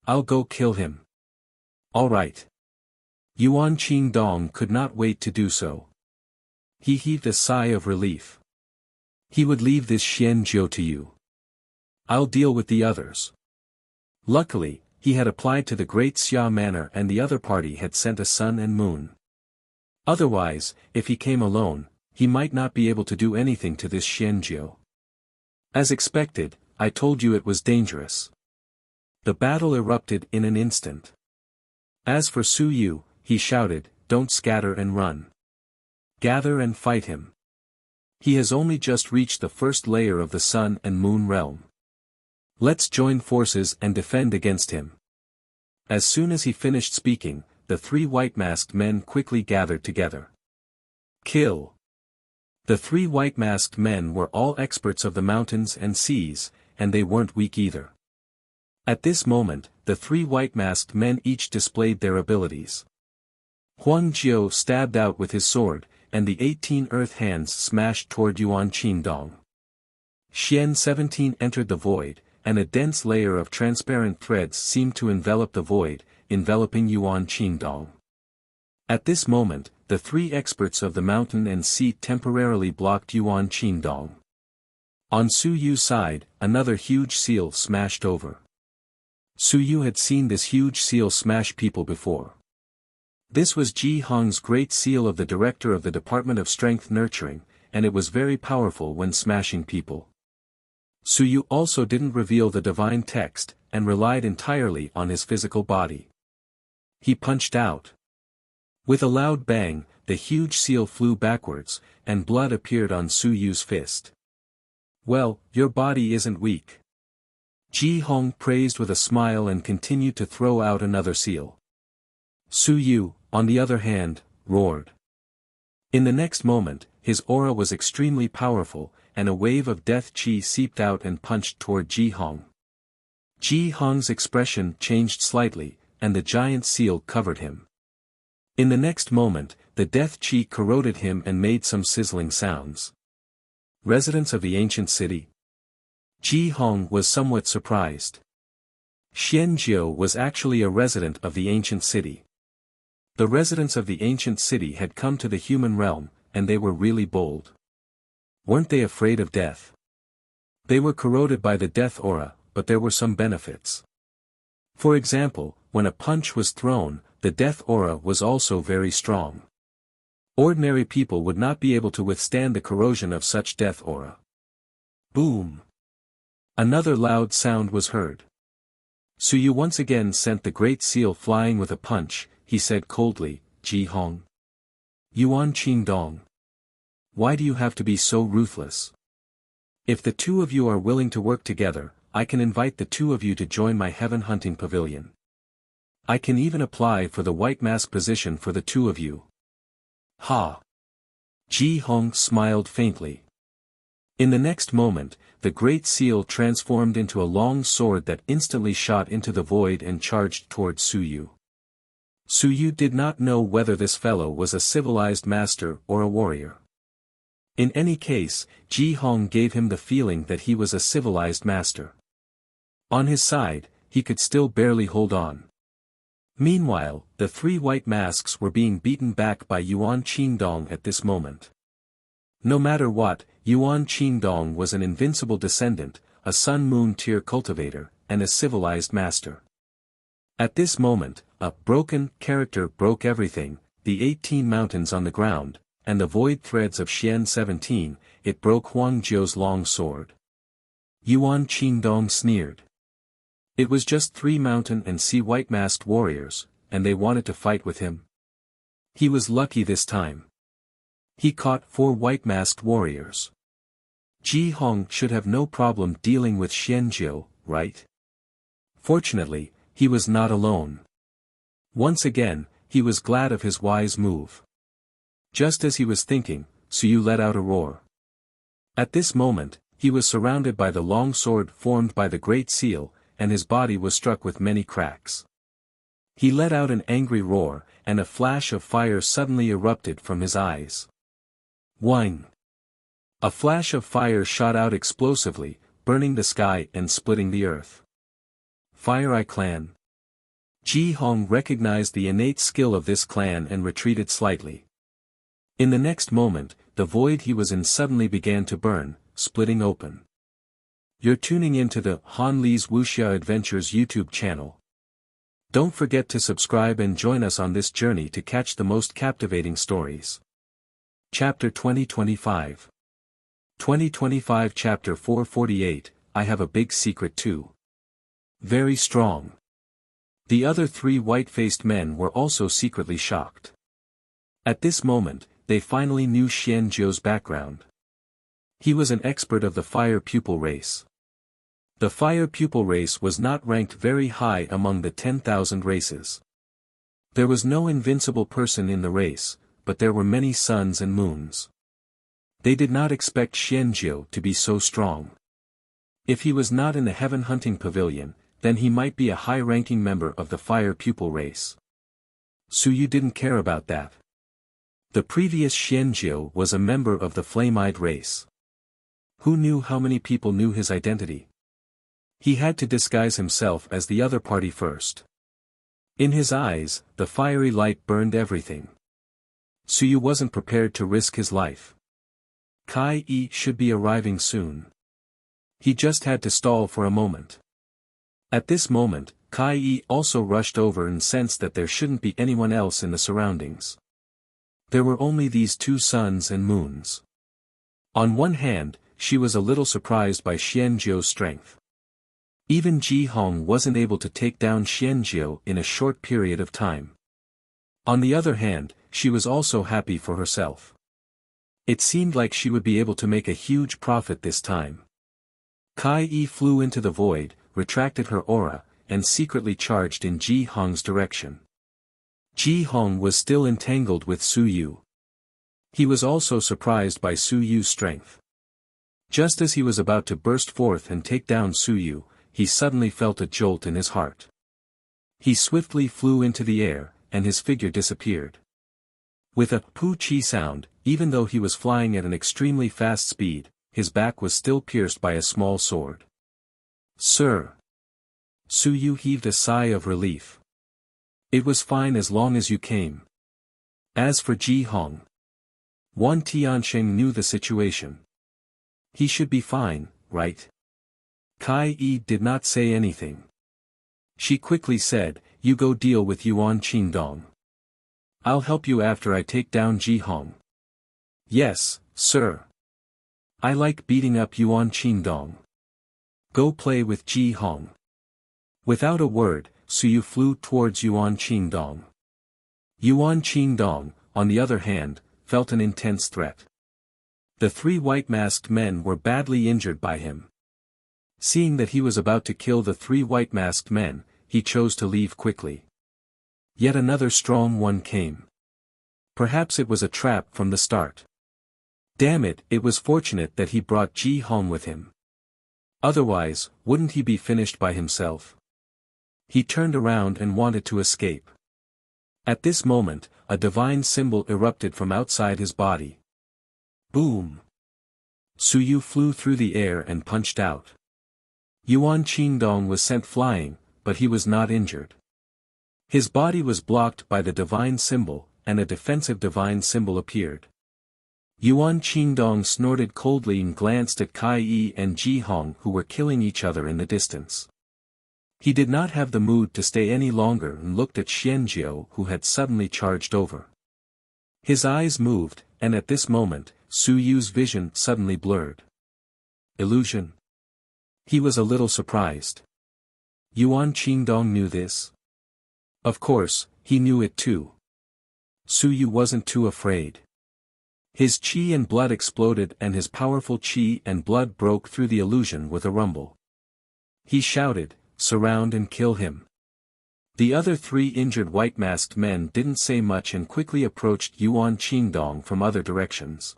I'll go kill him. Alright. Yuan Qingdong could not wait to do so. He heaved a sigh of relief. He would leave this Xianzhou to you. I'll deal with the others. Luckily, he had applied to the Great Xia Manor and the other party had sent a sun and moon. Otherwise, if he came alone, he might not be able to do anything to this Xianzhou. As expected, I told you it was dangerous. The battle erupted in an instant. As for Su Yu, he shouted, don't scatter and run. Gather and fight him. He has only just reached the first layer of the sun and moon realm. Let's join forces and defend against him. As soon as he finished speaking, the 3 white-masked men quickly gathered together. Kill. The 3 white-masked men were all experts of the mountains and seas, and they weren't weak either. At this moment, the 3 white-masked men each displayed their abilities. Huang Jiu stabbed out with his sword, and the 18 earth hands smashed toward Yuan Qingdong. Xian 17 entered the void, and a dense layer of transparent threads seemed to envelop the void, enveloping Yuan Qingdong. At this moment, the 3 experts of the mountain and sea temporarily blocked Yuan Qingdong. On Su Yu's side, another huge seal smashed over. Su Yu had seen this huge seal smash people before. This was Ji Hong's great seal of the director of the Department of Strength Nurturing, and it was very powerful when smashing people. Su Yu also didn't reveal the divine text, and relied entirely on his physical body. He punched out. With a loud bang, the huge seal flew backwards, and blood appeared on Su Yu's fist. Well, your body isn't weak. Ji Hong praised with a smile and continued to throw out another seal. Su Yu, on the other hand, roared. In the next moment, his aura was extremely powerful, and a wave of death chi seeped out and punched toward Ji Hong. Ji Hong's expression changed slightly, and the giant seal covered him. In the next moment, the death chi corroded him and made some sizzling sounds. Residents of the ancient city? Ji Hong was somewhat surprised. Xianzhou was actually a resident of the ancient city. The residents of the ancient city had come to the human realm, and they were really bold. Weren't they afraid of death? They were corroded by the death aura, but there were some benefits. For example, when a punch was thrown, the death aura was also very strong. Ordinary people would not be able to withstand the corrosion of such death aura. Boom! Another loud sound was heard. Suyu once again sent the Great Seal flying with a punch. He said coldly, "Ji Hong. Yuan Qingdong. Why do you have to be so ruthless? If the two of you are willing to work together, I can invite the two of you to join my heaven hunting pavilion. I can even apply for the white mask position for the two of you." Ha! Ji Hong smiled faintly. In the next moment, the Great Seal transformed into a long sword that instantly shot into the void and charged towards Suyu. Suyu did not know whether this fellow was a civilized master or a warrior. In any case, Ji Hong gave him the feeling that he was a civilized master. On his side, he could still barely hold on. Meanwhile, the three white masks were being beaten back by Yuan Qingdong at this moment. No matter what, Yuan Qingdong was an invincible descendant, a sun-moon tier cultivator, and a civilized master. At this moment, a broken character broke everything, the 18 mountains on the ground, and the void threads of Xian 17, it broke Huang Jiu's long sword. Yuan Qingdong sneered. It was just 3 mountain and sea white-masked warriors, and they wanted to fight with him. He was lucky this time. He caught 4 white-masked warriors. Ji Hong should have no problem dealing with Xianjiu, right? Fortunately, he was not alone. Once again, he was glad of his wise move. Just as he was thinking, Suyu let out a roar. At this moment, he was surrounded by the long sword formed by the Great Seal, and his body was struck with many cracks. He let out an angry roar, and a flash of fire suddenly erupted from his eyes. Whing! A flash of fire shot out explosively, burning the sky and splitting the earth. Fire Eye Clan. Ji Hong recognized the innate skill of this clan and retreated slightly. In the next moment, the void he was in suddenly began to burn, splitting open. You're tuning into the Han Li's Wuxia Adventures YouTube channel. Don't forget to subscribe and join us on this journey to catch the most captivating stories. Chapter 2025. 2025 Chapter 448, I have a big secret too. Very strong. The other 3 white-faced men were also secretly shocked. At this moment, they finally knew Xianjiu's background. He was an expert of the fire pupil race. The fire pupil race was not ranked very high among the 10,000 races. There was no invincible person in the race, but there were many suns and moons. They did not expect Xianjiu to be so strong. If he was not in the heaven hunting pavilion, then he might be a high-ranking member of the fire pupil race. Suyu didn't care about that. The previous Xianjiu was a member of the flame-eyed race. Who knew how many people knew his identity? He had to disguise himself as the other party first. In his eyes, the fiery light burned everything. Suyu wasn't prepared to risk his life. Kai Yi should be arriving soon. He just had to stall for a moment. At this moment, Kai Yi also rushed over and sensed that there shouldn't be anyone else in the surroundings. There were only these 2 suns and moons. On one hand, she was a little surprised by Xianjiu's strength. Even Ji Hong wasn't able to take down Xianjiu in a short period of time. On the other hand, she was also happy for herself. It seemed like she would be able to make a huge profit this time. Kai Yi flew into the void, retracted her aura, and secretly charged in Ji Hong's direction. Ji Hong was still entangled with Suyu. He was also surprised by Suyu's strength. Just as he was about to burst forth and take down Suyu, he suddenly felt a jolt in his heart. He swiftly flew into the air, and his figure disappeared. With a poo-chi sound, even though he was flying at an extremely fast speed, his back was still pierced by a small sword. Sir! Suyu heaved a sigh of relief. It was fine as long as you came. As for Ji Hong, Wan Tiansheng knew the situation. He should be fine, right? Kai Yi did not say anything. She quickly said, "You go deal with Yuan Qingdong. I'll help you after I take down Ji Hong." "Yes, sir. I like beating up Yuan Qingdong. Go play with Ji Hong." Without a word, Suyu flew towards Yuan Qingdong. Yuan Qingdong, on the other hand, felt an intense threat. The three white-masked men were badly injured by him. Seeing that he was about to kill the three white-masked men, he chose to leave quickly. Yet another strong one came. Perhaps it was a trap from the start. Damn it, it was fortunate that he brought Ji Hong with him. Otherwise, wouldn't he be finished by himself? He turned around and wanted to escape. At this moment, a divine symbol erupted from outside his body. Boom! Suyu flew through the air and punched out. Yuan Qingdong was sent flying, but he was not injured. His body was blocked by the divine symbol, and a defensive divine symbol appeared. Yuan Qingdong snorted coldly and glanced at Kai Yi and Ji Hong, who were killing each other in the distance. He did not have the mood to stay any longer and looked at Xianjiao, who had suddenly charged over. His eyes moved, and at this moment, Su Yu's vision suddenly blurred. Illusion? He was a little surprised. Yuan Qingdong knew this. Of course, he knew it too. Su Yu wasn't too afraid. His qi and blood exploded and his powerful qi and blood broke through the illusion with a rumble. He shouted, "Surround and kill him." The other three injured white-masked men didn't say much and quickly approached Yuan Qingdong from other directions.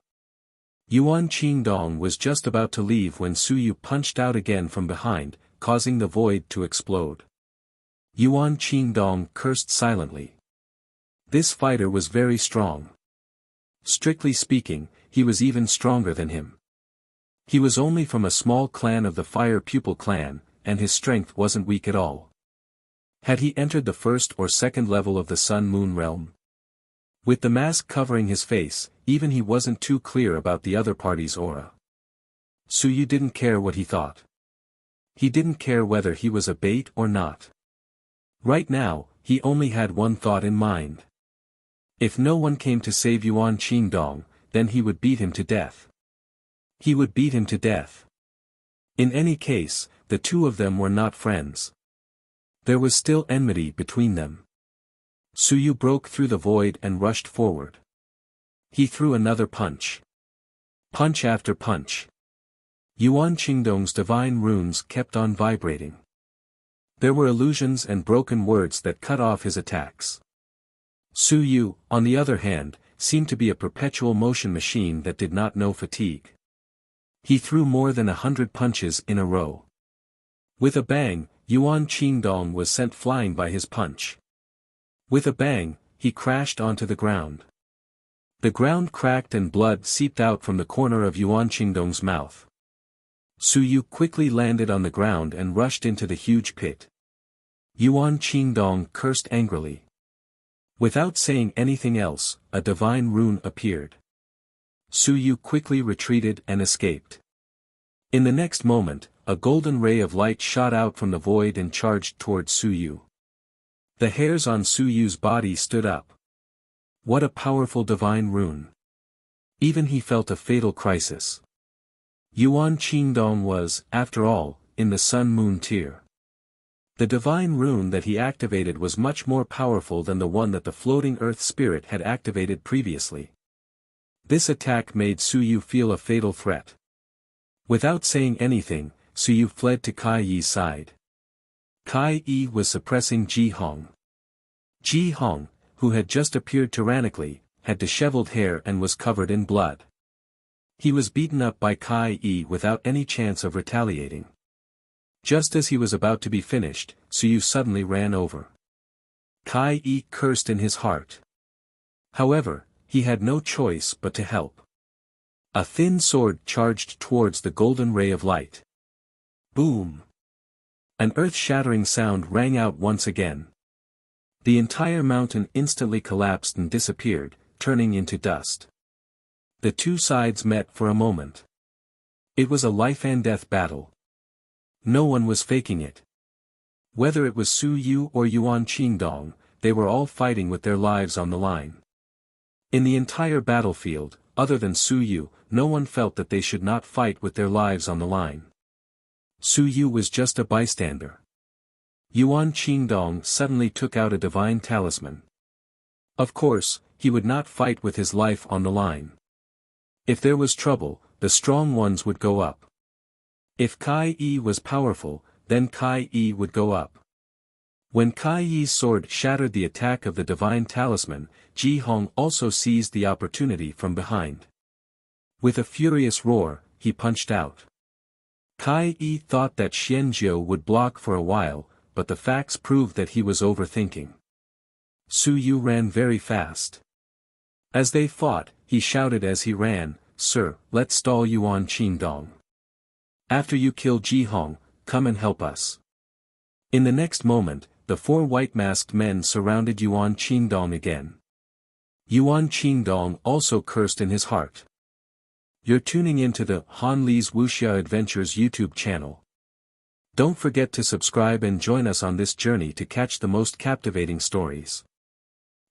Yuan Qingdong was just about to leave when Suyu punched out again from behind, causing the void to explode. Yuan Qingdong cursed silently. This fighter was very strong. Strictly speaking, he was even stronger than him. He was only from a small clan of the Fire Pupil clan, and his strength wasn't weak at all. Had he entered the first or second level of the Sun-Moon realm? With the mask covering his face, even he wasn't too clear about the other party's aura. Suyu didn't care what he thought. He didn't care whether he was a bait or not. Right now, he only had one thought in mind. If no one came to save Yuan Qingdong, then he would beat him to death. He would beat him to death. In any case, the two of them were not friends. There was still enmity between them. Suyu broke through the void and rushed forward. He threw another punch. Punch after punch. Yuan Qingdong's divine runes kept on vibrating. There were illusions and broken words that cut off his attacks. Suyu, on the other hand, seemed to be a perpetual motion machine that did not know fatigue. He threw more than 100 punches in a row. With a bang, Yuan Qingdong was sent flying by his punch. With a bang, he crashed onto the ground. The ground cracked and blood seeped out from the corner of Yuan Qingdong's mouth. Suyu quickly landed on the ground and rushed into the huge pit. Yuan Qingdong cursed angrily. Without saying anything else, a divine rune appeared. Suyu quickly retreated and escaped. In the next moment, a golden ray of light shot out from the void and charged towards Suyu. The hairs on Suyu's body stood up. What a powerful divine rune. Even he felt a fatal crisis. Yuan Qingdong was, after all, in the Sun-Moon tier. The divine rune that he activated was much more powerful than the one that the floating earth spirit had activated previously. This attack made Suyu feel a fatal threat. Without saying anything, Suyu fled to Kai Yi's side. Kai Yi was suppressing Ji Hong. Ji Hong, who had just appeared tyrannically, had disheveled hair and was covered in blood. He was beaten up by Kai Yi without any chance of retaliating. Just as he was about to be finished, Suyu suddenly ran over. Kai Yi cursed in his heart. However, he had no choice but to help. A thin sword charged towards the golden ray of light. Boom! An earth-shattering sound rang out once again. The entire mountain instantly collapsed and disappeared, turning into dust. The two sides met for a moment. It was a life-and-death battle. No one was faking it. Whether it was Su Yu or Yuan Qingdong, they were all fighting with their lives on the line. In the entire battlefield, other than Su Yu, no one felt that they should not fight with their lives on the line. Su Yu was just a bystander. Yuan Qingdong suddenly took out a divine talisman. Of course, he would not fight with his life on the line. If there was trouble, the strong ones would go up. If Kai Yi was powerful, then Kai Yi would go up. When Kai Yi's sword shattered the attack of the divine talisman, Ji Hong also seized the opportunity from behind. With a furious roar, he punched out. Kai Yi thought that Xianzhou would block for a while, but the facts proved that he was overthinking. Su Yu ran very fast. As they fought, he shouted as he ran, "Sir, let's stall Yuan Qingdong. After you kill Ji Hong, come and help us." In the next moment, the four white-masked men surrounded Yuan Qingdong again. Yuan Qingdong also cursed in his heart. You're tuning into the Han Li's Wuxia Adventures YouTube channel. Don't forget to subscribe and join us on this journey to catch the most captivating stories.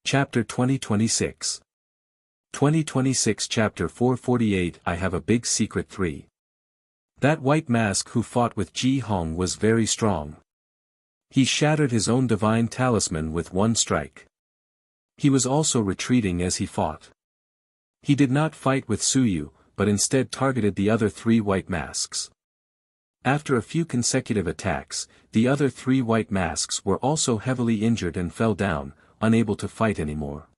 Chapter 2026. 2026 Chapter 448 I Have a Big Secret 3. That white mask who fought with Ji Hong was very strong. He shattered his own divine talisman with one strike. He was also retreating as he fought. He did not fight with Su Yu, but instead targeted the other three white masks. After a few consecutive attacks, the other three white masks were also heavily injured and fell down, unable to fight anymore.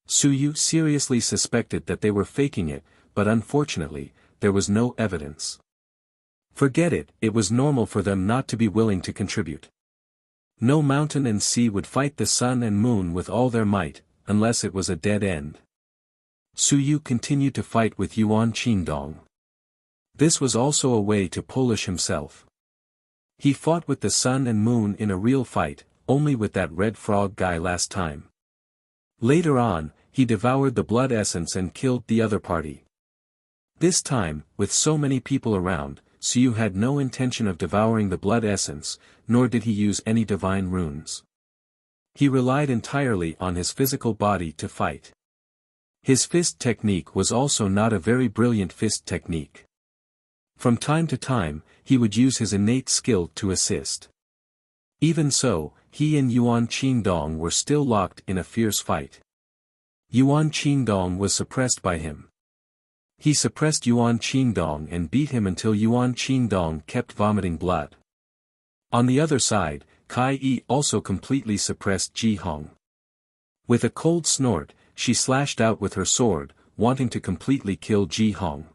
Su Yu seriously suspected that they were faking it, but unfortunately, there was no evidence. Forget it, it was normal for them not to be willing to contribute. No mountain and sea would fight the sun and moon with all their might, unless it was a dead end. Su Yu continued to fight with Yuan Qingdong. This was also a way to polish himself. He fought with the sun and moon in a real fight, only with that red frog guy last time. Later on, he devoured the blood essence and killed the other party. This time, with so many people around, Su Yu had no intention of devouring the blood essence, nor did he use any divine runes. He relied entirely on his physical body to fight. His fist technique was also not a very brilliant fist technique. From time to time, he would use his innate skill to assist. Even so, he and Yuan Qingdong were still locked in a fierce fight. Yuan Qingdong was suppressed by him. He suppressed Yuan Qingdong and beat him until Yuan Qingdong kept vomiting blood. On the other side, Kai Yi also completely suppressed Ji Hong. With a cold snort, she slashed out with her sword, wanting to completely kill Ji Hong.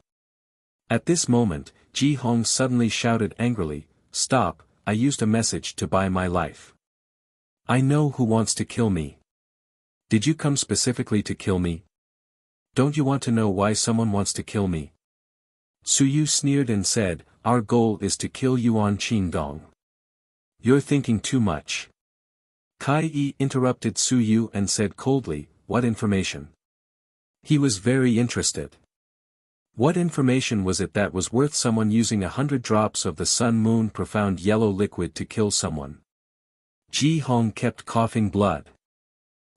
At this moment, Ji Hong suddenly shouted angrily, "Stop, I used a message to buy my life. I know who wants to kill me. Did you come specifically to kill me? Don't you want to know why someone wants to kill me?" Su Yu sneered and said, "Our goal is to kill Yuan Qingdong. You're thinking too much." Kai Yi interrupted Su Yu and said coldly, "What information?" He was very interested. What information was it that was worth someone using 100 drops of the sun-moon profound yellow liquid to kill someone? Ji Hong kept coughing blood.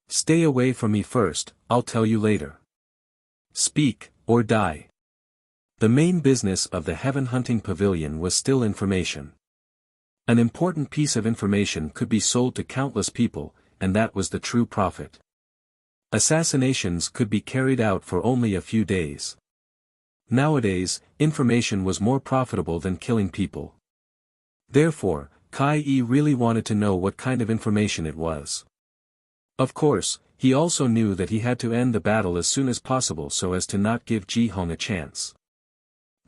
"Stay away from me first, I'll tell you later. Speak, or die." The main business of the Heaven Hunting Pavilion was still information. An important piece of information could be sold to countless people, and that was the true profit. Assassinations could be carried out for only a few days. Nowadays, information was more profitable than killing people. Therefore, Kai Yi really wanted to know what kind of information it was. Of course, he also knew that he had to end the battle as soon as possible so as to not give Ji Hong a chance.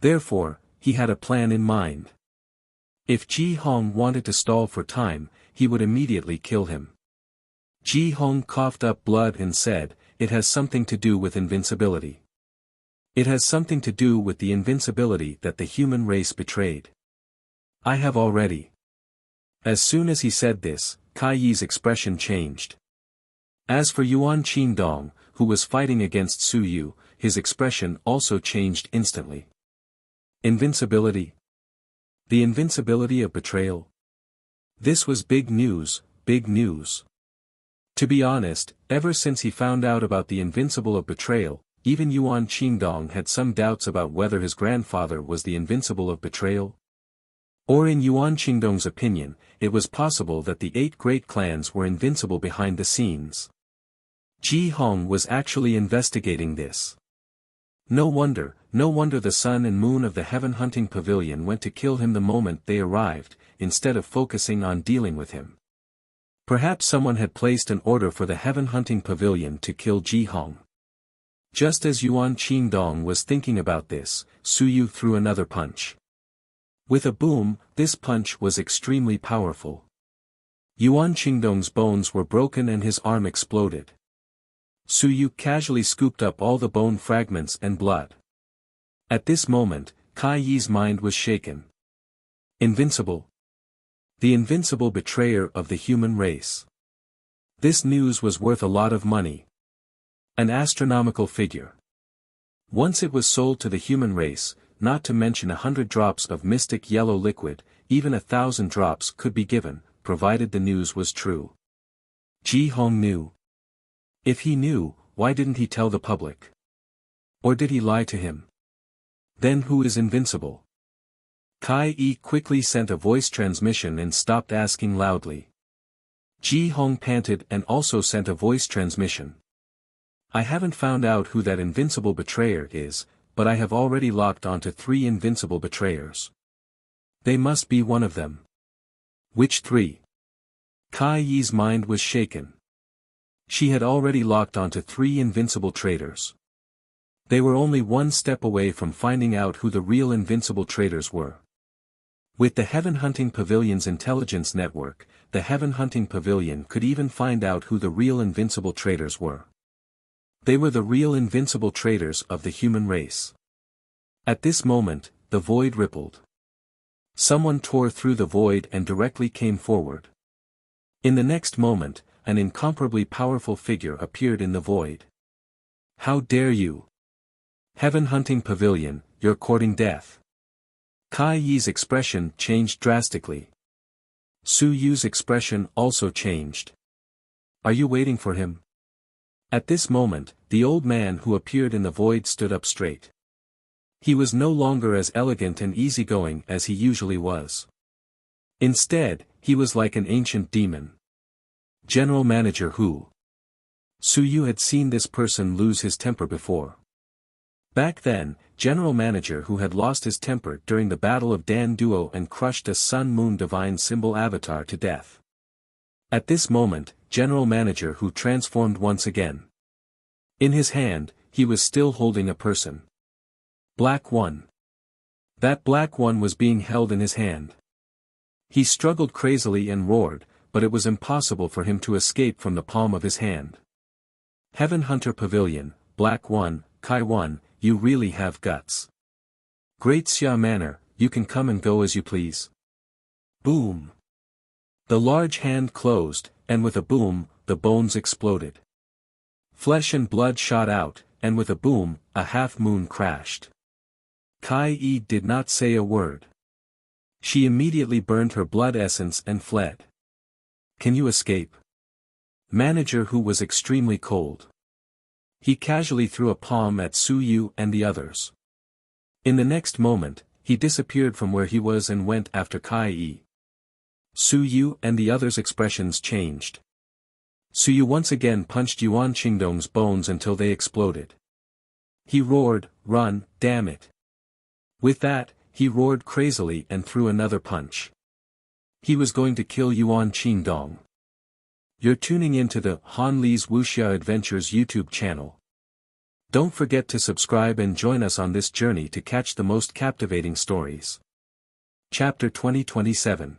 Therefore, he had a plan in mind. If Ji Hong wanted to stall for time, he would immediately kill him. Ji Hong coughed up blood and said, "It has something to do with invincibility. It has something to do with the invincibility that the human race betrayed. I have already." As soon as he said this, Kai Yi's expression changed. As for Yuan Qingdong, who was fighting against Su Yu, his expression also changed instantly. Invincibility? The invincibility of betrayal? This was big news, big news. To be honest, ever since he found out about the Invincible of Betrayal, even Yuan Qingdong had some doubts about whether his grandfather was the Invincible of Betrayal. Or in Yuan Qingdong's opinion, it was possible that the 8 great clans were invincible behind the scenes. Ji Hong was actually investigating this. No wonder the sun and moon of the heaven hunting pavilion went to kill him the moment they arrived, instead of focusing on dealing with him. Perhaps someone had placed an order for the heaven hunting pavilion to kill Ji Hong. Just as Yuan Qingdong was thinking about this, Su Yu threw another punch. With a boom, this punch was extremely powerful. Yuan Qingdong's bones were broken and his arm exploded. Su Yu casually scooped up all the bone fragments and blood. At this moment, Kai Yi's mind was shaken. Invincible. The invincible betrayer of the human race. This news was worth a lot of money. An astronomical figure. Once it was sold to the human race, not to mention 100 drops of mystic yellow liquid, even 1,000 drops could be given, provided the news was true. Ji Hong knew. If he knew, why didn't he tell the public? Or did he lie to him? Then who is invincible? Kai Yi quickly sent a voice transmission and stopped asking loudly. Ji Hong panted and also sent a voice transmission. I haven't found out who that invincible betrayer is, but I have already locked onto 3 invincible betrayers. They must be one of them. Which 3? Kai Yi's mind was shaken. She had already locked onto 3 invincible traitors. They were only one step away from finding out who the real invincible traitors were. With the Heaven Hunting Pavilion's intelligence network, the Heaven Hunting Pavilion could even find out who the real invincible traitors were. They were the real invincible traitors of the human race. At this moment, the void rippled. Someone tore through the void and directly came forward. In the next moment, an incomparably powerful figure appeared in the void. How dare you? Heaven Hunting Pavilion, you're courting death. Kai Yi's expression changed drastically. Su Yu's expression also changed. Are you waiting for him? At this moment, the old man who appeared in the void stood up straight. He was no longer as elegant and easygoing as he usually was. Instead, he was like an ancient demon. General Manager Hu. Su Yu had seen this person lose his temper before. Back then, General Manager Hu had lost his temper during the Battle of Dan Duo and crushed a Sun-Moon Divine Symbol avatar to death. At this moment, General Manager Hu transformed once again. In his hand, he was still holding a person. Black One. That Black One was being held in his hand. He struggled crazily and roared, but it was impossible for him to escape from the palm of his hand. Heaven Hunter Pavilion, Black One, Kai One, you really have guts. Great Xia Manor, you can come and go as you please. Boom. The large hand closed, and with a boom, the bones exploded. Flesh and blood shot out, and with a boom, a half-moon crashed. Kai Yi did not say a word. She immediately burned her blood essence and fled. Can you escape? Manager Hu was extremely cold. He casually threw a palm at Su Yu and the others. In the next moment, he disappeared from where he was and went after Kai Yi. Su Yu and the others' expressions changed. Su Yu once again punched Yuan Qingdong's bones until they exploded. He roared, "Run, damn it!" With that, he roared crazily and threw another punch. He was going to kill Yuan Qingdong. You're tuning into the Han Li's Wuxia Adventures YouTube channel. Don't forget to subscribe and join us on this journey to catch the most captivating stories. Chapter 2027.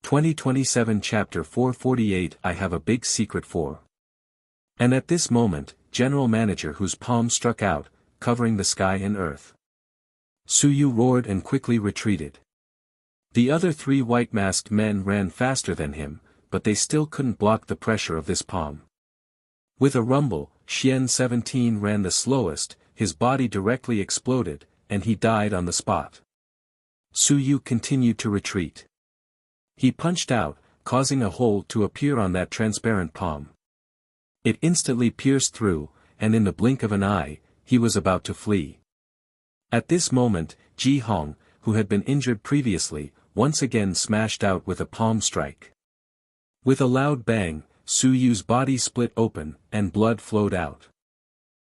2027 Chapter 448 I have a big secret for. And at this moment, General Manager Hu's palm struck out, covering the sky and earth. Su Yu roared and quickly retreated. The other 3 white-masked men ran faster than him, but they still couldn't block the pressure of this palm. With a rumble, Xian 17 ran the slowest, his body directly exploded, and he died on the spot. Su Yu continued to retreat. He punched out, causing a hole to appear on that transparent palm. It instantly pierced through, and in the blink of an eye, he was about to flee. At this moment, Ji Hong, who had been injured previously, once again smashed out with a palm strike. With a loud bang, Su Yu's body split open, and blood flowed out.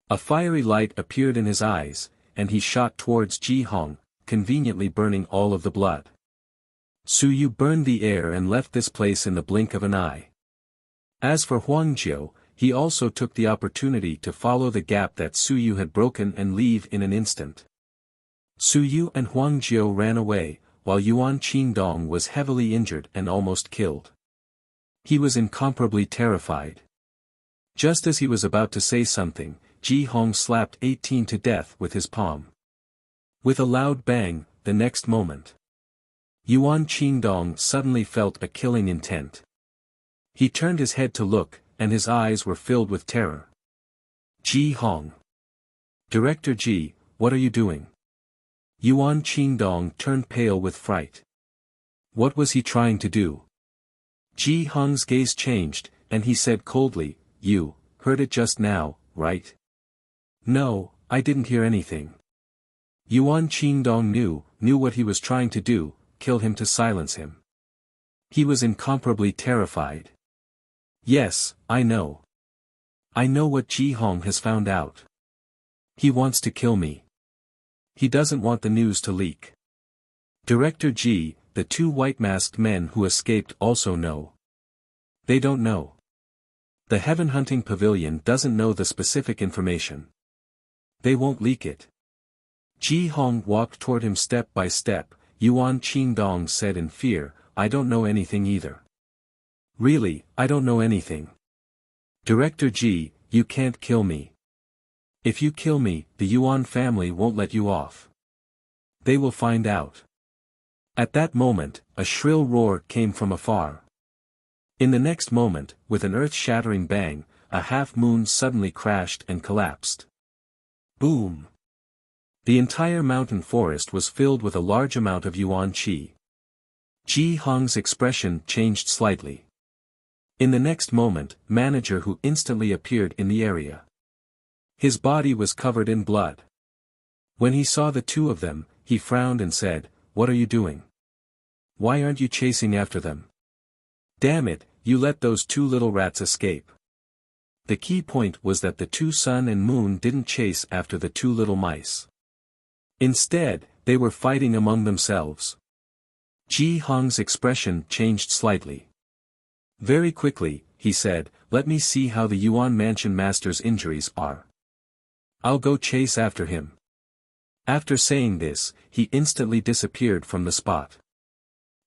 A fiery light appeared in his eyes, and he shot towards Ji Hong, conveniently burning all of the blood. Su Yu burned the air and left this place in the blink of an eye. As for Huang Jiu, he also took the opportunity to follow the gap that Su Yu had broken and leave in an instant. Su Yu and Huang Jiu ran away, while Yuan Qingdong was heavily injured and almost killed. He was incomparably terrified. Just as he was about to say something, Ji Hong slapped 18 to death with his palm. With a loud bang, the next moment, Yuan Qingdong suddenly felt a killing intent. He turned his head to look, and his eyes were filled with terror. Ji Hong. Director Ji, what are you doing? Yuan Qingdong turned pale with fright. What was he trying to do? Ji Hong's gaze changed, and he said coldly, You heard it just now, right? No, I didn't hear anything. Yuan Qingdong knew what he was trying to do, kill him to silence him. He was incomparably terrified. Yes, I know. I know what Ji Hong has found out. He wants to kill me. He doesn't want the news to leak. Director Ji, the two white-masked men who escaped also know. They don't know. The Heaven Hunting Pavilion doesn't know the specific information. They won't leak it. Ji Hong walked toward him step by step. Yuan Qingdong said in fear, I don't know anything either. Really, I don't know anything. Director Ji, you can't kill me. If you kill me, the Yuan family won't let you off. They will find out. At that moment, a shrill roar came from afar. In the next moment, with an earth-shattering bang, a half-moon suddenly crashed and collapsed. Boom! The entire mountain forest was filled with a large amount of yuan qi. Ji Hong's expression changed slightly. In the next moment, manager who instantly appeared in the area. His body was covered in blood. When he saw the two of them, he frowned and said, What are you doing? Why aren't you chasing after them? Damn it, you let those two little rats escape. The key point was that the two sun and moon didn't chase after the two little mice. Instead, they were fighting among themselves. Ji Hong's expression changed slightly. Very quickly, he said, Let me see how the Yuan Mansion Master's injuries are. I'll go chase after him. After saying this, he instantly disappeared from the spot.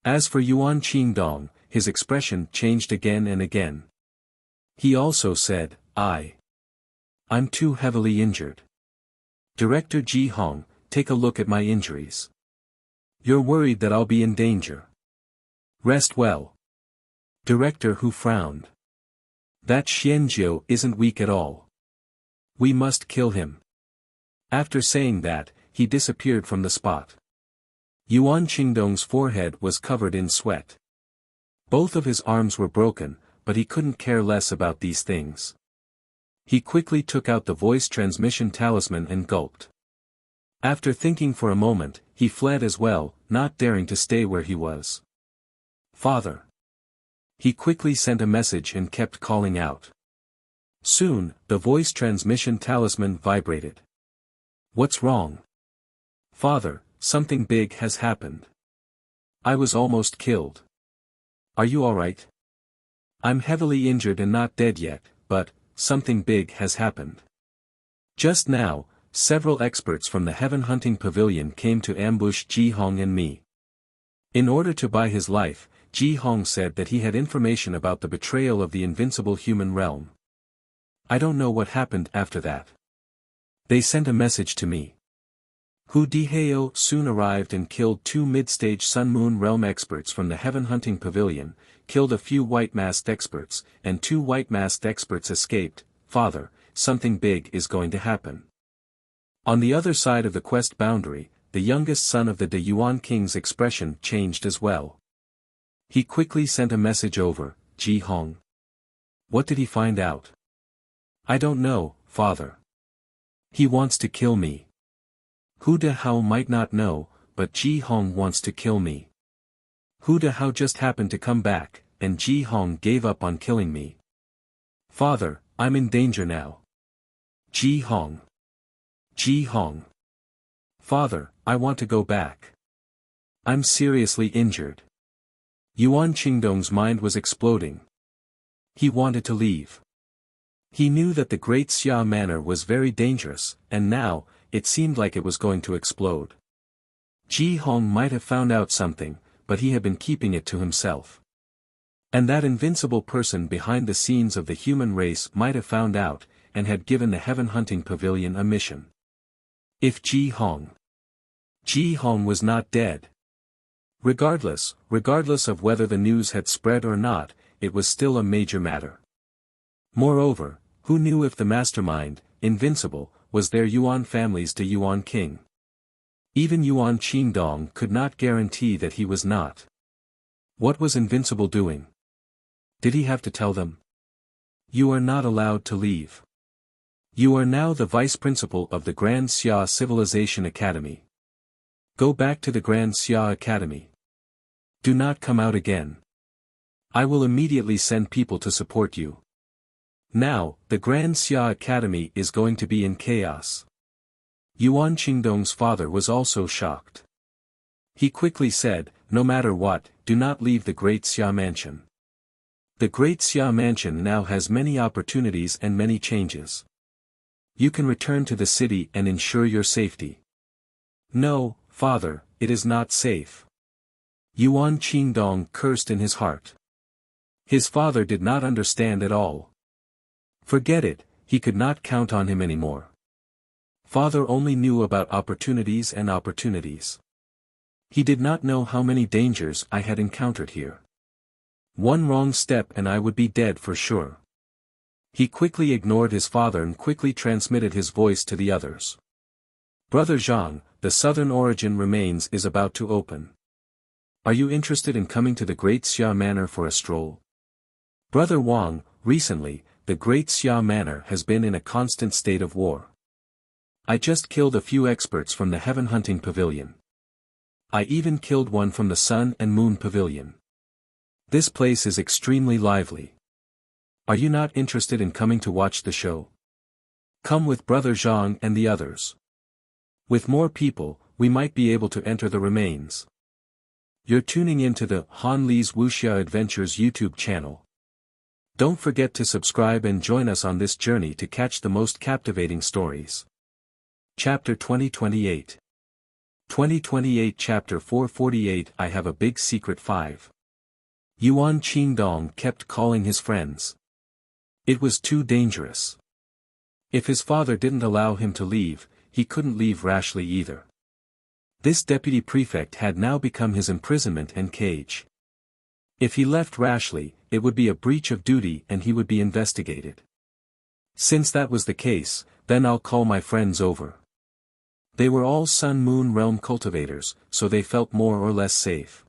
As for Yuan Qingdong, his expression changed again and again. He also said, I'm too heavily injured. Director Ji Hong, take a look at my injuries. You're worried that I'll be in danger. Rest well. Director Hu frowned. That Xianjiu isn't weak at all. We must kill him. After saying that, he disappeared from the spot. Yuan Qingdong's forehead was covered in sweat. Both of his arms were broken, but he couldn't care less about these things. He quickly took out the voice transmission talisman and gulped. After thinking for a moment, he fled as well, not daring to stay where he was. Father. He quickly sent a message and kept calling out. Soon, the voice transmission talisman vibrated. What's wrong? Father, something big has happened. I was almost killed. Are you alright? I'm heavily injured and not dead yet, but something big has happened. Just now, several experts from the Heaven Hunting Pavilion came to ambush Ji Hong and me. In order to buy his life, Ji Hong said that he had information about the betrayal of the invincible human realm. I don't know what happened after that. They sent a message to me. Hu Diheo soon arrived and killed two mid-stage Sun-Moon realm experts from the Heaven Hunting Pavilion, killed a few white-masked experts, and two white-masked experts escaped. Father, something big is going to happen. On the other side of the quest boundary, the youngest son of the De Yuan King's expression changed as well. He quickly sent a message over, Ji Hong. What did he find out? I don't know, father. He wants to kill me. Hu De Hao might not know, but Ji Hong wants to kill me. Hu De Hao just happened to come back, and Ji Hong gave up on killing me. Father, I'm in danger now. Ji Hong. Ji Hong. Father, I want to go back. I'm seriously injured. Yuan Qingdong's mind was exploding. He wanted to leave. He knew that the Great Xia Manor was very dangerous, and now, it seemed like it was going to explode. Ji Hong might have found out something, but he had been keeping it to himself. And that invincible person behind the scenes of the human race might have found out, and had given the Heaven Hunting Pavilion a mission. If Ji Hong was not dead. Regardless of whether the news had spread or not, it was still a major matter. Moreover, who knew if the mastermind, invincible, was their Yuan family's de Yuan king? Even Yuan Qingdong could not guarantee that he was not. What was Invincible doing? Did he have to tell them? You are not allowed to leave. You are now the vice principal of the Grand Xia Civilization Academy. Go back to the Grand Xia Academy. Do not come out again. I will immediately send people to support you. Now, the Grand Xia Academy is going to be in chaos. Yuan Qingdong's father was also shocked. He quickly said, no matter what, do not leave the Great Xia Mansion. The Great Xia Mansion now has many opportunities and many changes. You can return to the city and ensure your safety. No, father, it is not safe. Yuan Qingdong cursed in his heart. His father did not understand at all. Forget it, he could not count on him anymore. Father only knew about opportunities and opportunities. He did not know how many dangers I had encountered here. One wrong step and I would be dead for sure. He quickly ignored his father and quickly transmitted his voice to the others. Brother Zhang, the Southern Origin Remains is about to open. Are you interested in coming to the Great Xia Manor for a stroll? Brother Wang, recently, the Great Xia Manor has been in a constant state of war. I just killed a few experts from the Heaven Hunting Pavilion. I even killed one from the Sun and Moon Pavilion. This place is extremely lively. Are you not interested in coming to watch the show? Come with Brother Zhang and the others. With more people, we might be able to enter the remains. You're tuning into the Han Li's Wuxia Adventures YouTube channel. Don't forget to subscribe and join us on this journey to catch the most captivating stories. Chapter 2028. 2028 Chapter 448 I Have a Big Secret 5. Yuan Qingdong kept calling his friends. It was too dangerous. If his father didn't allow him to leave, he couldn't leave rashly either. This deputy prefect had now become his imprisonment and cage. If he left rashly, it would be a breach of duty and he would be investigated. Since that was the case, then I'll call my friends over. They were all Sun-Moon realm cultivators, so they felt more or less safe.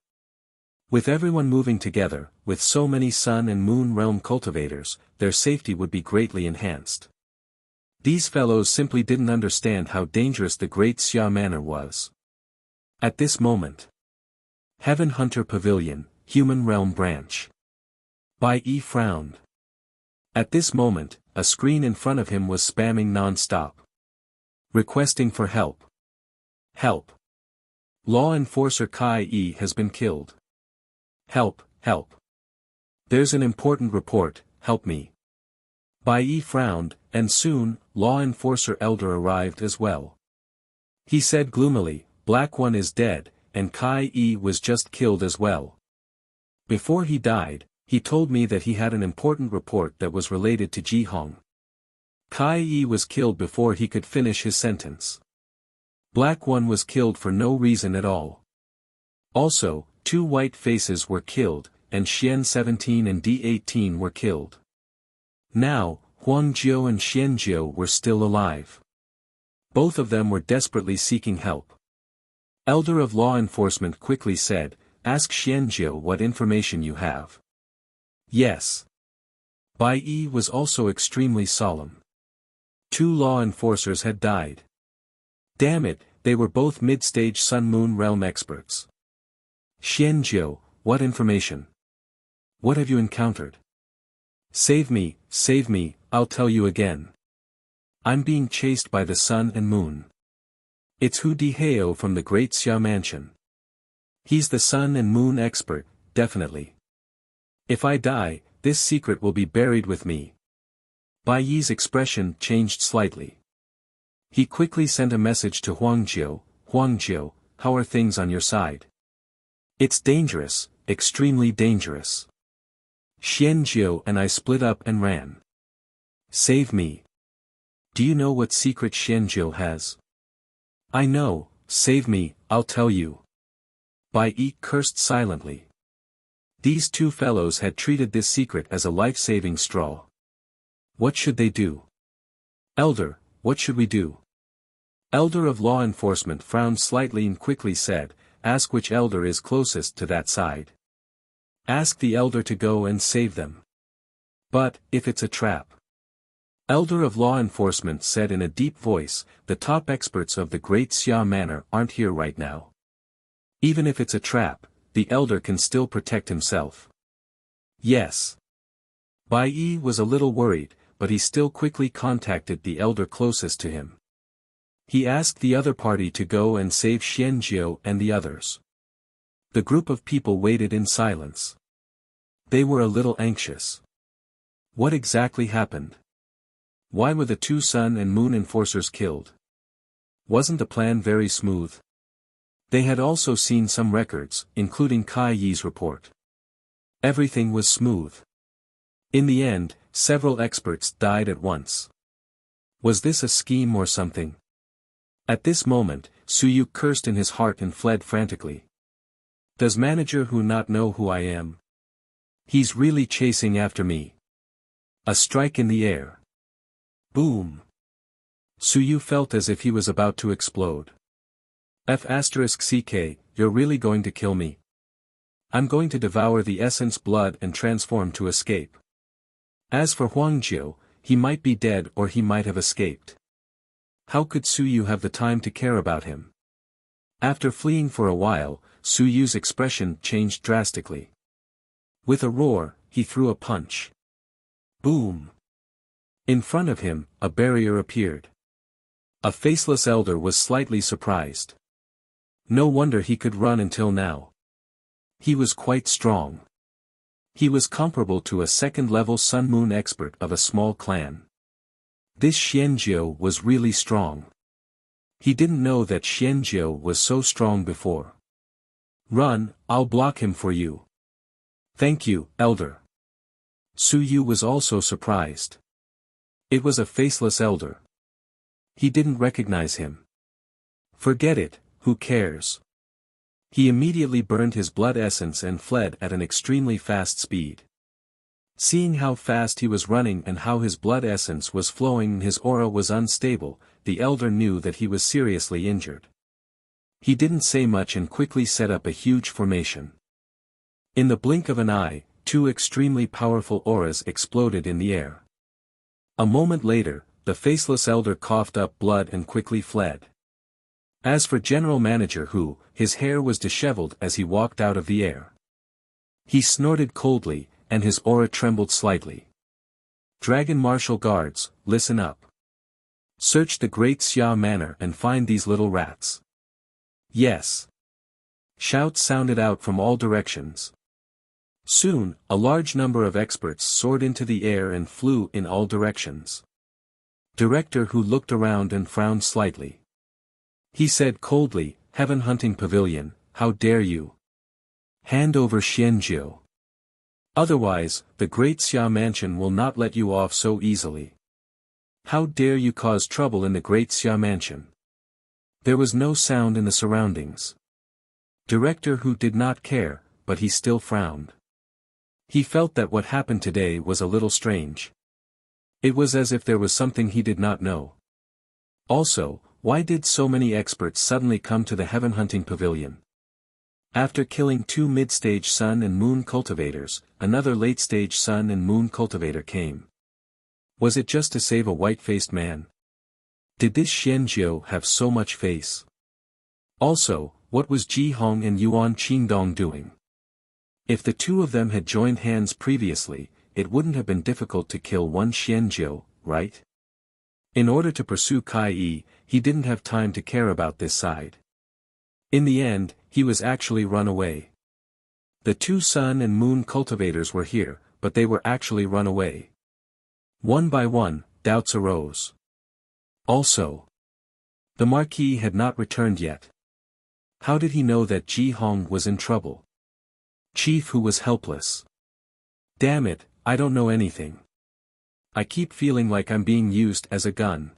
With everyone moving together, with so many Sun and Moon realm cultivators, their safety would be greatly enhanced. These fellows simply didn't understand how dangerous the Great Xia Manor was. At this moment. Heaven Hunter Pavilion, Human Realm Branch. Bai Yi frowned. At this moment, a screen in front of him was spamming non-stop. Requesting for help. Help. Law enforcer Kai Yi has been killed. Help, help. There's an important report, help me. Bai Yi frowned, and soon, law enforcer Elder arrived as well. He said gloomily, Black One is dead, and Kai Yi was just killed as well. Before he died, he told me that he had an important report that was related to Ji Hong. Kai Yi was killed before he could finish his sentence. Black One was killed for no reason at all. Also, 2 white faces were killed, and Xian 17 and D18 were killed. Now, Huang Jiu and Xian Jiu were still alive. Both of them were desperately seeking help. Elder of Law Enforcement quickly said, ask Xianjiu what information you have. Yes. Bai Yi was also extremely solemn. 2 law enforcers had died. Damn it, they were both mid-stage Sun-Moon realm experts. Xianjiu, what information? What have you encountered? Save me, I'll tell you again. I'm being chased by the sun and moon. It's Hu Diheo from the Great Xia Mansion. He's the sun and moon expert, definitely. If I die, this secret will be buried with me. Bai Yi's expression changed slightly. He quickly sent a message to Huangjiu, how are things on your side? It's dangerous, extremely dangerous. Xianjiu and I split up and ran. Save me. Do you know what secret Xianjiu has? I know, save me, I'll tell you. Bai Yi cursed silently. These 2 fellows had treated this secret as a life-saving straw. What should they do? Elder, what should we do? Elder of law enforcement frowned slightly and quickly said, ask which elder is closest to that side. Ask the elder to go and save them. But, if it's a trap? Elder of law enforcement said in a deep voice, the top experts of the Great Xia Manor aren't here right now. Even if it's a trap, the elder can still protect himself. Yes. Bai Yi was a little worried, but he still quickly contacted the elder closest to him. He asked the other party to go and save Xianjiu and the others. The group of people waited in silence. They were a little anxious. What exactly happened? Why were the 2 sun and moon enforcers killed? Wasn't the plan very smooth? They had also seen some records, including Kai Yi's report. Everything was smooth. In the end, several experts died at once. Was this a scheme or something? At this moment, Suyu cursed in his heart and fled frantically. Does Manager Hu not know who I am? He's really chasing after me. A strike in the air. Boom. Suyu felt as if he was about to explode. F***ck, you're really going to kill me? I'm going to devour the essence blood and transform to escape. As for Huangjiu, he might be dead or he might have escaped. How could Suyu have the time to care about him? After fleeing for a while, Suyu's expression changed drastically. With a roar, he threw a punch. Boom! In front of him, a barrier appeared. A faceless elder was slightly surprised. No wonder he could run until now. He was quite strong. He was comparable to a second-level Sun-Moon expert of a small clan. This Xianjiu was really strong. He didn't know that Xianjiu was so strong before. Run, I'll block him for you. Thank you, elder. Suyu was also surprised. It was a faceless elder. He didn't recognize him. Forget it, who cares? He immediately burned his blood essence and fled at an extremely fast speed. Seeing how fast he was running and how his blood essence was flowing and his aura was unstable, the elder knew that he was seriously injured. He didn't say much and quickly set up a huge formation. In the blink of an eye, 2 extremely powerful auras exploded in the air. A moment later, the faceless elder coughed up blood and quickly fled. As for General Manager Hu, his hair was disheveled as he walked out of the air. He snorted coldly, and his aura trembled slightly. Dragon Martial Guards, listen up. Search the Great Xia Manor and find these little rats. Yes. Shouts sounded out from all directions. Soon, a large number of experts soared into the air and flew in all directions. Director Hu looked around and frowned slightly. He said coldly, Heaven Hunting Pavilion, how dare you? Hand over Xianjiu. Otherwise, the Great Xia Mansion will not let you off so easily. How dare you cause trouble in the Great Xia Mansion? There was no sound in the surroundings. Director Hu did not care, but he still frowned. He felt that what happened today was a little strange. It was as if there was something he did not know. Also, why did so many experts suddenly come to the Heaven Hunting Pavilion? After killing 2 mid-stage sun and moon cultivators, another late-stage sun and moon cultivator came. Was it just to save a white-faced man? Did this Xianjiu have so much face? Also, what was Ji Hong and Yuan Qingdong doing? If the two of them had joined hands previously, it wouldn't have been difficult to kill one Xianjiu, right? In order to pursue Kai Yi, he didn't have time to care about this side. In the end, he was actually run away. The 2 sun and moon cultivators were here, but they were actually run away. One by one, doubts arose. Also, the Marquis had not returned yet. How did he know that Ji Hong was in trouble? Chief who was helpless. Damn it, I don't know anything. I keep feeling like I'm being used as a gun.